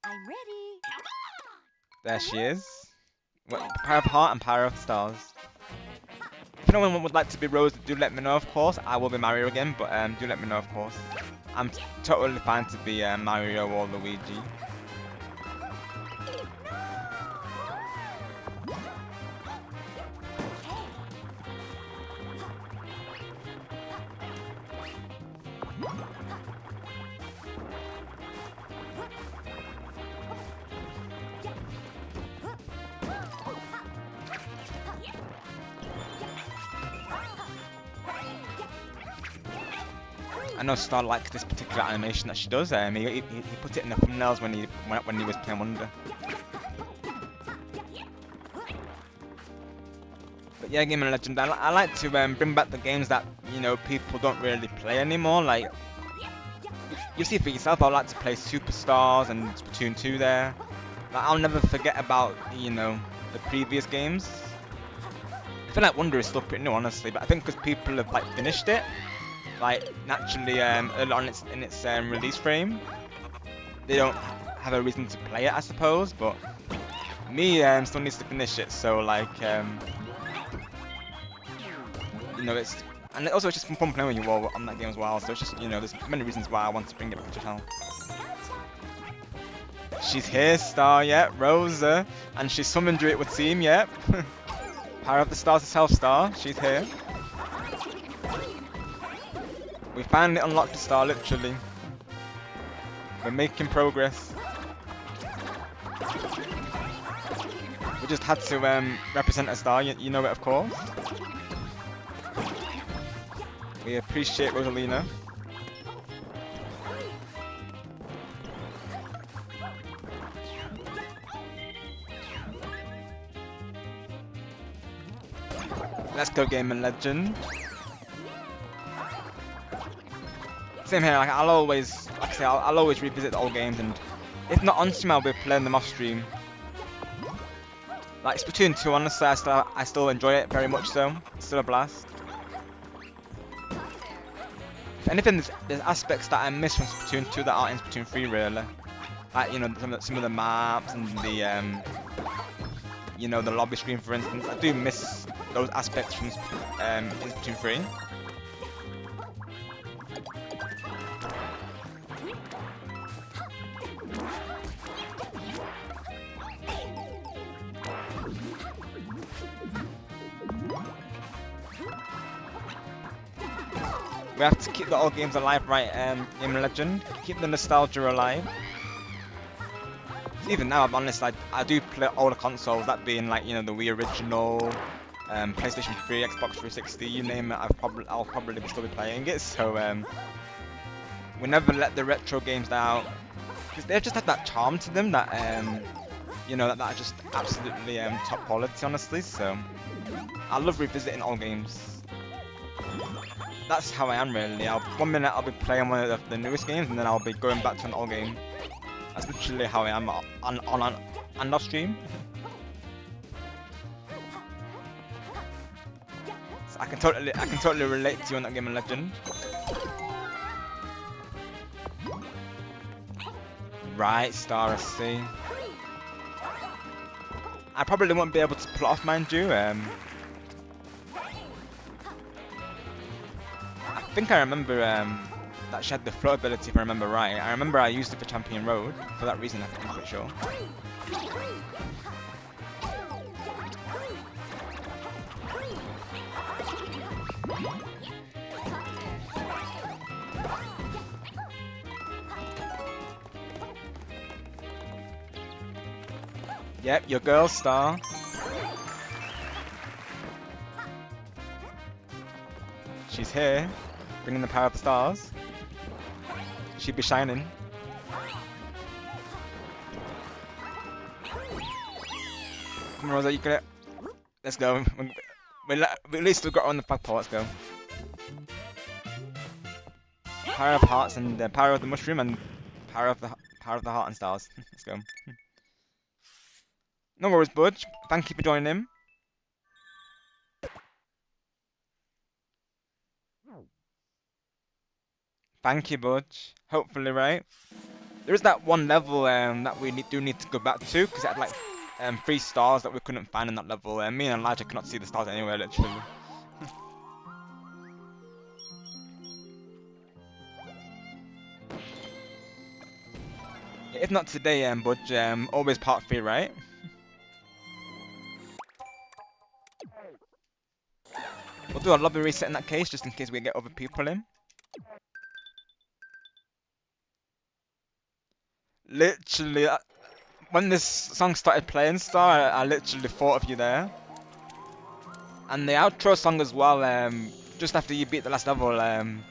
I'm ready. There she is. Power of heart and power of the stars. If anyone would like to be Rose, do let me know, of course. I will be Mario again, but do let me know, of course. I'm totally fine to be Mario or Luigi. I know Star likes this particular animation that she does. He put it in the thumbnails when he was playing Wonder. But yeah, Game and Legend. I like to bring back the games that people don't really play anymore. Like you see for yourself, I like to play Superstars and Splatoon 2 there. Like, I'll never forget about the previous games. I feel like Wonder is still pretty new, honestly, but I think because people have like finished it. Like naturally, early on in its release frame, they don't have a reason to play it, I suppose. But me, still needs to finish it. So like, it's also it's just fun playing with you all on that game as well. So it's just there's many reasons why I want to bring it back to the channel. She's here, Star. Yep, Rosa, and she summoned it would seem. Yep. Power of the stars herself, Star. She's here. We finally unlocked the star, literally. We're making progress. We just had to represent a star, you know it, of course. We appreciate Rosalina. Let's go, Game and Legend. Same here. Like I'll always revisit the old games, and if not on stream, I'll be playing them off stream. Like Splatoon 2, honestly, I still enjoy it very much. So it's still a blast. If anything, there's aspects that I miss from Splatoon 2 that aren't in Splatoon 3, really. Like some of the maps and the the lobby screen, for instance. I do miss those aspects from in Splatoon 3. We have to keep the old games alive, right? Game and Legend, keep the nostalgia alive. Even now, I'm honest, I do play older consoles, that being like the Wii original, PlayStation 3, Xbox 360, you name it. I'll probably still be playing it. So we never let the retro games down, because they just have that charm to them that that are just absolutely top quality, honestly. So I love revisiting old games. That's how I am, really. One minute I'll be playing one of the newest games, and then I'll be going back to an old game. That's literally how I am on and off stream. So I can totally relate to you on that Game and Legend. Right, Star, I see. I probably won't be able to pull it off, mind you. I think I remember that she had the float ability, if I remember right. I remember I used it for Champion Road. For that reason, I'm pretty sure. Yep, your girl, Star. She's here, bringing the power of the stars. She'd be shining. Come on, Rosa, you got it. Let's go. We at least we've got her on the flagpole. Let's go. Power of hearts and power of the mushroom and power of the heart and stars. Let's go. No worries, Budge. Thank you for joining in. Thank you, Budge. Hopefully, right? There is that one level that we do need to go back to because it had like 3 stars that we couldn't find in that level. Me and Elijah cannot see the stars anywhere, literally. If not today, Budge, always part 3, right? We'll do a lobby reset in that case, just in case we get other people in. Literally, when this song started playing, Star, I literally thought of you there. And the outro song as well, just after you beat the last level, I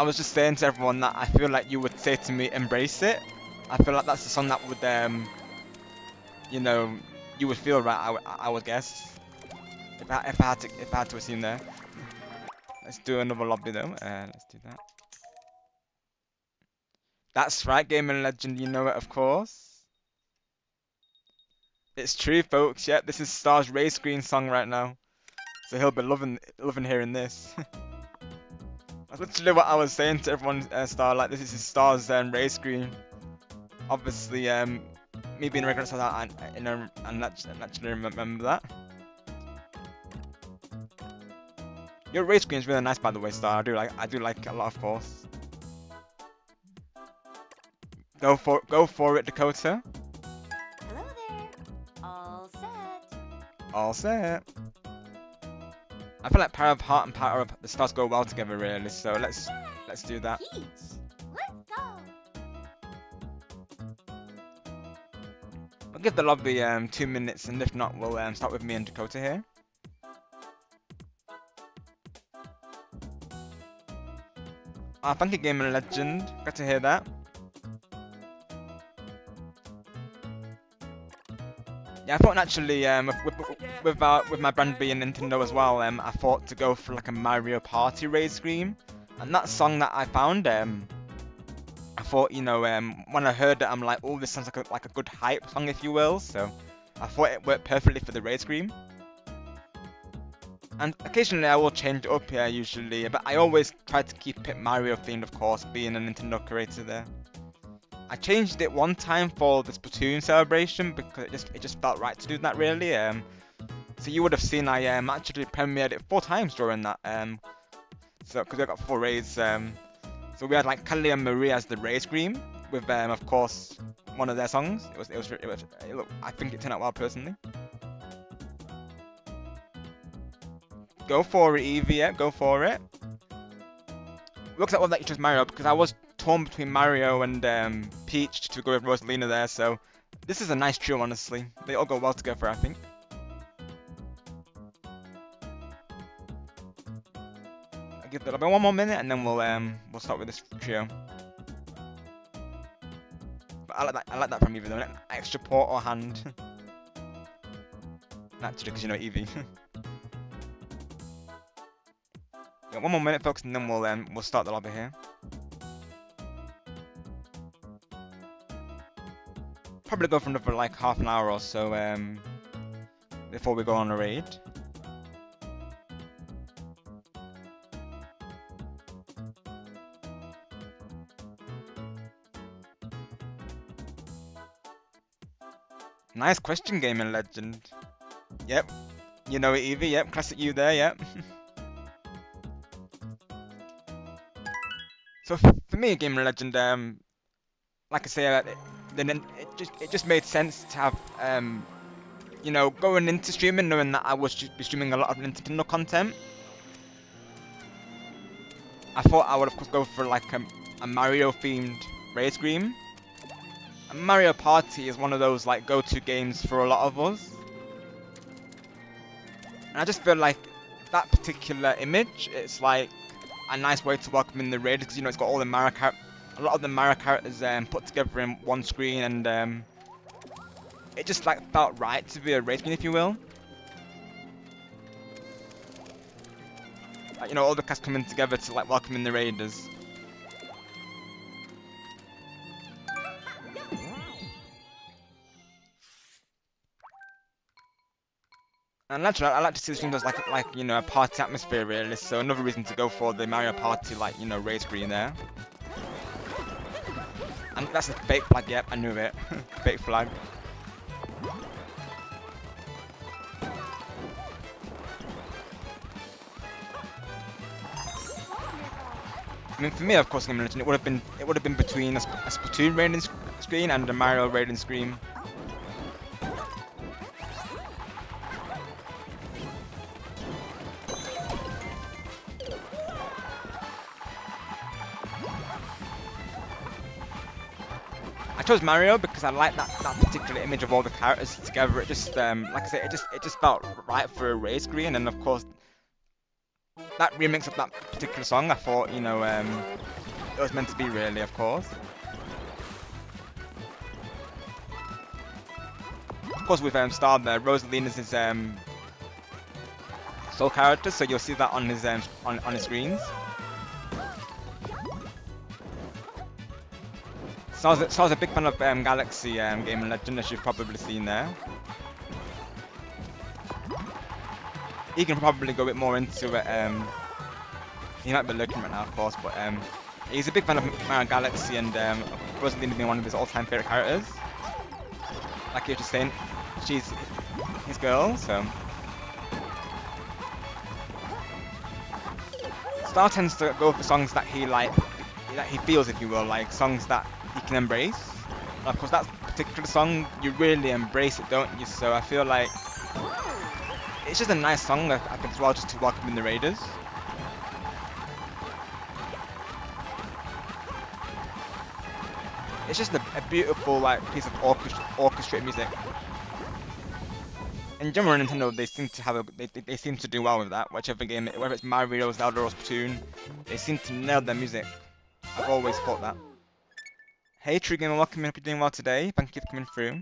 was just saying to everyone that I feel like you would say to me, embrace it. I feel like that's the song that would, you know, you would feel right, I would guess. If I had to assume there. Let's do another lobby though, let's do that. That's right, Gaming Legend, you know it of course. It's true, folks. Yep, this is Star's race screen song right now, so he'll be loving hearing this. That's literally what I was saying to everyone. Star, like this is Star's race screen. Obviously, me being a regular Star, I naturally remember that. Your race screen is really nice, by the way, Star. I do like it a lot, of course. Go for it, Dakota. Hello there. All set. All set. I feel like Power of Heart and Power of the Stars go well together, really. So let's do that. Peach, let's go. I'll give the lobby 2 minutes, and if not, we'll start with me and Dakota here. Thank you, Gaming Legend. Got to hear that. Yeah, I thought naturally, with my brand being Nintendo as well, I thought to go for like a Mario Party raid scream, and that song that I found, I thought, you know, when I heard it, I'm like, oh, this sounds like a good hype song, if you will. So I thought it worked perfectly for the raid scream. And occasionally I will change it up here, usually, but I always try to keep it Mario themed, of course, being a Nintendo creator there. I changed it one time for the Splatoon celebration because it just felt right to do that, really. So you would have seen I actually premiered it 4 times during that. So because we got 4 raids. So we had like Kelly and Marie as the raid scream with of course one of their songs. I think it turned out well personally. Go for it, Evie. Yeah, go for it. Looks like we'll let you choose Mario because I was torn between Mario and Peach to go with Rosalina there. So this is a nice trio, honestly. They all go well together, I think. I'll give it about 1 more minute and then we'll start with this trio. But I like that from Evie though. An extra port or hand. Naturally, because you know Evie. Yeah, 1 more minute, folks, and then we'll start the lobby here. Probably go for another like half an hour or so before we go on a raid. Nice question, Gaming Legend. Yep, you know it, Evie. Yep, classic you there. Yep. So for me, Gaming Legend, like I say, it just made sense to have, you know, going into streaming, knowing that I was be streaming a lot of Nintendo content. I thought I would of course go for like a Mario themed raid scream. And Mario Party is one of those like go-to games for a lot of us. And I just feel like that particular image, it's like a nice way to welcome in the raid because, you know, it's got all the a lot of the Mario characters put together in one screen, and it just like felt right to be a raid screen, if you will. Like, you know, all the cast coming together to like welcome in the raiders. And naturally, I like to see the streams as like you know, a party atmosphere really. So another reason to go for the Mario Party like, you know, raid screen there. And that's a fake flag. Yep, I knew it. Fake flag. I mean, for me, of course, I'm mentioning it would have been between a Splatoon raiding screen and a Mario raiding screen. I chose Mario because I like that particular image of all the characters together. It just, like I say, it just felt right for a raid screen, and of course, that remix of that particular song, I thought, you know, it was meant to be really, of course. Of course, with Star there, Rosalina's his sole character, so you'll see that on his on his screens. So I was a big fan of Galaxy Game and Legend, as you've probably seen there. He can probably go a bit more into it. He might be looking right now, of course, but he's a big fan of Mario Galaxy and Rosalina being one of his all-time favorite characters. Like you were just saying, she's his girl, so. Star tends to go for songs that he that he feels, if you will, like songs that he can embrace. And of course, that particular song, you really embrace it, don't you? So I feel like it's just a nice song, I think, as well, just to welcome in the Raiders. It's just a beautiful like piece of orchestrated music. In general, Nintendo, they seem to have they seem to do well with that. Whichever game, whether it's Mario, Zelda, or Splatoon, they seem to nail their music. I've always thought that. Hey, True Gamer, welcome in. Hope you're doing well today. Thank you for coming through.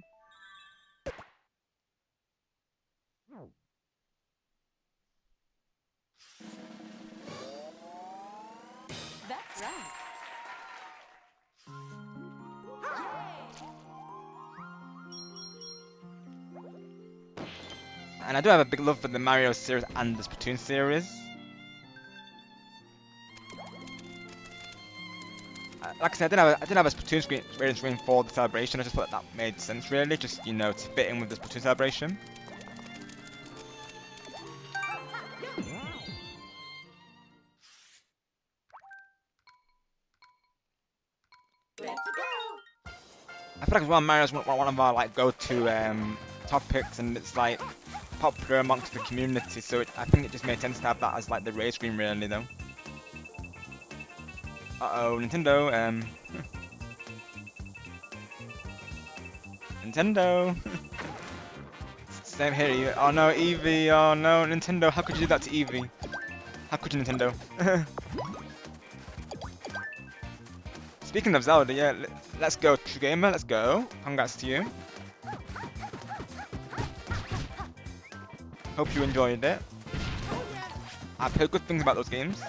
That's right. And I do have a big love for the Mario series and the Splatoon series. Like I said, I didn't have a Splatoon rating screen for the celebration. I just thought that made sense, really, just, you know, to fit in with the Splatoon celebration. Let's go. I feel like as well, Mario's one of our like go-to topics, and it's like popular amongst the community. So I think it just made sense to have that as like the raid screen, really, though. Uh-oh, Nintendo. Nintendo. Same here. Oh no, Eevee. Oh no, Nintendo. How could you do that to Eevee? How could you, Nintendo? Speaking of Zelda, yeah, let's go, True Gamer, let's go. Congrats to you. Hope you enjoyed it. I've heard good things about those games.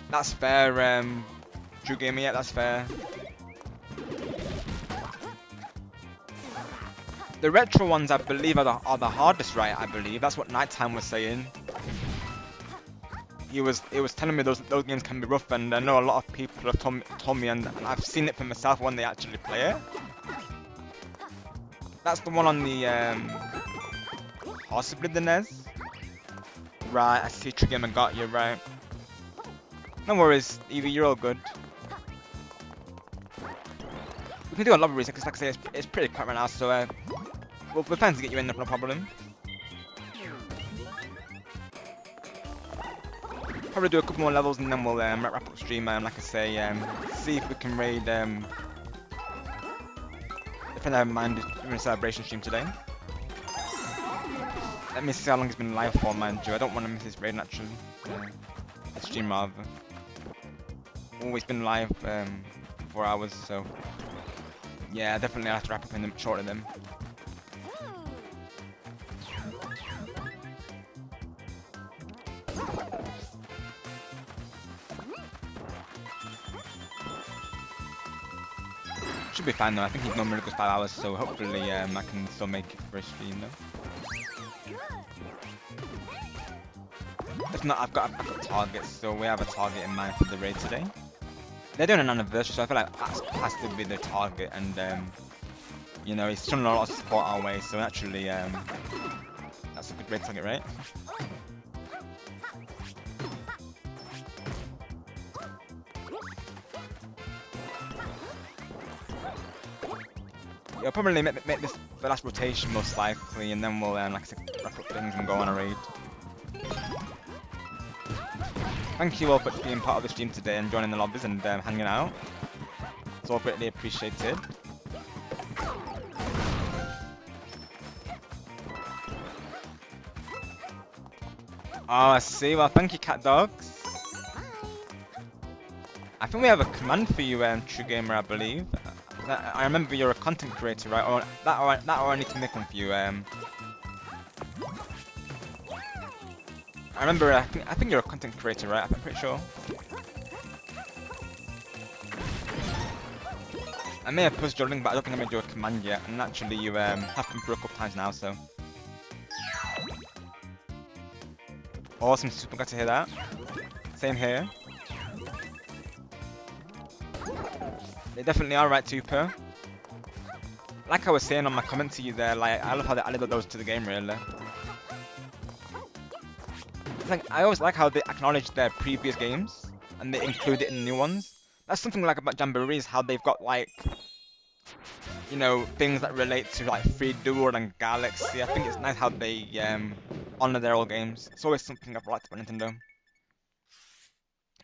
That's fair, True Gamer, yeah, that's fair. The retro ones, I believe, are the hardest, right? I believe that's what Nighttime was saying. He was telling me those games can be rough, and I know a lot of people have told me, and I've seen it for myself when they actually play it. That's the one on the possibly the NES. Right, I see. True Gamer got you right. No worries, Eevee, you're all good. We can do a lot of research, because like I say, it's pretty quiet right now, so we're planning to get you in, no problem. Probably do a couple more levels and then we'll wrap up stream. Like I say, see if we can raid. If I have in mind doing a celebration stream today. Let me see how long it's been live for, mind you. I don't want to miss this raid naturally. The stream rather. Always been live 4 hours, so yeah, definitely I have to wrap up in them shortly then. Should be fine though. I think he normally goes 5 hours, so hopefully I can still make it for a stream though. If not, I've got targets, so we have a target in mind for the raid today. They're doing an anniversary, so I feel like that has to be the target, and you know, he's showing a lot of support our way, so actually that's a good raid target, right? You'll probably make this the last rotation most likely, and then we'll like I said, wrap up things and go on a raid. Thank you all for being part of the stream today and joining the lobbies and hanging out. It's all greatly appreciated. Oh, I see. Well, thank you, Cat Dogs. I think we have a command for you, True Gamer, I believe. I remember you're a content creator, right? Or I need to make one for you. I remember. I think you're a content creator, right? I'm pretty sure. I may have posted your link, but I don't think I made you a command yet. And naturally, you have been through a couple times now, so. Awesome, super glad to hear that. Same here. They definitely are right, Tuper. Like I was saying on my comment to you there, like I love how they added those to the game, really. It's like I always like how they acknowledge their previous games and they include it in new ones. That's something like about Jamboree is how they've got like, you know, things that relate to like Free Duel and Galaxy. I think it's nice how they honor their old games. It's always something I've liked about Nintendo.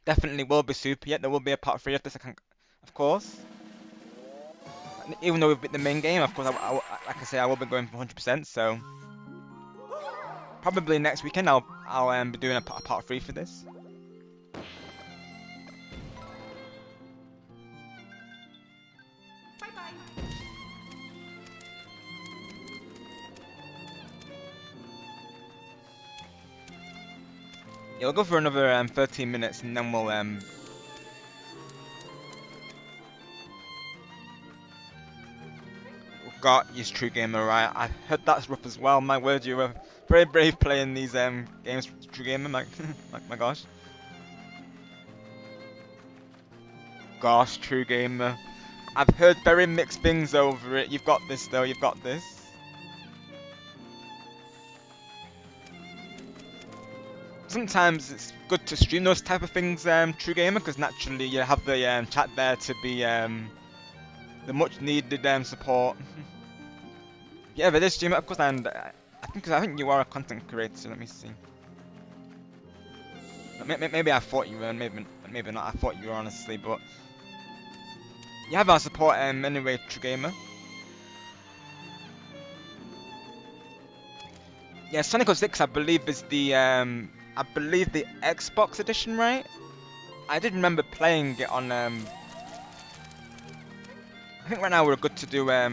Definitely will be super. Yet there will be a part 3 of this. Of course. Even though we've beat the main game, of course, like I say, I will be going for 100%. So probably next weekend I'll be doing a part 3 for this. Bye-bye. Yeah, we'll go for another 13 minutes and then we'll got you, True Gamer, right? I heard that's rough as well. My word, you were very brave playing these games, True Gamer. My gosh. Gosh, True Gamer. I've heard very mixed things over it. You've got this though. You've got this. Sometimes it's good to stream those type of things, True Gamer, because naturally you have the chat there to be the much needed support. Yeah, but this stream, of course, and I think you are a content creator. So let me see. Maybe I thought you were, maybe not. I thought you were honestly, but you have our support anyway, True Gamer. Yeah, Sonic 06, I believe, is the the Xbox edition, right? I did remember playing it on I think right now we're good to do I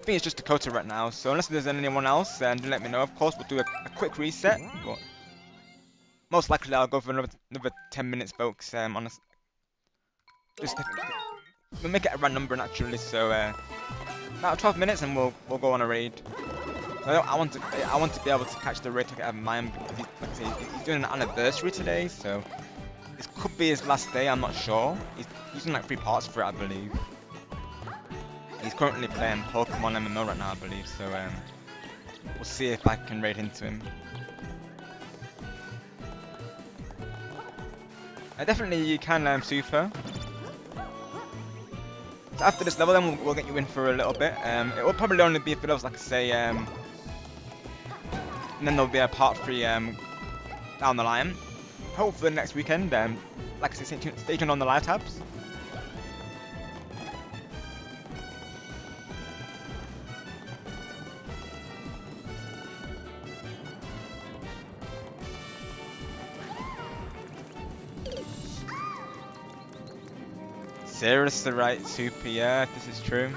think it's just Dakota right now, so unless there's anyone else, then do let me know. Of course, we'll do a quick reset, but most likely I'll go for another 10 minutes, folks. Honestly, we'll make it a round number naturally, so about 12 minutes, and we'll go on a raid. I want to be able to catch the raid to get out of mine because he's doing an anniversary today, so this could be his last day. I'm not sure. He's using like 3 parts for it, I believe. He's currently playing Pokemon MMO right now, I believe, so we'll see if I can raid into him. Definitely you can, Super. So after this level then we'll get you in for a little bit. It will probably only be for those, like I say, and then there'll be a part 3 down the line. Hopefully next weekend, like I say, stay tuned on the live tabs. Seriously, right, Super, yeah, this is true.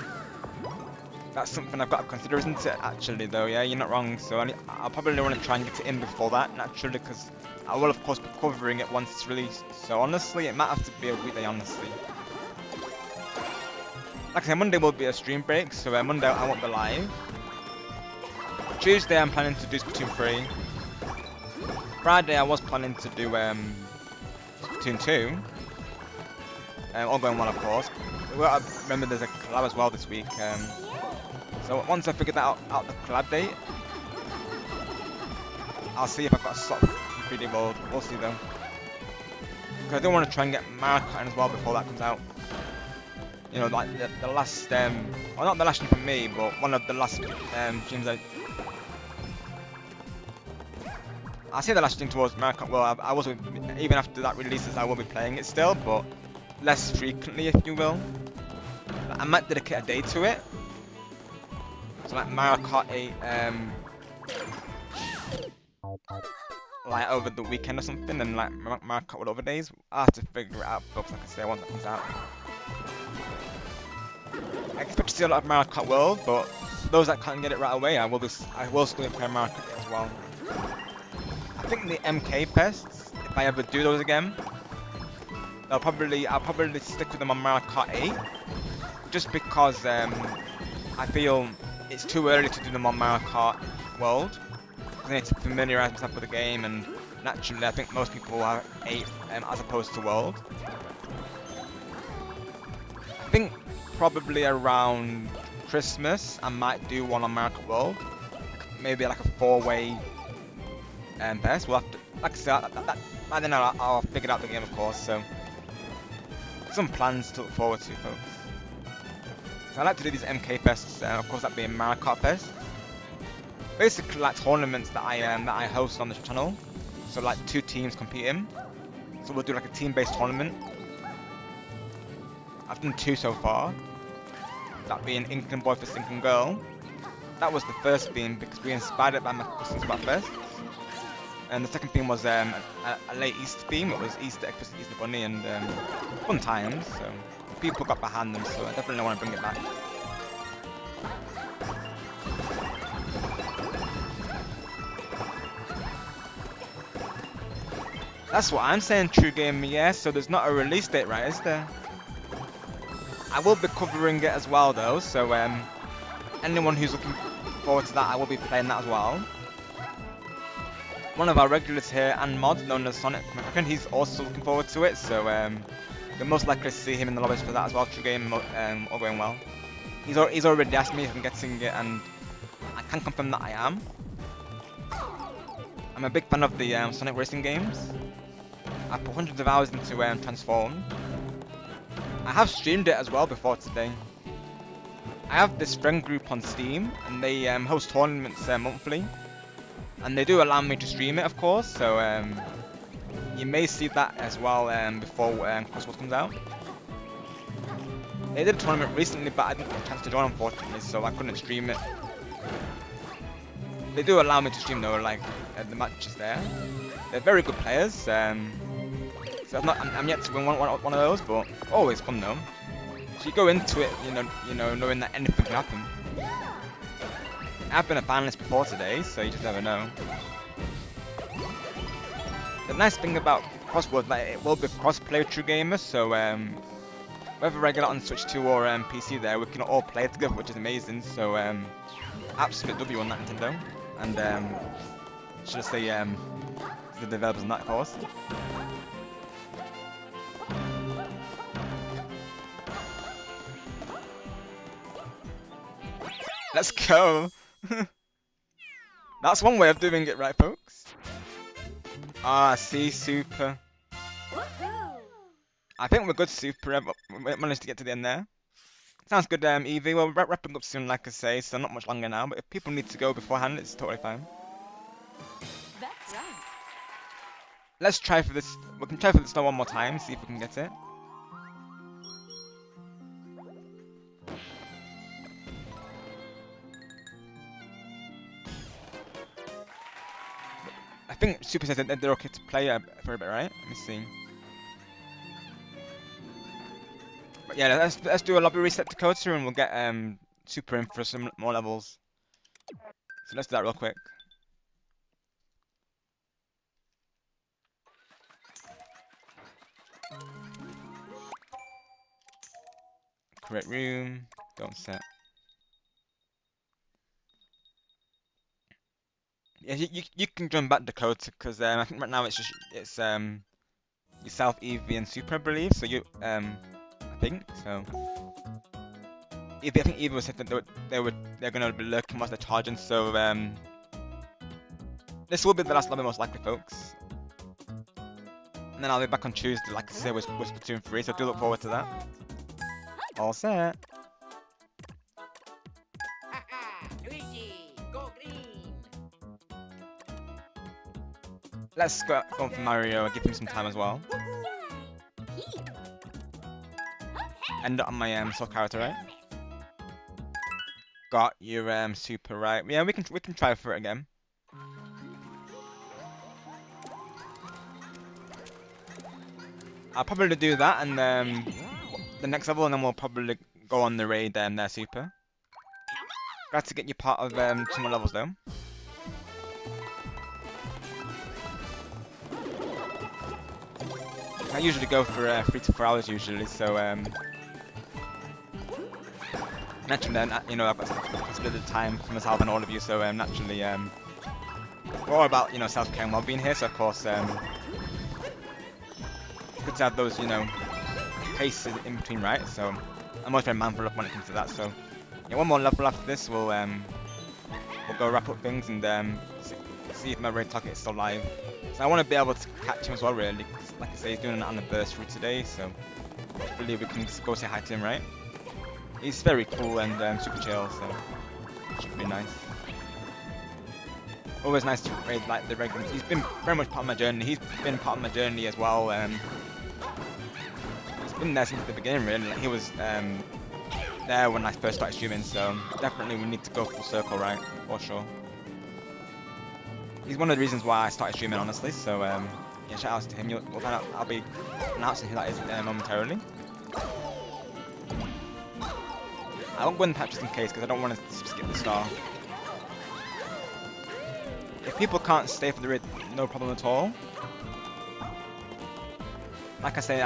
That's something I've got to consider, isn't it, actually, though, yeah, you're not wrong, so I'll probably want to try and get it in before that, naturally, because I will, of course, be covering it once it's released, so honestly, it might have to be a weekday, honestly. Like I said, Monday will be a stream break, so Monday I won't be live. Tuesday I'm planning to do Splatoon 3. Friday I was planning to do Splatoon 2. All going well, of course. Well, I remember there's a collab as well this week. So once I figure that out the collab date, I'll see if I've got a slot for 3D World. We'll see though. Because I do want to try and get Mario Kart in as well before that comes out. You know, like the last, well, not the last one for me, but one of the last streams I say the last thing towards Mario Kart. Well, I was even after that releases, I will be playing it still, but less frequently, if you will. I might dedicate a day to it. So like Mario Kart 8, like over the weekend or something, and like Mario Kart with other days. I have to figure it out, folks. Like I say, once it comes out. I expect to see a lot of Mario Kart World, but those that can't get it right away, I will still play Mario Kart as well. I think the MK Fests, if I ever do those again, I'll probably stick with them on Mario Kart 8, just because I feel it's too early to do them on Mario Kart World. I need to familiarise myself with the game, and naturally I think most people are 8 as opposed to World. I think probably around Christmas I might do one on Mario Kart World, maybe like a 4-way fest. We'll have to, like I said, by then I'll figure out the game, of course, so some plans to look forward to, folks. So I like to do these MK Fests, of course that being Mario Kart Fest. Basically like tournaments that I host on this channel. So like 2 teams competing. So we'll do like a team-based tournament. I've done 2 so far. That being England Boy vs England Girl. That was the first theme because we inspired it by my cousins about Fest. And the second theme was a late Easter theme. It was Easter egg vs Easter Bunny, and fun times. So people got behind them, so I definitely want to bring it back. That's what I'm saying, True Gamer, yeah, so there's not a release date, right, is there? I will be covering it as well, though, so anyone who's looking forward to that, I will be playing that as well. One of our regulars here, and mod, known as Sonic American, he's also looking forward to it, so you're most likely to see him in the lobbies for that as well, True Gamer, all going well. He's already asked me if I'm getting it, and I can confirm that I am. I'm a big fan of the Sonic racing games. I put hundreds of hours into Transform. I have streamed it as well before today. I have this friend group on Steam, and they host tournaments monthly. And they do allow me to stream it, of course, so you may see that as well before Crossworld comes out. They did a tournament recently, but I didn't get a chance to join, unfortunately, so I couldn't stream it. They do allow me to stream though, like the matches there. They're very good players, so I'm yet to win one of those, but always fun though. So you go into it, you know, knowing that anything can happen. I've been a finalist before today, so you just never know. The nice thing about Crossworld, like it will be cross-play with True Gamer, so whether regular on Switch 2 or PC, there we can all play together, which is amazing. So absolute W on that Nintendo, and should I say the developers on that, of course. Let's go! That's one way of doing it, right, folks? Ah, see, super. Woohoo! I think we're good, super. We managed to get to the end there. Sounds good, Evie. Well, we're wrapping up soon, like I say, so not much longer now. But if people need to go beforehand, it's totally fine. That's right. Let's try for this. We can try for the snow one more time, see if we can get it. I think Super says that they're okay to play for a bit, right? Let me see. But yeah, let's do a lobby reset to Dakota and we'll get Super in for some more levels. So let's do that real quick. Create room. Don't set. Yeah, you can join back Dakota because I think right now it's yourself, Evie, and Super, I believe. So I think so. Evie, I think Evie was said that they're gonna be lurking whilst they're charging. So this will be the last lobby most likely, folks. And then I'll be back on Tuesday, like I say, with Splatoon 3. So do look forward to that. All set. Luigi, go green. Let's go on for Mario and give him some time as well. Pete. End up on my soul character, right? Got your super right. Yeah, we can try for it again. I'll probably do that and the next level, and then we'll probably go on the raid their super. Glad to get you part of 2 more levels though. I usually go for 3 to 4 hours usually, so naturally, you know, I've got a split of time for myself and all of you, so naturally, we're all about, you know, self-care and well-being here, so of course, good to have those, you know, paces in between, right? So I'm always very mindful of when it comes to that. So yeah, 1 more level after this, we'll go wrap up things and see if my raid target is still live. So I want to be able to catch him as well, really. 'Cause like I say, he's doing an anniversary today, so hopefully we can just go say hi to him, right? He's very cool and super chill, so it should be nice. Always nice to raid like the regulars. He's been very much part of my journey. He's been part of my journey as well. He's been there since the beginning, really. Like, he was there when I first started streaming, so definitely we need to go full circle, right? For sure. He's one of the reasons why I started streaming, honestly. So yeah, shout outs to him. We'll find out. I'll be announcing who that is momentarily. I won't go in the patch just in case because I don't want to skip the star. If people can't stay for the raid, no problem at all. Like I say,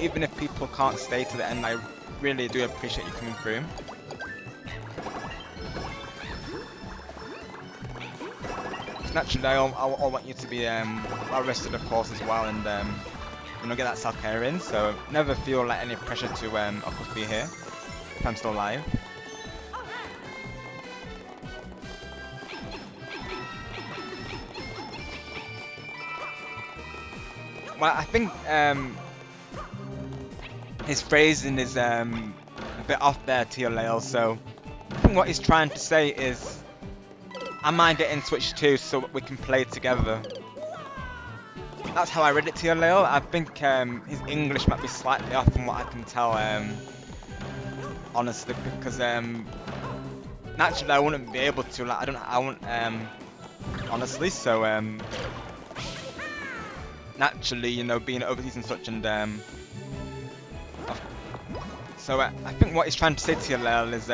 even if people can't stay to the end, I really do appreciate you coming through. Naturally, I want you to be well rested, of course, as well, and you know, get that self-care in. So never feel like any pressure to, of course, be here if I'm still alive. Well, I think his phrasing is a bit off there, TLL. So I think what he's trying to say is, am I getting Switch 2 so we can play together? That's how I read it, TLL. I think his English might be slightly off from what I can tell, honestly, because naturally I wouldn't be able to. Like, I wouldn't honestly. So naturally, you know, being overseas and such, and so I think what he's trying to say to TLL is,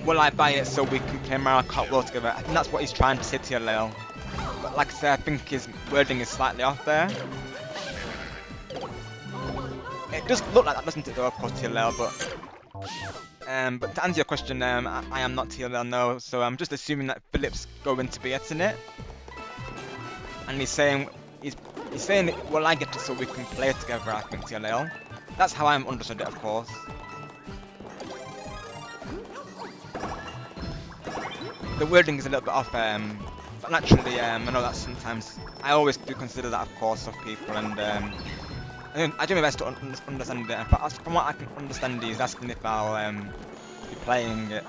will I buy it so we can play Mario Kart World together? I think that's what he's trying to say to TLL. But like I said, I think his wording is slightly off there. It does look like that, doesn't it, though, of course, TLL, but to answer your question, I am not TLL, no, so I'm just assuming that Philip's going to be getting it. And he's saying, well, I get it so we can play it together, I think, TLL. That's how I'm understood it, of course. The wording is a little bit off, but naturally, I know that sometimes, I always do consider that, of course, of people, and I do my best to understand it. But from what I can understand, he's asking if I'll be playing it.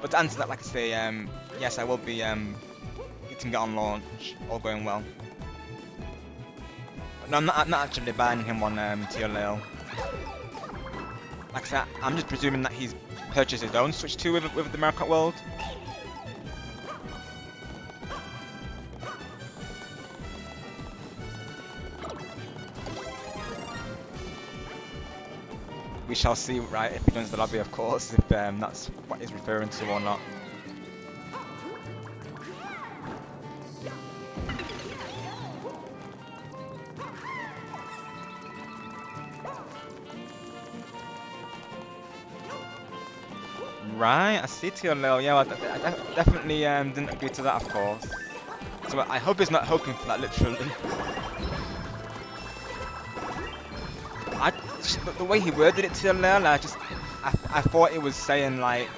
But to answer that, like I say, yes, I will be getting it on launch, all going well. But no, I'm not actually buying him on TLL. Like I said, I'm just presuming that he's purchased his own Switch 2 with the Mario Kart World. We shall see, right, if he joins the lobby, of course, if that's what he's referring to or not. Right, I see TLL. Yeah, well, I definitely didn't agree to that, of course. So I hope he's not hoping for that, literally. The way he worded it, TLL, I thought it was saying like,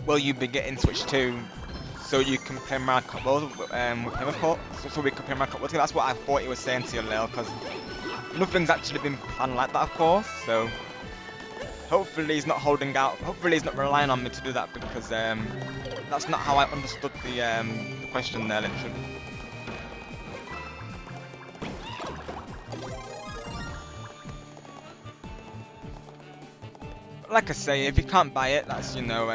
will you be getting Switch 2 so you can play Mario Kart World with him, of course? So we can play Mario Kart World together. That's what I thought it was saying, TLL, because nothing's actually been planned like that, of course. So hopefully he's not holding out. Hopefully he's not relying on me to do that, because that's not how I understood the question there, literally. Like I say, if you can't buy it, that's, you know,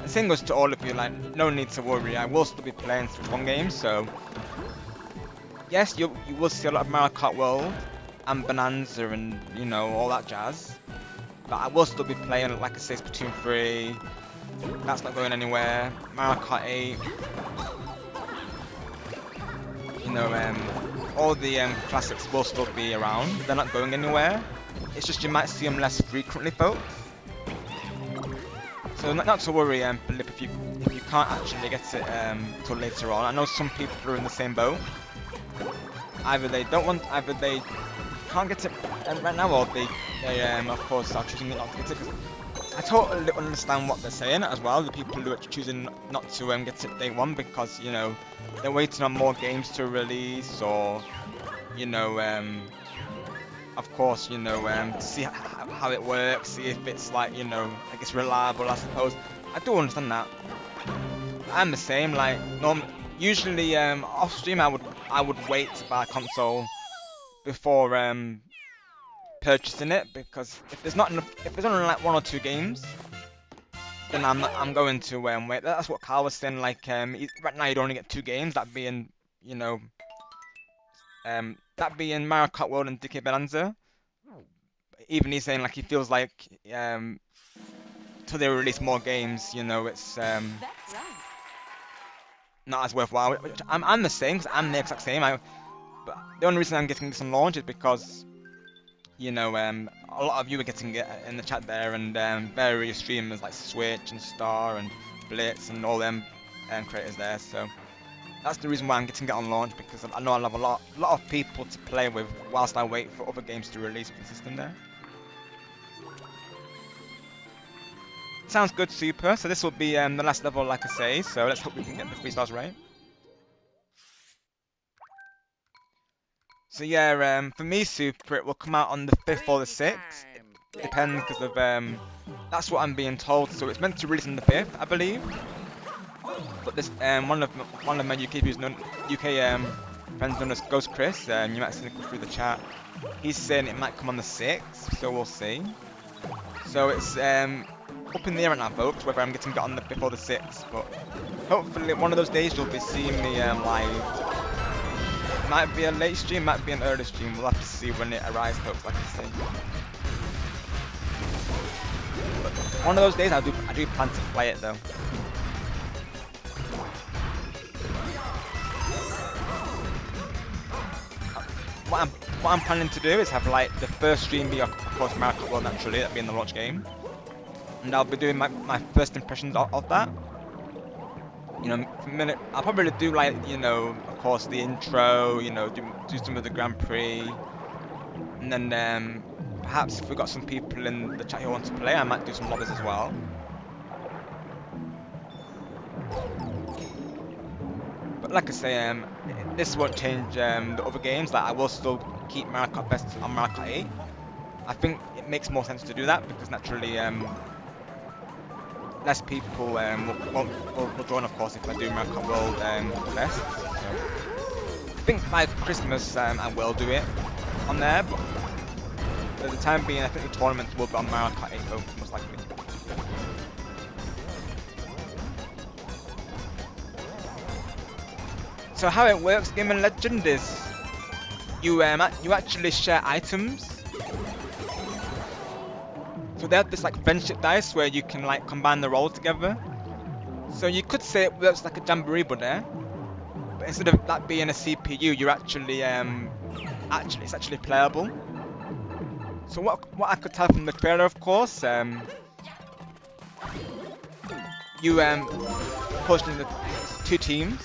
the same goes to all of you, like, no need to worry. I will still be playing Switch 1 games, so yes, you will see a lot of Mario Kart World and Bonanza and, you know, all that jazz. But I will still be playing, like I say, Splatoon 3. That's not going anywhere. Mario Kart 8. You know, all the classics will still be around. They're not going anywhere. It's just you might see them less frequently, folks. So not to worry, Philip, if you can't actually get it till later on. I know some people are in the same boat. Either they can't get it right now, or they of course are choosing not to get it. 'Cause I totally understand what they're saying as well. The people who are choosing not to get it day one because, you know, they're waiting on more games to release, or, you know, of course, you know, to see how it works, see if it's like, you know, I guess reliable, I suppose. I do understand that. I'm the same. Like, usually off stream, I would wait to buy a console before purchasing it, because if there's only like 1 or 2 games, then I'm going to wait. That's what Carl was saying. Like, right now you'd only get 2 games. That being, you know, that being Mario Kart World and DK Bonanza. Even he's saying like he feels like till they release more games, you know, it's That's right. not as worthwhile. Which I'm the same, 'cause I'm the exact same. But the only reason I'm getting this on launch is because, you know, a lot of you are getting it in the chat there, and various streamers like Switch and Star and Blitz and all them creators there. So that's the reason why I'm getting it on launch, because I know I'll have a lot of people to play with whilst I wait for other games to release for the system there. Sounds good, Super. So this will be the last level, like I say. So let's hope we can get the 3 stars right. So yeah, for me, Super, it will come out on the 5th or the 6th. It depends, because of that's what I'm being told. So it's meant to release on the 5th, I believe. But this one of my UK friends known as Ghost Chris, you might have seen it through the chat. He's saying it might come on the 6th, so we'll see. So it's up in the air right now, folks, whether I'm getting it on the 5th or the 6th. But hopefully one of those days you'll be seeing me live. Might be a late stream, might be an early stream. We'll have to see when it arrives, folks, like I say. But one of those days I do plan to play it though. What I'm planning to do is have like the first stream be of course Mario Kart World, naturally, that'll be in the launch game. And I'll be doing my first impressions of that. You know, for a minute, I'll probably do like, you know, of course the intro, you know, do some of the Grand Prix. And then perhaps if we've got some people in the chat who want to play, I might do some lobbies as well. But like I say, this won't change the other games. Like, I will still keep Mario Kart Best on Mario Kart 8. I think it makes more sense to do that, because naturally less people will join, of course, if I do Mario Kart World Best. So I think by Christmas I will do it on there, but for the time being, I think the tournaments will be on Mario Kart 8 focus, most likely. So how it works, Game and Legend, is you actually share items. So they have this like friendship dice where you can like combine the roll together. So you could say it works like a jamboree, but instead of that being a CPU, you're actually it's actually playable. So what I could tell from the trailer, of course, you push into 2 teams,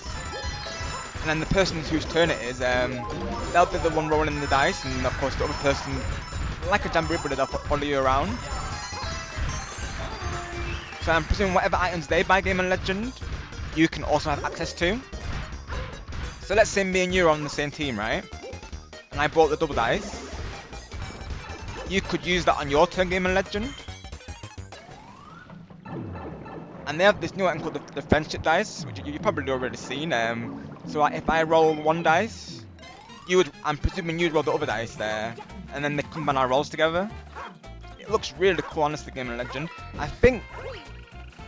and then the person whose turn it is, they'll be the one rolling the dice, and of course the other person, like a jamboree, but they'll follow you around. So I'm presuming whatever items they buy Game & Legend, you can also have access to. So let's say me and you are on the same team, right? And I bought the double dice. You could use that on your turn, Game & Legend. And they have this new item called the friendship dice, which you've probably already seen. So if I roll 1 dice, I'm presuming you'd roll the other dice there, and then they combine our rolls together. It looks really cool, honestly, Game & Legend. I think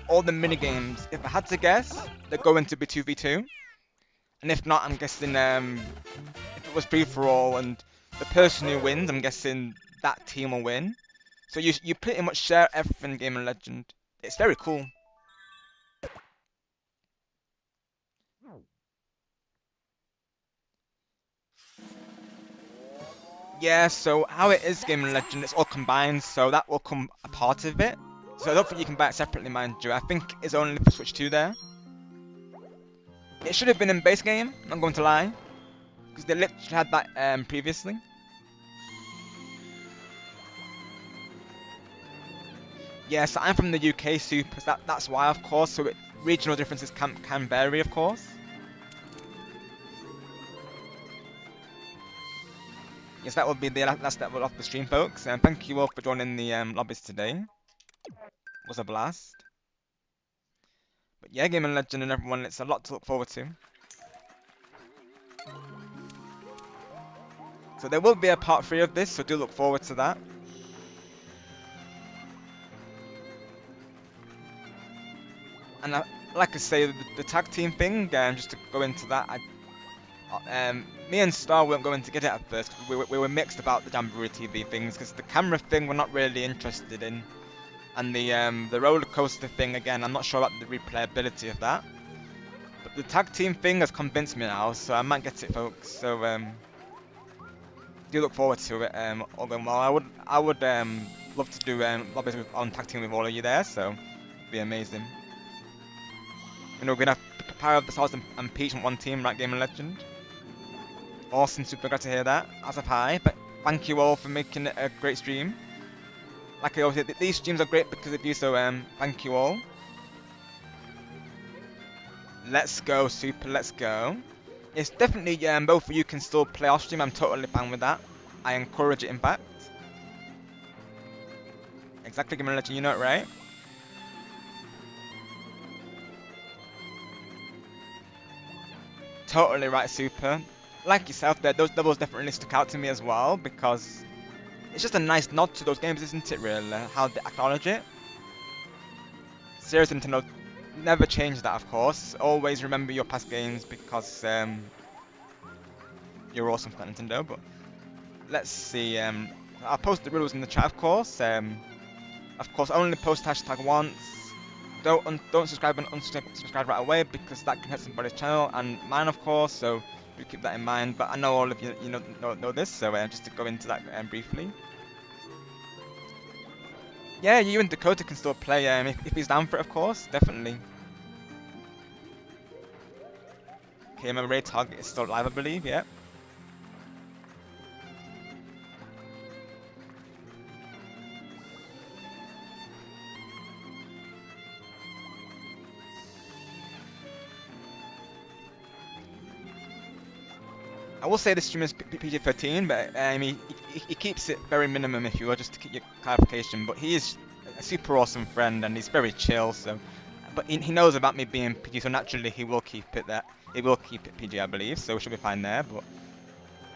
all the minigames, if I had to guess, they're going to be 2v2. And if not, I'm guessing if it was free-for-all and the person who wins, I'm guessing that team will win. So you pretty much share everything in Game & Legend. It's very cool. Yeah, so how it is Game & Legend, it's all combined, so that will come a part of it. So I don't think you can buy it separately, mind you. I think it's only for Switch 2 there. It should have been in base game, I'm not going to lie. Because they literally had that previously. Yeah, so I'm from the UK Super, so that's why, of course. So regional differences can vary, of course. Yes, that will be the last level of the stream, folks. And thank you all for joining the lobbies today. It was a blast. But yeah, Game & Legend and everyone, it's a lot to look forward to. So there will be a part 3 of this, so do look forward to that. And like I say, the tag team thing, just to go into that, me and Star weren't going to get it at first. We were mixed about the Jamboree TV things, because the camera thing we're not really interested in. And the roller coaster thing, again, I'm not sure about the replayability of that. But the tag team thing has convinced me now, so I might get it, folks. So do look forward to it. All going well. I would love to do lobbies on tag team with all of you there, so it'd be amazing. You know, we're gonna have Power of the Stars and Peach on one team, right? Game & Legend. Awesome, super glad to hear that. As of high, but thank you all for making it a great stream. Like I always say, these streams are great because of you, so thank you all. Let's go, super, let's go. It's definitely, both of you can still play off stream, I'm totally fine with that. I encourage it, in fact. Exactly, Game & Legend, you know it, right? Totally right, super. Like yourself, those levels definitely stuck out to me as well, because it's just a nice nod to those games, isn't it, really? How they acknowledge it. Seriously, Nintendo, never change that, of course. Always remember your past games, because you're awesome for Nintendo. But let's see. I'll post the rules in the chat, of course. Of course, only post hashtag once. Don't subscribe and unsubscribe right away, because that can hurt somebody's channel and mine, of course. So do keep that in mind. But I know all of you, know this. So just to go into that briefly. Yeah, you and Dakota can still play if he's down for it, of course, definitely. Okay, my raid target is still live, I believe, yeah. I will say this stream is PG-13, but he keeps it very minimum, if you will, just to keep your clarification. But he is a super awesome friend, and he's very chill. So, but he knows about me being PG, so naturally he will keep it there. He will keep it PG, I believe. So we should be fine there. But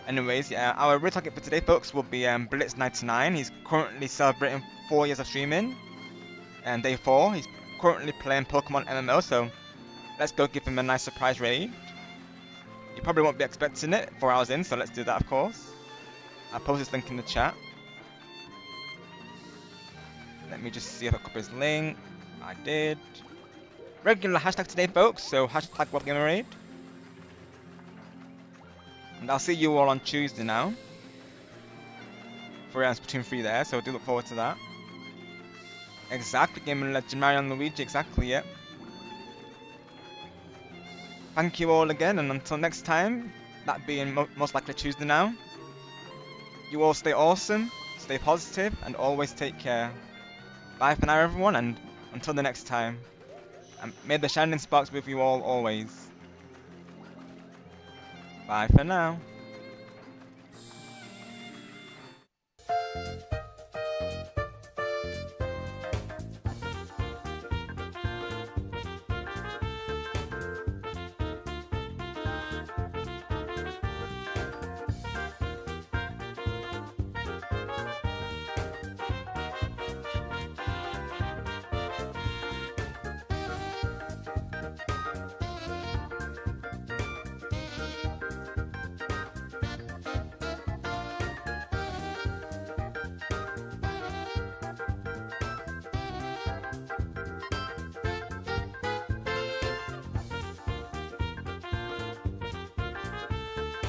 anyways, yeah, our real target for today, folks, will be Blitz99. He's currently celebrating 4 years of streaming, and day 4. He's currently playing Pokemon MMO. So let's go give him a nice surprise raid. You probably won't be expecting it 4 hours in, so let's do that, of course. I'll post this link in the chat. Let me just see if I copy his link. I did. Regular hashtag today, folks, so hashtag WebGamerRaid. And I'll see you all on Tuesday now. For Splatoon 3 there, so do look forward to that. Exactly, Gaming Legend, Mario and Luigi, exactly, yep. Thank you all again, and until next time, that being most likely Tuesday now, you all stay awesome, stay positive, and always take care. Bye for now, everyone, and until the next time. And may the shining sparks with you all always. Bye for now.